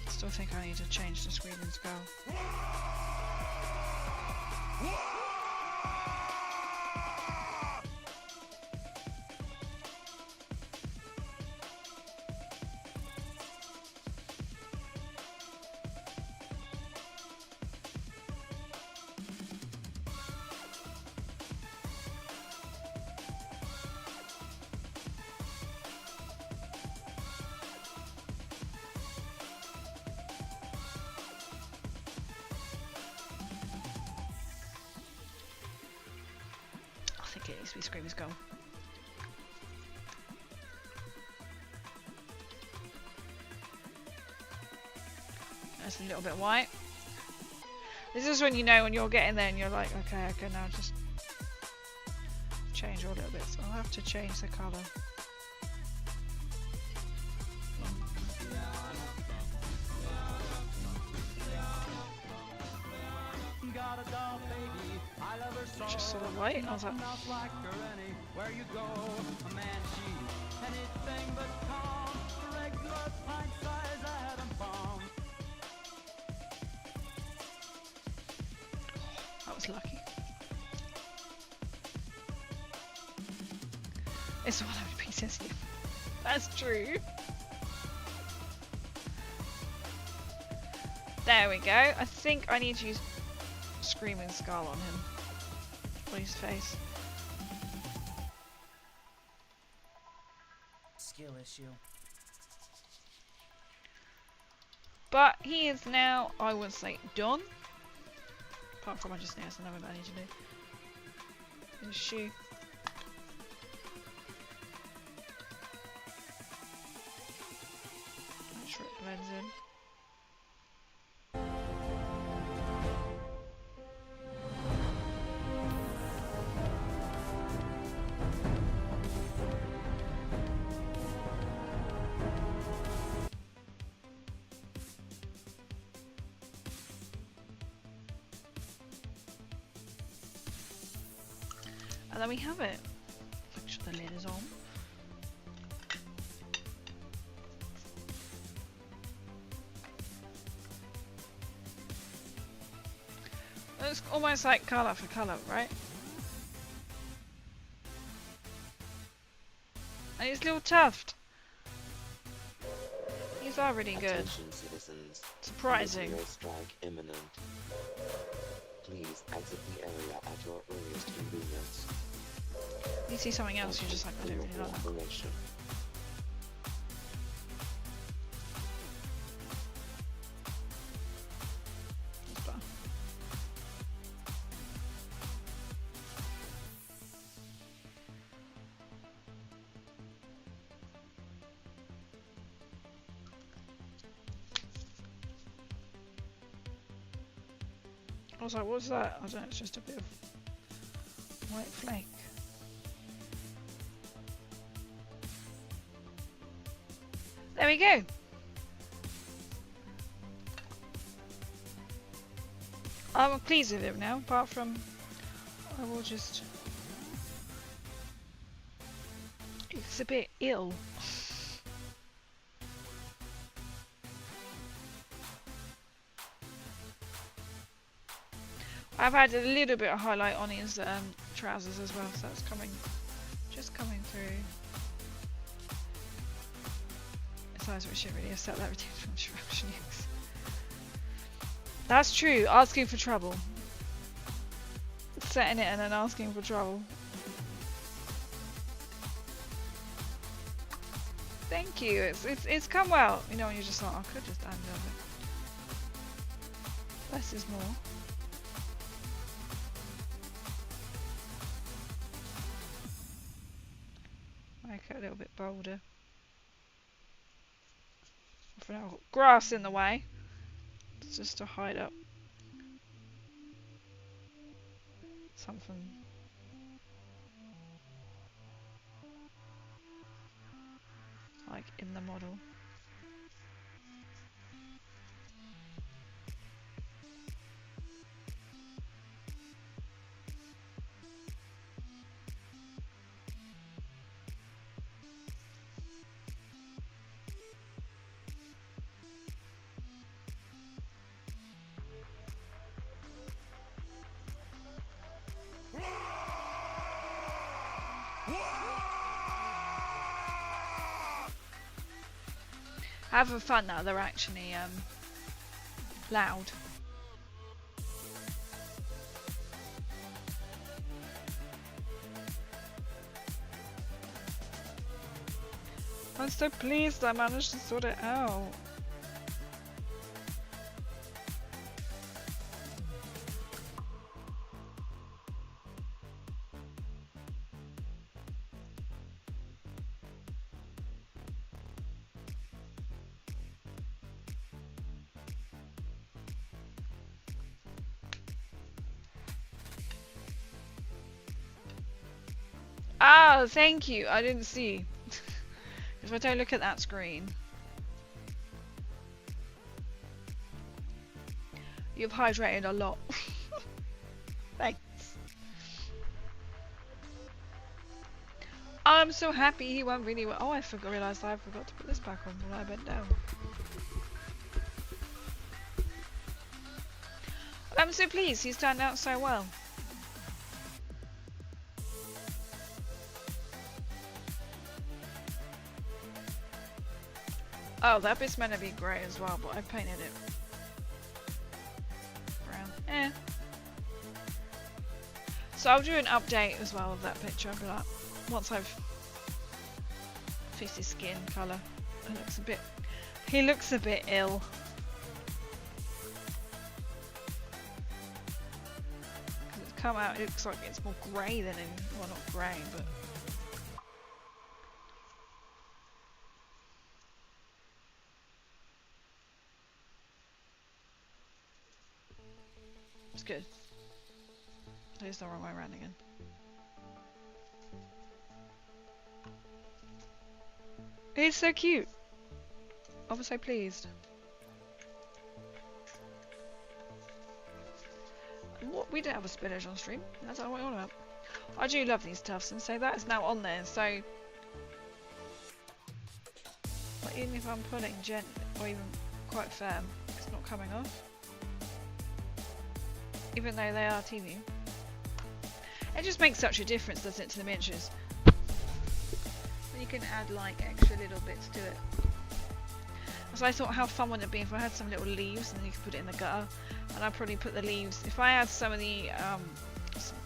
Still think I need to change the screen and skull. think it needs to be Screaming Skull. That's a little bit white. This is when you know when you're getting there and you're like, okay, I can now just change all a little bit. So I'll have to change the colour. Just sort of white. I was like, that was lucky. It's 100 pieces. That's true. There we go. I think I need to use Screaming Skull on him. On his face. Skill issue. But he is now, I would say, done. Apart from I just know another bit I need to do. His shoe. Make sure it blends in. And then we have it. Make sure the lid is on. It's almost like colour for colour, right? And his little tuft. These are really good. Attention, citizens. Surprising. Nuclear strike imminent. Please exit the area at your earliest convenience. You see something else, you're just like, I don't really like that. Cooperation. It's better. I was like, what's that? I don't know, it's just a bit of white flake. There we go. I'm pleased with it now, apart from I will just... It's a bit ill. I've had a little bit of highlight on his trousers as well, so that's coming, just coming through. Besides, we should really have set that routine from instruction use. That's true, asking for trouble. Setting it and then asking for trouble. Thank you, it's come well. You know, when you're just like, I could just undo it. Less is more. Make it a little bit bolder. For now, I've got grass in the way. It's just to hide up something. Like in the model. Having fun now, they're actually loud. I'm so pleased I managed to sort it out. Ah, thank you. I didn't see. If I don't look at that screen. You've hydrated a lot. Thanks. I'm so happy he went really well. Oh, I realised I forgot to put this back on when I bent down. I'm so pleased he's turned out so well. Oh, that bit's meant to be grey as well, but I painted it brown. So I'll do an update as well of that picture, but once I've fixed his skin colour. It looks a bit... He looks a bit ill. It's come out, it looks like it's more grey than in... Well, not grey, but... It's good. It's the wrong way around again. It's so cute. I was so pleased. What? We don't have a spillage on stream. That's not what I'm on about. I do love these tufts, and so that is now on there. So, like, even if I'm pulling gently or even quite firm, it's not coming off. Even though they are TV. It just makes such a difference, doesn't it, to the miniatures? You can add like extra little bits to it. So I thought how fun would it be if I had some little leaves and you could put it in the gutter, and I'd probably put the leaves, if I had some of the some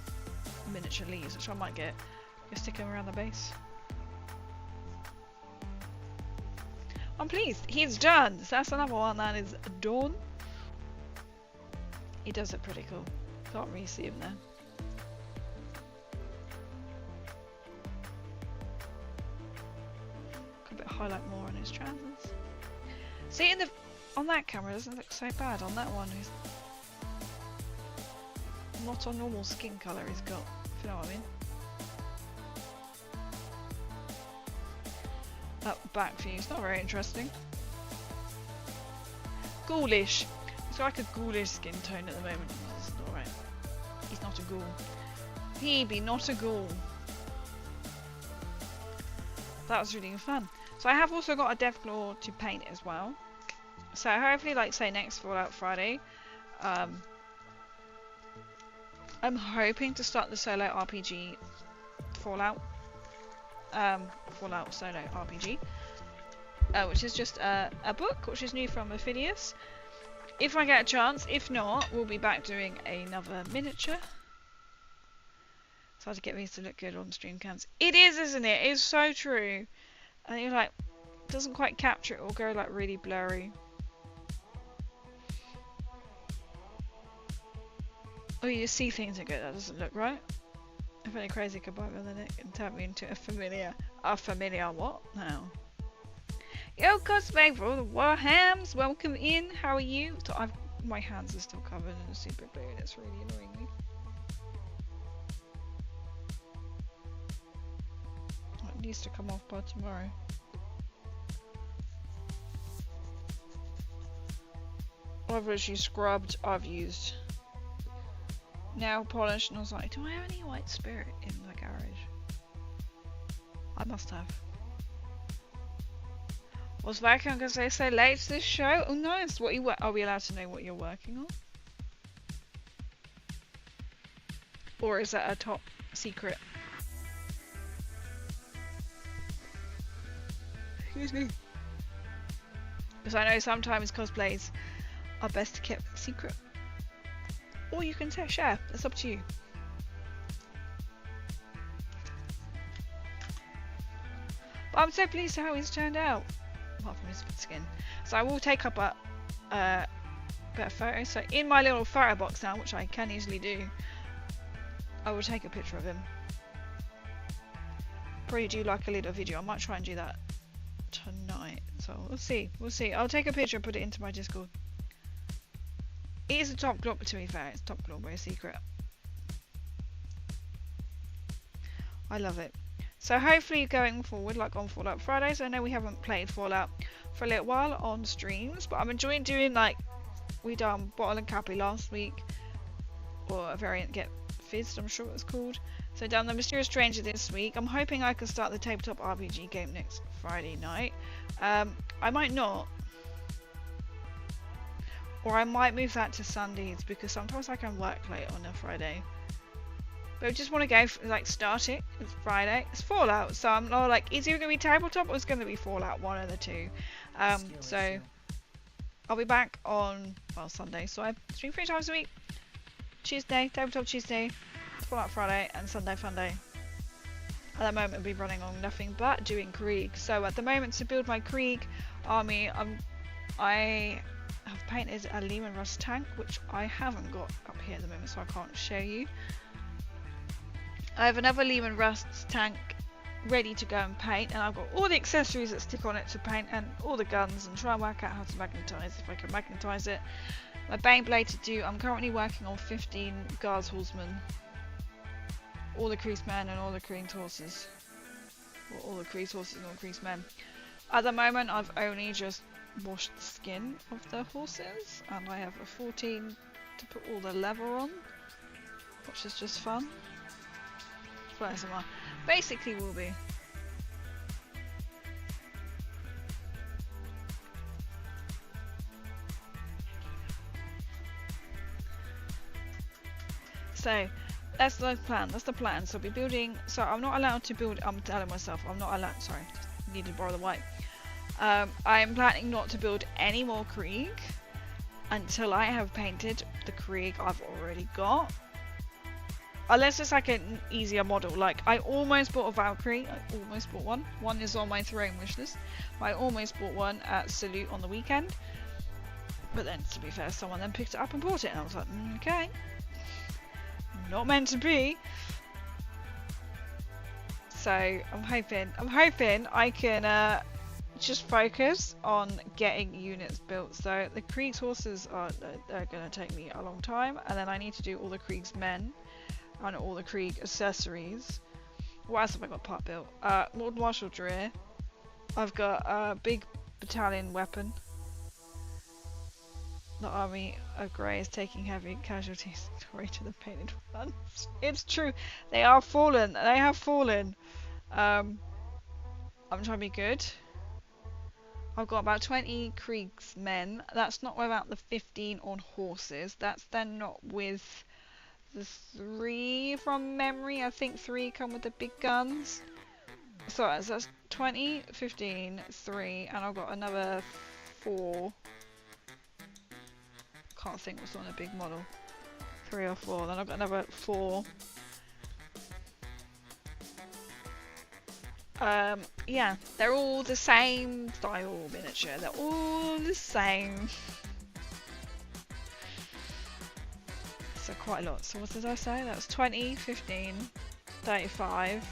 miniature leaves, which I might get, just stick them around the base. I'm pleased, he's done! So that's another one that is done. He does look pretty cool. Can't really see him there. Highlight more on his trousers. See, in the on that camera it doesn't look so bad. On that one, he's not a normal skin colour he's got, if you know what I mean. That back view is not very interesting. Ghoulish. It's like a ghoulish skin tone at the moment. It's alright. He's not a ghoul. He be not a ghoul. That was really fun. So I have also got a Deathclaw to paint as well. So hopefully, like say next Fallout Friday, I'm hoping to start the solo RPG Fallout. Fallout solo RPG. Which is just a book, which is new from Ophidius. If I get a chance, if not, we'll be back doing another miniature. It's hard to get these to look good on stream cams. It is, isn't it? It's so true. And you're like, doesn't quite capture it, or go like really blurry. Oh, you just see things and go, that doesn't look right. If any crazy could bite me on the neck and turn me into a familiar what now? Yo, cosplay for the Warhams, welcome in. How are you? So my hands are still covered in super glue, and it's really annoying me. It needs to come off by tomorrow. I've actually scrubbed, I've used nail polish, and I was like, do I have any white spirit in the garage? I must have. Was working on because they so late to this show? Oh nice, what are we allowed to know what you're working on? Or is that a top secret? Excuse me. Because I know sometimes cosplays are best kept secret. Or you can share, it's up to you. But I'm so pleased how he's turned out. Apart from his skin. So I will take up a better photo. So in my little photo box now, which I can easily do, I will take a picture of him. Probably do like a little video. I might try and do that tonight. So we'll see. We'll see. I'll take a picture and put it into my Discord. It is a top glob, to be fair. It's top glob, very secret. I love it. So hopefully going forward, like on Fallout Fridays, I know we haven't played Fallout for a little while on streams, but I'm enjoying doing, like, we done Bottle and Cappy last week, or a variant Get Fizzed, I'm sure it was called. So done the Mysterious Stranger this week. I'm hoping I can start the tabletop RPG game next Friday night. I might not. Or I might move that to Sundays, because sometimes I can work late on a Friday. But I just want to go, like, start it. It's Friday. It's Fallout, so I'm not like, is it going to be tabletop or is it going to be Fallout? One of the two. So I'll be back on, well, Sunday. So I stream 3 times a week. Tuesday, tabletop Tuesday, Fallout Friday, and Sunday Funday. At the moment, I'll be running on nothing but doing Krieg. So at the moment, to build my Krieg army, I have painted a Lehman Russ tank, which I haven't got up here at the moment, so I can't show you. I have another Lehman Russ tank ready to go and paint, and I've got all the accessories that stick on it to paint, and all the guns, and try and work out how to magnetize, if I can magnetize it. My Baneblade to do, I'm currently working on 15 Guards Horsemen. All the Crease Men and all the Crease Horses. Or all the Crease Horses and all the Crease Men. At the moment, I've only just washed the skin of the horses, and I have a 14 to put all the leather on, which is just fun. Basically will be. So that's the plan. That's the plan. So I'll be building. So I'm not allowed to build. I'm telling myself I'm not allowed. Sorry, just need to borrow the white. I'm planning not to build any more Krieg until I have painted the Krieg I've already got. Unless it's like an easier model. Like, I almost bought a Valkyrie. I almost bought one. One is on my throne wishlist. I almost bought one at Salute on the weekend. But then, to be fair, someone then picked it up and bought it. And I was like, okay. Not meant to be. So, I'm hoping I can just focus on getting units built. So, the Krieg's horses are going to take me a long time. And then I need to do all the Krieg's men. And all the Krieg accessories. What else have I got part built? Lord Marshal Dreer. I've got a big battalion weapon. The army of Grey is taking heavy casualties. Sorry to the painted ones. It's true. They are fallen. They have fallen. I'm trying to be good. I've got about 20 Krieg's men. That's not without the 15 on horses. That's then not with the 3 from memory. I think 3 come with the big guns. So that's 20, 15, 3, and I've got another 4. Can't think what's on a big model. 3 or 4. Then I've got another 4. Yeah, they're all the same style miniature. They're all the same. So quite a lot. So what did I say? That was 20, 15, 35,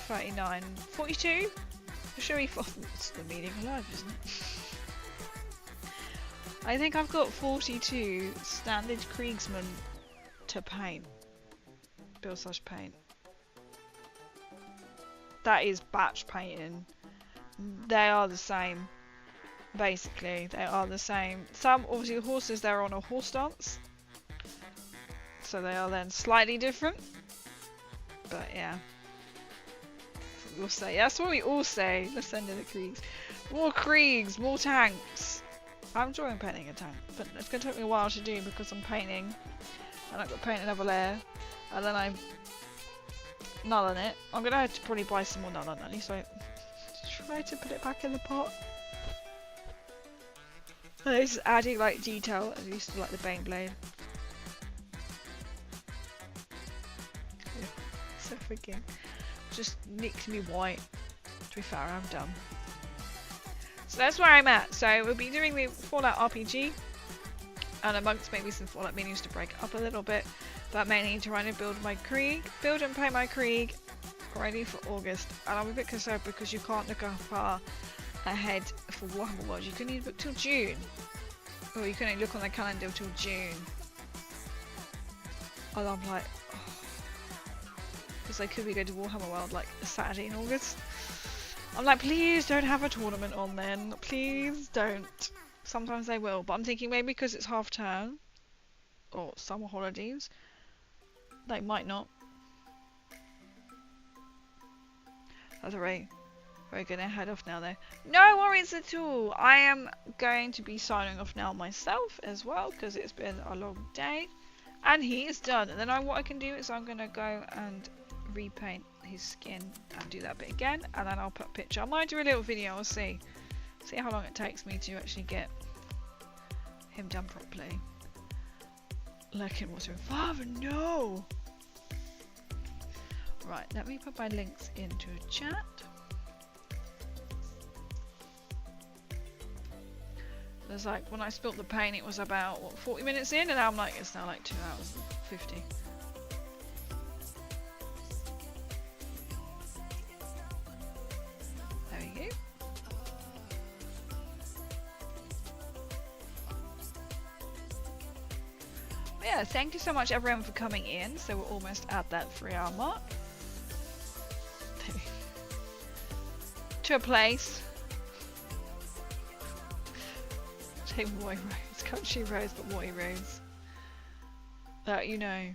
39, 42? For sure it's the meaning of life, isn't it? I think I've got 42 standard Kriegsmen to paint. Build / paint. That is batch painting. They are the same. Basically, they are the same. Some, obviously the horses, they're on a horse dance. So they are then slightly different. But yeah. We'll say. That's what we all say. Let's end the Kriegs. More Kriegs, more tanks. I'm enjoying painting a tank, but it's going to take me a while to do because I'm painting. And I've got to paint another layer. And then I'm nulling it. I'm going to have to probably buy some more null at least I try to put it back in the pot. And it's just adding like detail, at least to like the Baneblade. So freaking just nicked me white. To be fair, I'm done. So that's where I'm at. So we'll be doing the Fallout RPG, and amongst maybe some Fallout menus to break up a little bit, but mainly trying to build my Krieg, build and paint my Krieg ready for August. And I'm a bit concerned because you can't look far ahead for Warhammer World. You can only book till June, or you can only look on the calendar till June. And I'm like, oh. because they could be going to Warhammer World like a Saturday in August. I'm like, please don't have a tournament on then. Please don't. Sometimes they will, but I'm thinking maybe because it's half term or summer holidays, they might not. That's alright. We're gonna head off now though. No worries at all. I am going to be signing off now myself as well because it's been a long day. And he is done. And then what I can do is I'm gonna go and repaint his skin and do that bit again. And then I'll put a picture. I might do a little video. I'll see how long it takes me to actually get him done properly. Look at what's involved. No. Right. Let me put my links into a chat. There's like, when I spilt the paint it was about, what, 40 minutes in, and now I'm like, it's now like 2 hours and 50. There we go. But yeah, thank you so much everyone for coming in. So we're almost at that 3-hour mark. To a place. Moy Roads, country roads, but Moy Roads. That you know.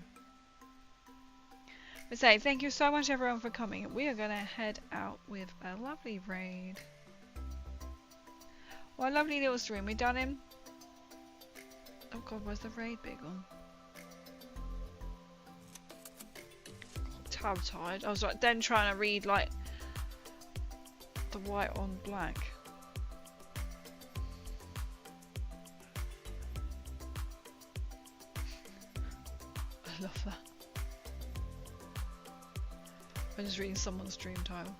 But say, thank you so much everyone for coming. We are gonna head out with a lovely raid. What a lovely little stream. We done him. Oh god, where's the raid big one? I'm tired. I was like then trying to read like the white on black. I love that. I'm just reading someone's stream title.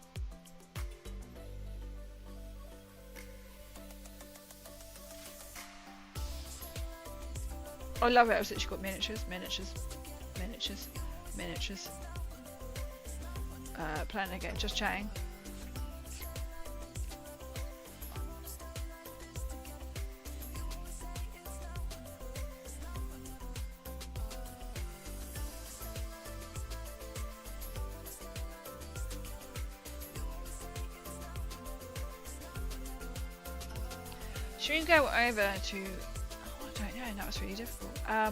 I love it. I've literally got miniatures. Playing again, just chatting. Should we go over to... Oh, I don't know, that was really difficult. I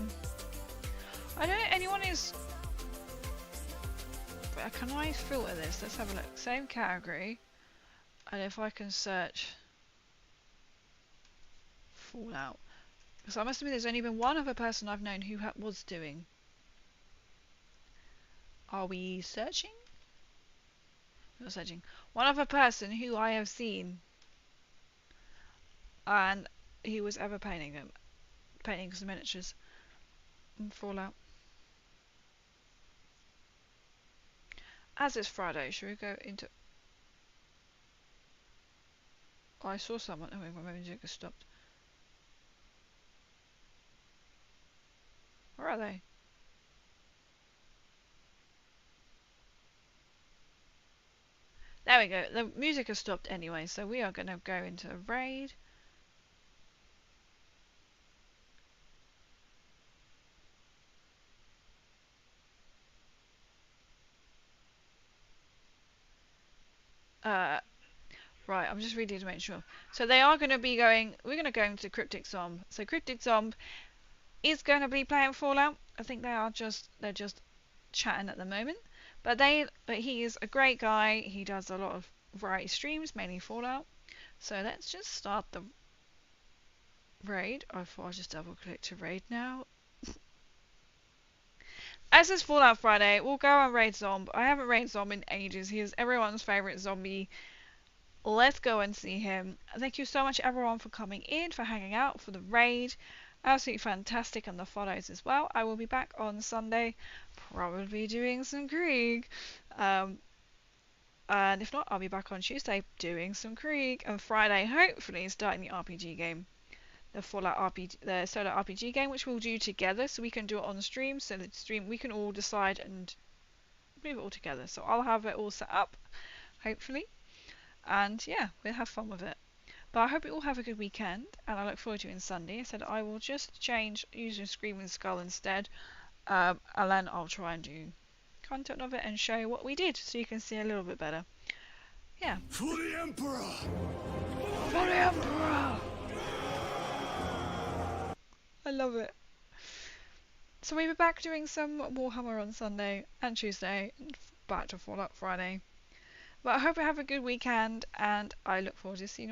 don't know, anyone is... Can I filter this? Let's have a look. Same category. And if I can search... Fallout. Because I must admit there's only been one other person I've known who was doing. Are we searching? Not searching. One other person who I have seen... And he was ever painting some miniatures in Fallout. As it's Friday, should we go into... Oh, I saw someone. Oh, my music has stopped. Where are they? There we go. The music has stopped anyway, so we are going to go into a raid. Right, I'm just reading to make sure. So they are going to be going, we're going to go into Cryptic Zomb. So Cryptic Zomb is going to be playing Fallout. I think they're just chatting at the moment. But he is a great guy. He does a lot of variety streams, mainly Fallout. So let's just start the raid. I thought I'd just double click to raid now. As is Fallout Friday, we'll go and raid Zomb. I haven't raided Zomb in ages. He is everyone's favourite zombie. Let's go and see him. Thank you so much everyone for coming in, for hanging out, for the raid. Absolutely fantastic, and the follows as well. I will be back on Sunday, probably doing some Krieg. And if not, I'll be back on Tuesday doing some Krieg. And Friday, hopefully, starting the RPG game. The Fallout RPG, the solo RPG game, which we'll do together, so we can do it on stream. So the stream, we can all decide and move it all together. So I'll have it all set up, hopefully. And yeah, we'll have fun with it. But I hope you all have a good weekend, and I look forward to it on Sunday. I said I will just change using Screaming Skull instead, and then I'll try and do content of it and show what we did so you can see a little bit better. Yeah. For the Emperor! For the Emperor! I love it. So we'll be back doing some Warhammer on Sunday and Tuesday, and back to Fallout Friday. But I hope you have a good weekend, and I look forward to seeing you